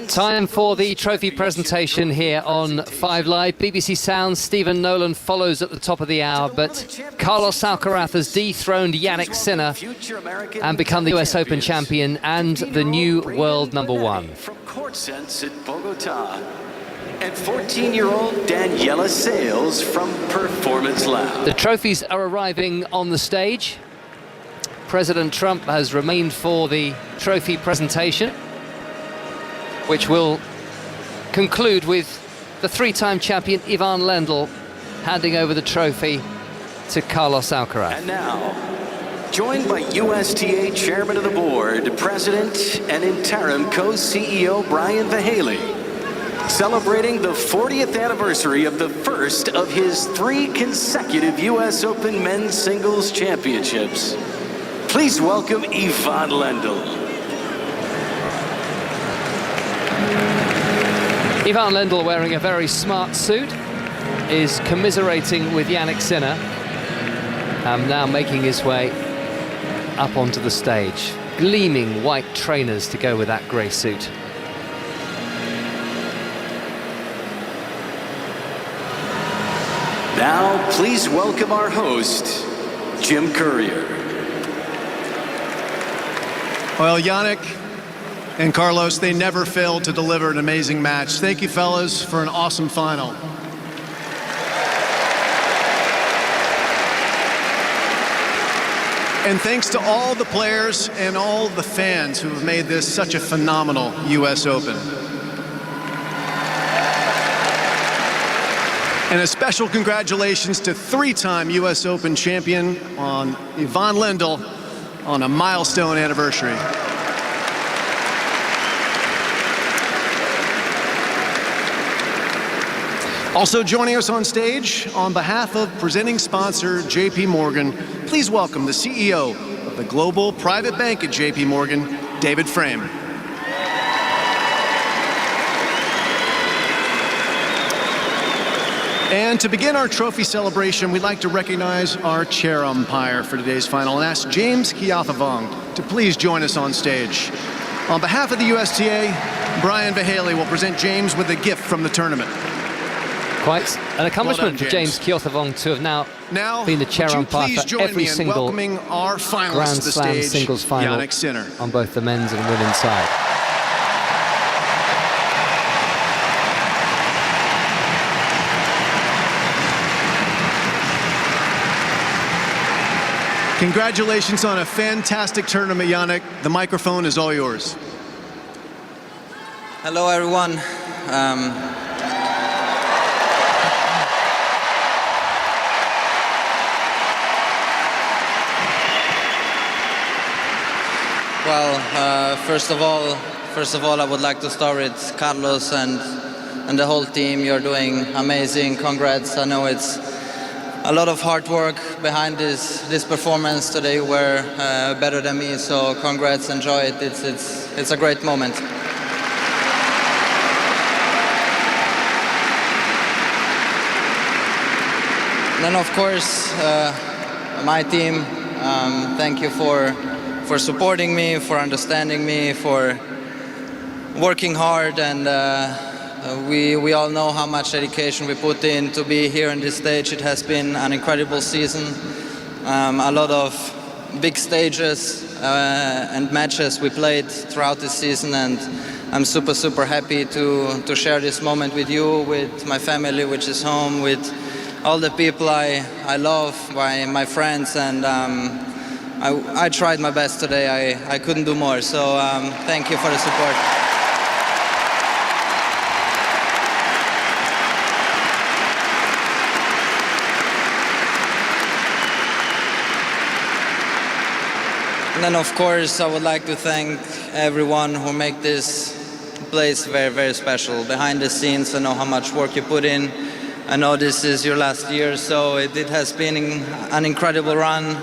Time for the trophy presentation here on 5 Live. BBC Sounds, Stephen Nolan follows at the top of the hour, but Carlos Alcaraz has dethroned Jannik Sinner and become the US Open champion and the new world number one. From Court Sense in Bogota, and 14-year-old Daniela Sales from Performance Lab. The trophies are arriving on the stage. President Trump has remained for the trophy presentation, which will conclude with the 3-time champion Ivan Lendl handing over the trophy to Carlos Alcaraz. And now, joined by USTA Chairman of the Board, President and interim co-CEO Brian Vahaley, celebrating the 40th anniversary of the first of his 3 consecutive US Open men's singles championships. Please welcome Ivan Lendl. Ivan Lendl, wearing a very smart suit, is commiserating with Jannik Sinner and now making his way up onto the stage. Gleaming white trainers to go with that grey suit. Now, please welcome our host, Jim Courier. Well, Jannik and Carlos, they never failed to deliver an amazing match. Thank you, fellas, for an awesome final. And thanks to all the players and all the fans who have made this such a phenomenal US Open. And a special congratulations to three-time U.S. Open champion on Ivan Lendl on a milestone anniversary. Also joining us on stage, on behalf of presenting sponsor JP Morgan, please welcome the CEO of the Global Private Bank at JP Morgan, David Frame. And to begin our trophy celebration, we'd like to recognize our chair umpire for today's final and ask James Kiathavong to please join us on stage. On behalf of the USTA, Brian Vahaley will present James with a gift from the tournament. Quite an accomplishment Well done, for James Kiathavong to have now been the chair would you umpire please for join every me in single welcoming our finalists Grand to the Slam stage, singles final Jannik Sinner. on both the men's and women's side. Congratulations on a fantastic tournament, Jannik. The microphone is all yours. Hello, everyone. Well, first of all, I would like to start with Carlos and the whole team. You're doing amazing. Congrats. I know it's a lot of hard work behind this performance today. You were better than me, so congrats. Enjoy it. It's a great moment. And then, of course, my team. Thank you for supporting me, for understanding me, for working hard, and we all know how much dedication we put in to be here on this stage. It has been an incredible season, a lot of big stages and matches we played throughout this season, and I'm super happy to share this moment with you, with my family, which is home, with all the people I love, my friends, and I tried my best today. I couldn't do more, so thank you for the support. And then, of course, I would like to thank everyone who make this place very special. Behind the scenes, I know how much work you put in. I know this is your last year, so it has been an incredible run.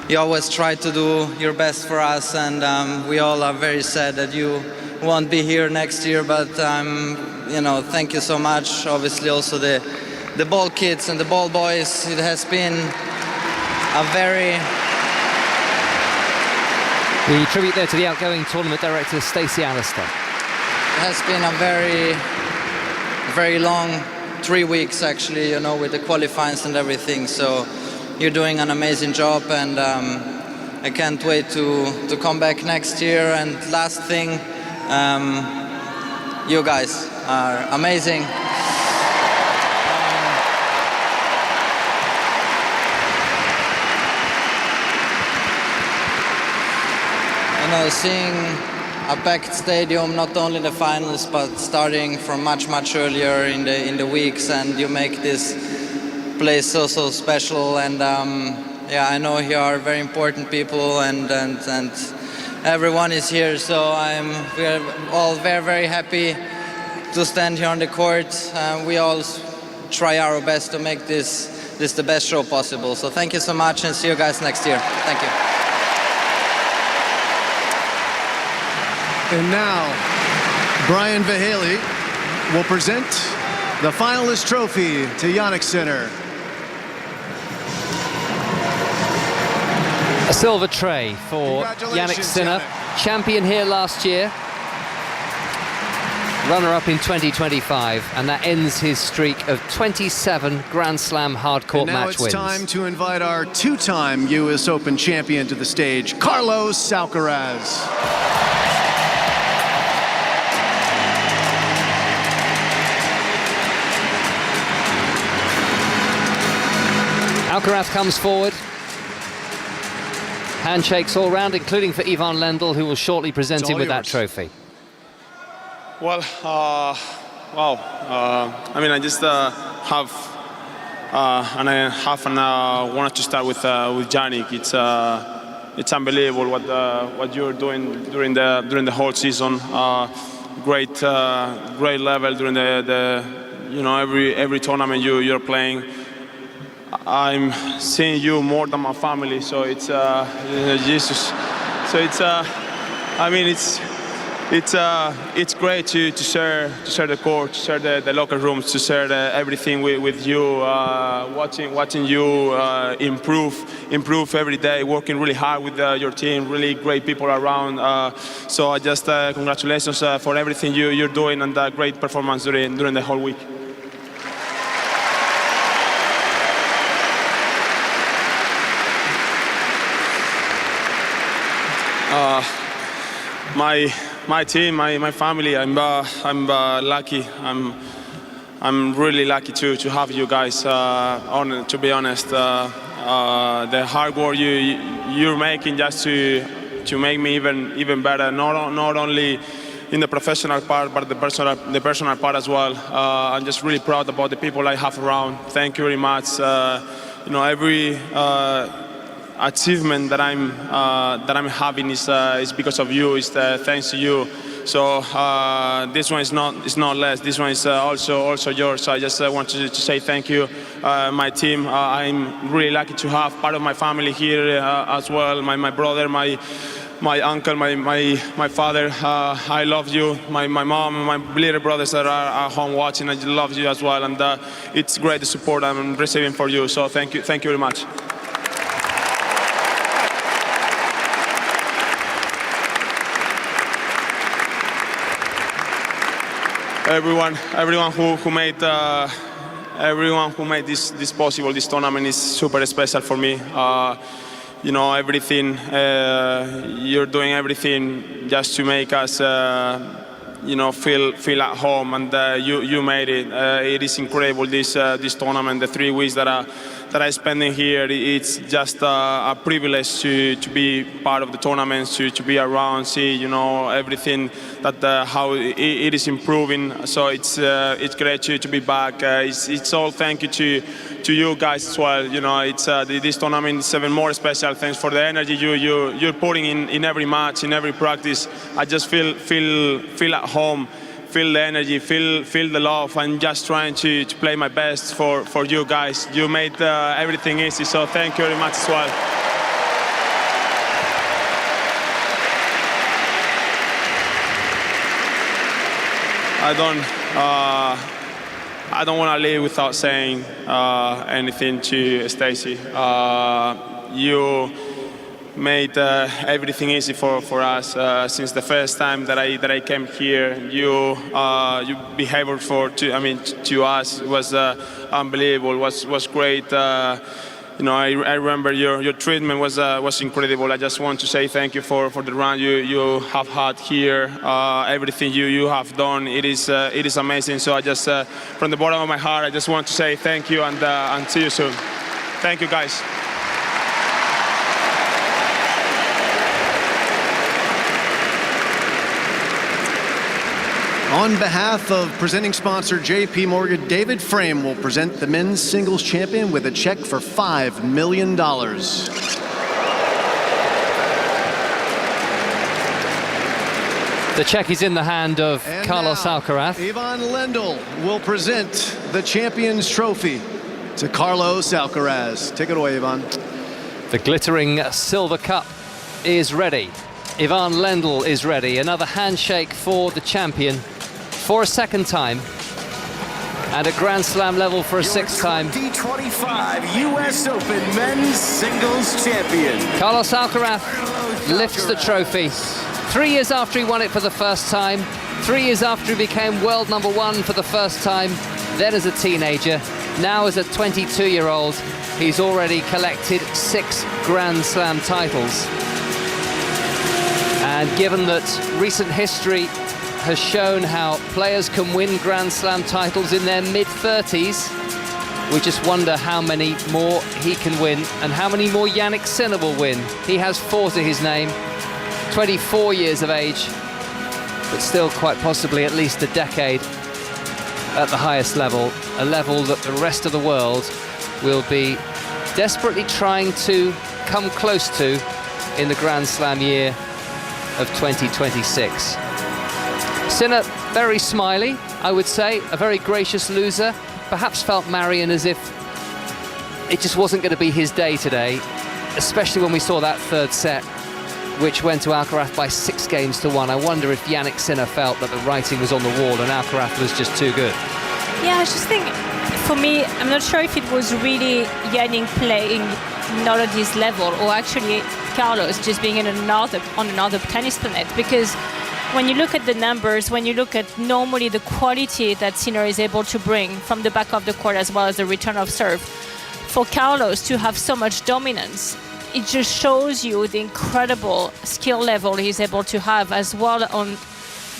You always try to do your best for us, and we all are very sad that you won't be here next year, but thank you so much. Obviously also the ball kids and the ball boys. It has been a very... The tribute there to the outgoing tournament director, Stacey Alistair. It has been a very long 3 weeks, actually, with the qualifiers and everything, so you're doing an amazing job, and I can't wait to come back next year. And last thing, you guys are amazing. Seeing a packed stadium, not only in the finals, but starting from much earlier in the weeks, and you make this place so special. And I know you are very important people, and everyone is here, so we are all very happy to stand here on the court. We all try our best to make this the best show possible. So thank you so much, and see you guys next year. Thank you. And now, Brian Vahaley will present the finalist trophy to Jannik Sinner. A silver tray for Jannik Sinner, champion here last year, runner-up in 2025, and that ends his streak of 27 Grand Slam hardcourt match wins. Now it's time to invite our two-time U.S. Open champion to the stage, Carlos Alcaraz. Alcaraz comes forward. Handshakes all round, including for Ivan Lendl, who will shortly present him with that trophy. Well, Wow. I just have wanted to start with Jannik. It's unbelievable what you're doing during the whole season. Great level during the every tournament you're playing. I'm seeing you more than my family, so it's Jesus. So it's great to share the court, to share the locker rooms, to share everything with you. Watching you improve every day, working really hard with your team, really great people around. So I just congratulations for everything you're doing and the great performance during the whole week. My team, my family. I'm lucky. I'm really lucky to have you guys. To be honest, the hard work you're making just to make me even better. Not only in the professional part, but the personal part as well. I'm just really proud about the people I have around. Thank you very much. Every achievement that I'm having is because of you. It's thanks to you. So this one is not less. This one is also yours. So I just want to say thank you, my team. I'm really lucky to have part of my family here as well. My brother, my uncle, my father. I love you. My mom, my little brothers that are at home watching. I love you as well. And it's great the support I'm receiving for you. So thank you very much. Everyone who made this possible, this tournament is super special for me. Everything you're doing, everything just to make us feel at home, and you made it. It is incredible this tournament. The 3 weeks that I spend in here, it's just a privilege to be part of the tournament, to be around, see everything that how it is improving. So it's great to be back. It's all thank you to you guys as well. This tournament is even more special. Thanks for the energy you're putting in every match, in every practice. I just feel at home. Feel the energy, feel the love. I'm just trying to play my best for you guys. You made everything easy, so thank you very much as well. I don't want to leave without saying anything to Stacey. You made everything easy for us since the first time that I came here. You behavior to us was unbelievable. Was great. I remember your treatment was incredible. I just want to say thank you for the run you have had here. Everything you have done, it is amazing. So I just from the bottom of my heart, I just want to say thank you and see you soon. Thank you, guys. On behalf of presenting sponsor JP Morgan, David Frame will present the men's singles champion with a check for $5 million. The check is in the hand of Carlos Alcaraz. Ivan Lendl will present the champion's trophy to Carlos Alcaraz. Take it away, Ivan. The glittering silver cup is ready. Ivan Lendl is ready. Another handshake for the champion for a second time, and a Grand Slam level for a sixth time. 2025 US Open men's singles champion. Carlos Alcaraz lifts the trophy 3 years after he won it for the first time, 3 years after he became world #1 for the first time, then as a teenager, now as a 22-year-old. He's already collected 6 Grand Slam titles. And given that recent history has shown how players can win Grand Slam titles in their mid-30s, we just wonder how many more he can win and how many more Jannik Sinner will win. He has 4 to his name, 24 years of age, but still quite possibly at least a decade at the highest level, a level that the rest of the world will be desperately trying to come close to in the Grand Slam year of 2026. Sinner, very smiley, I would say, a very gracious loser. Perhaps felt Marion as if it just wasn't going to be his day today, especially when we saw that third set, which went to Alcaraz by 6-1. I wonder if Jannik Sinner felt that the writing was on the wall and Alcaraz was just too good. Yeah, I just think, for me, I'm not sure if it was really Jannik playing not at his level, or actually Carlos just being on another tennis planet, because when you look at the numbers, when you look at normally the quality that Sinner is able to bring from the back of the court as well as the return of serve, for Carlos to have so much dominance, it just shows you the incredible skill level he's able to have as well on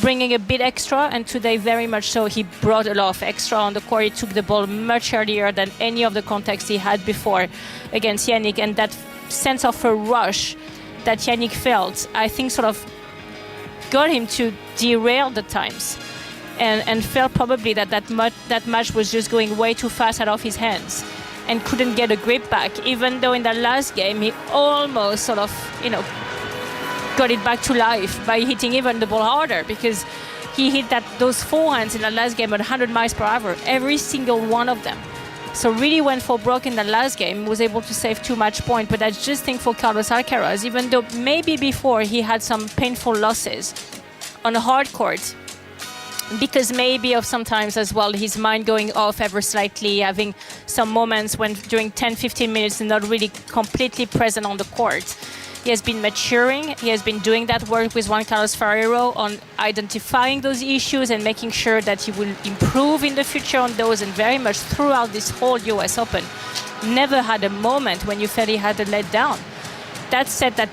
bringing a bit extra, and today very much so he brought a lot of extra on the court. He took the ball much earlier than any of the contacts he had before against Jannik, and that sense of a rush that Jannik felt, I think sort of got him to derail the times and felt probably that match was just going way too fast out of his hands and couldn't get a grip back, even though in the last game he almost sort of, got it back to life by hitting even the ball harder, because he hit those forehands in the last game at 100 miles per hour, every single one of them. So really went for broke in the last game, was able to save too much point. But I just think for Carlos Alcaraz, even though maybe before he had some painful losses on a hard court, because maybe of sometimes as well his mind going off ever slightly, having some moments when during 10-15 minutes not really completely present on the court. He has been maturing. He has been doing that work with Juan Carlos Ferrero on identifying those issues and making sure that he will improve in the future on those, and very much throughout this whole US Open never had a moment when you felt he had a letdown. That set that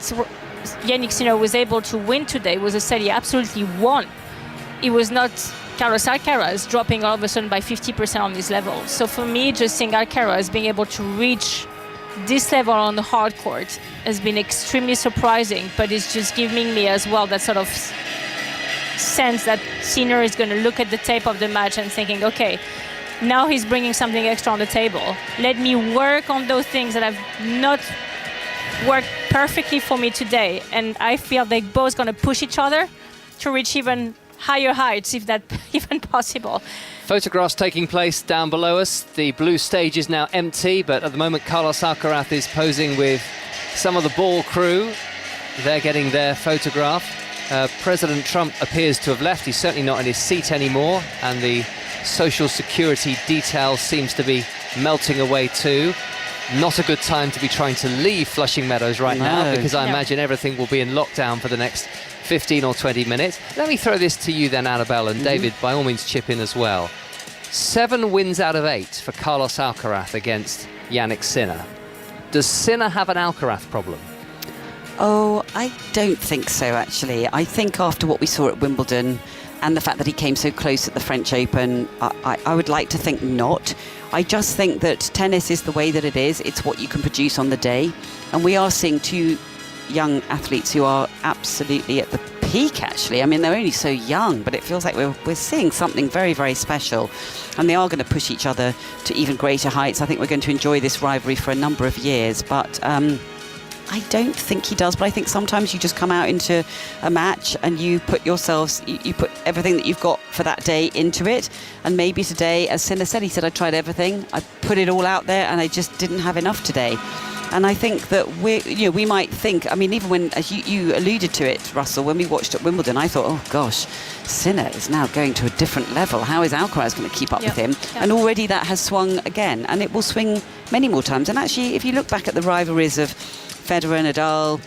Jannik Sinner was able to win today was a set he absolutely won. It was not Carlos Alcaraz dropping all of a sudden by 50% on this level. So for me, just seeing Alcaraz being able to reach this level on the hard court has been extremely surprising, but it's just giving me as well that sort of sense that Sinner is going to look at the tape of the match and thinking, okay, now he's bringing something extra on the table. Let me work on those things that have not worked perfectly for me today. And I feel they're both going to push each other to reach even higher heights, if that even possible. Photographs taking place down below us. The blue stage is now empty, but at the moment Carlos Alcaraz is posing with some of the ball crew. They're getting their photograph. President Trump appears to have left. He's certainly not in his seat anymore, and the social security detail seems to be melting away too. Not a good time to be trying to leave Flushing Meadows right now, because I imagine everything will be in lockdown for the next 15 or 20 minutes. Let me throw this to you then, Annabelle, and David, by all means chip in as well. 7 wins out of 8 for Carlos Alcaraz against Jannik Sinner. Does Sinner have an Alcaraz problem? Oh, I don't think so, actually. I think after what we saw at Wimbledon and the fact that he came so close at the French Open, I would like to think not. I just think that tennis is the way that it is. It's what you can produce on the day. And we are seeing 2 young athletes who are absolutely at the peak, actually. I mean, they're only so young, but it feels like we're seeing something very, very special. And they are going to push each other to even greater heights. I think we're going to enjoy this rivalry for a number of years. But I don't think he does, but I think sometimes you just come out into a match and you put yourselves, you put everything that you've got for that day into it. And maybe today, as Sinner said, he said, I tried everything, I put it all out there, and I just didn't have enough today. And I think that we might think, I mean, even when, as you alluded to it, Russell, when we watched at Wimbledon, I thought, oh gosh, Sinner is now going to a different level. How is Alcaraz going to keep up with him? And already that has swung again, and it will swing many more times. And actually, if you look back at the rivalries of Federer, Nadal,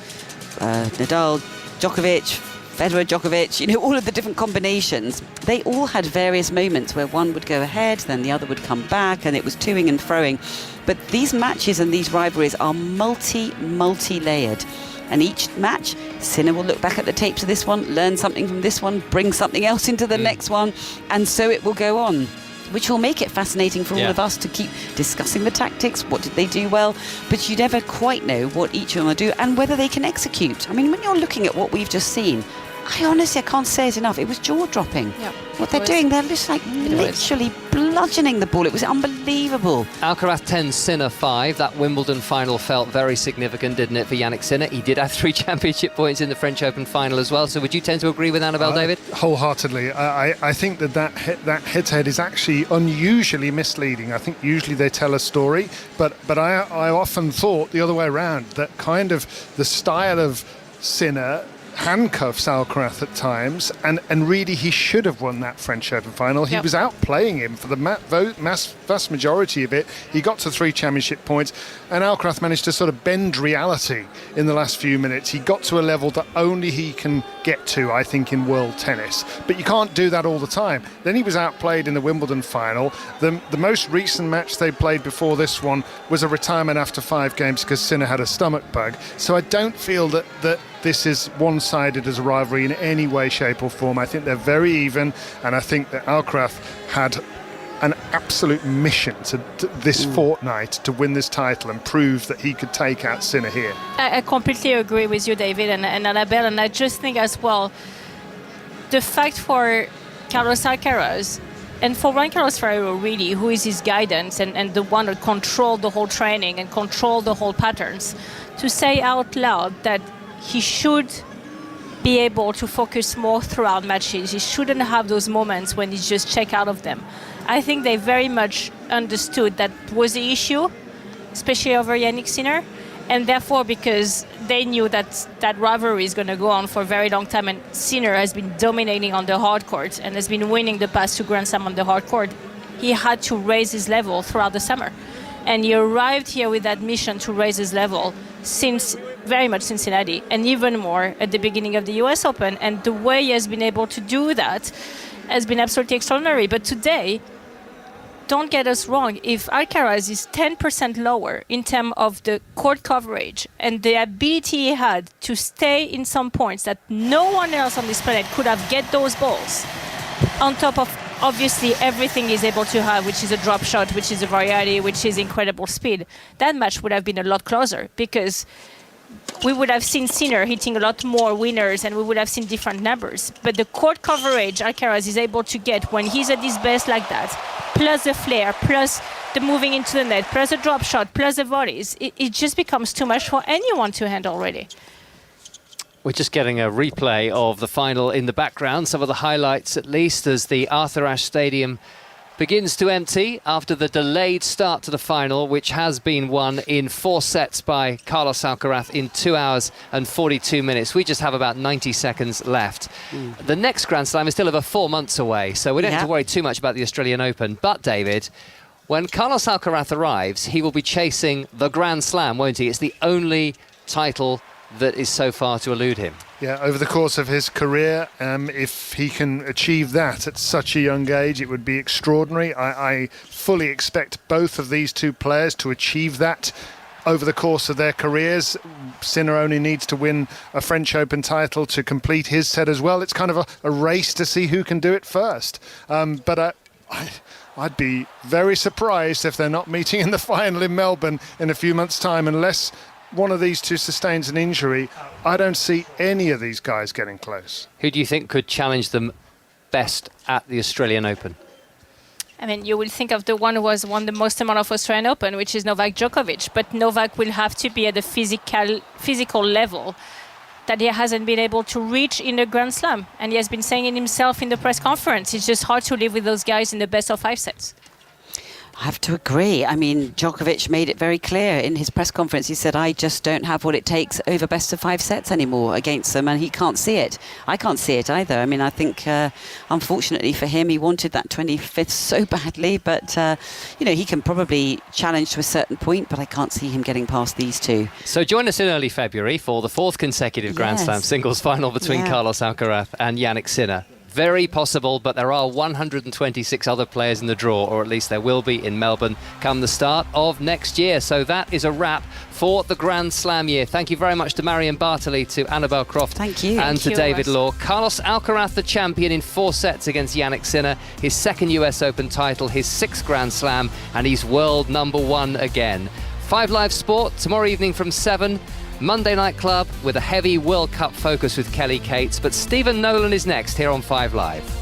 Djokovic, Federer, Djokovic, all of the different combinations, they all had various moments where one would go ahead, then the other would come back, and it was toing and froing. But these matches and these rivalries are multi-layered. And each match, Sinner will look back at the tapes of this one, learn something from this one, bring something else into the next one, and so it will go on, which will make it fascinating for all of us to keep discussing the tactics. What did they do well? But you never quite know what each of them will do and whether they can execute. I mean, when you're looking at what we've just seen, I honestly can't say it enough. It was jaw-dropping. Yeah, what they're doing, they're just like literally bludgeoning the ball. It was unbelievable. Alcaraz 10, Sinner 5. That Wimbledon final felt very significant, didn't it, for Jannik Sinner? He did have 3 championship points in the French Open final as well. So would you tend to agree with Annabelle, David? Wholeheartedly. I think that head-to-head is actually unusually misleading. I think usually they tell a story, but I often thought the other way around, that kind of the style of Sinner handcuffs Alcaraz at times, and really he should have won that French Open final. He was outplaying him for the vast majority of it. He got to 3 championship points, and Alcaraz managed to sort of bend reality in the last few minutes. He got to a level that only he can get to, I think, in world tennis. But you can't do that all the time. Then he was outplayed in the Wimbledon final. The most recent match they played before this one was a retirement after 5 games because Sinner had a stomach bug. So I don't feel that this is one-sided as a rivalry in any way, shape or form. I think they're very even, and I think that Alcaraz had an absolute mission to this fortnight to win this title and prove that he could take out Sinner here. I completely agree with you, David, and Annabelle, and I just think as well, the fact for Carlos Alcaraz and for Juan Carlos Ferrero, really, who is his guidance and the one that controlled the whole training and controlled the whole patterns, to say out loud that he should be able to focus more throughout matches. He shouldn't have those moments when he's just check out of them. I think they very much understood that was the issue, especially over Jannik Sinner, and therefore because they knew that rivalry is going to go on for a very long time, and Sinner has been dominating on the hard court and has been winning the past 2 Grand Slam on the hard court, he had to raise his level throughout the summer. And he arrived here with that mission to raise his level since very much Cincinnati, and even more at the beginning of the US Open. And the way he has been able to do that has been absolutely extraordinary. But today, don't get us wrong, if Alcaraz is 10% lower in terms of the court coverage and the ability he had to stay in some points that no one else on this planet could have get those balls, on top of obviously everything he's able to have, which is a drop shot, which is a variety, which is incredible speed, that match would have been a lot closer, because we would have seen Sinner hitting a lot more winners and we would have seen different numbers. But the court coverage Alcaraz is able to get when he's at his best like that, plus the flair, plus the moving into the net, plus the drop shot, plus the volleys, it just becomes too much for anyone to handle already. We're just getting a replay of the final in the background, some of the highlights at least, as the Arthur Ashe Stadium begins to empty after the delayed start to the final, which has been won in 4 sets by Carlos Alcaraz in 2 hours and 42 minutes. We just have about 90 seconds left. The next Grand Slam is still over 4 months away, so we don't have to worry too much about the Australian Open. But, David, when Carlos Alcaraz arrives, he will be chasing the Grand Slam, won't he? It's the only title that is so far to elude him. Yeah, over the course of his career, if he can achieve that at such a young age, it would be extraordinary. I fully expect both of these 2 players to achieve that over the course of their careers. Sinner only needs to win a French Open title to complete his set as well. It's kind of a race to see who can do it first. But I'd be very surprised if they're not meeting in the final in Melbourne in a few months' time, unless one of these 2 sustains an injury. I don't see any of these guys getting close. Who do you think could challenge them best at the Australian Open? I mean, you will think of the one who has won the most amount of Australian Open, which is Novak Djokovic. But Novak will have to be at the physical level that he hasn't been able to reach in the Grand Slam. And he has been saying it himself in the press conference. It's just hard to live with those guys in the best of 5 sets. I have to agree. I mean, Djokovic made it very clear in his press conference. He said, I just don't have what it takes over best of 5 sets anymore against them, and he can't see it. I can't see it either. I mean, I think, unfortunately for him, he wanted that 25th so badly, but, he can probably challenge to a certain point, but I can't see him getting past these 2. So join us in early February for the 4th consecutive Grand Slam singles final between Carlos Alcaraz and Jannik Sinner. Very possible, but there are 126 other players in the draw, or at least there will be in Melbourne come the start of next year. So that is a wrap for the Grand Slam year. Thank you very much to Marion Bartley, to Annabelle Croft, and to David Law. Carlos Alcaraz, the champion, in 4 sets against Jannik Sinner, his 2nd US Open title, his 6th Grand Slam, and he's world #1 again. 5 Live Sport tomorrow evening from 7. Monday Night Club with a heavy World Cup focus with Kelly Cates, but Stephen Nolan is next here on 5 Live.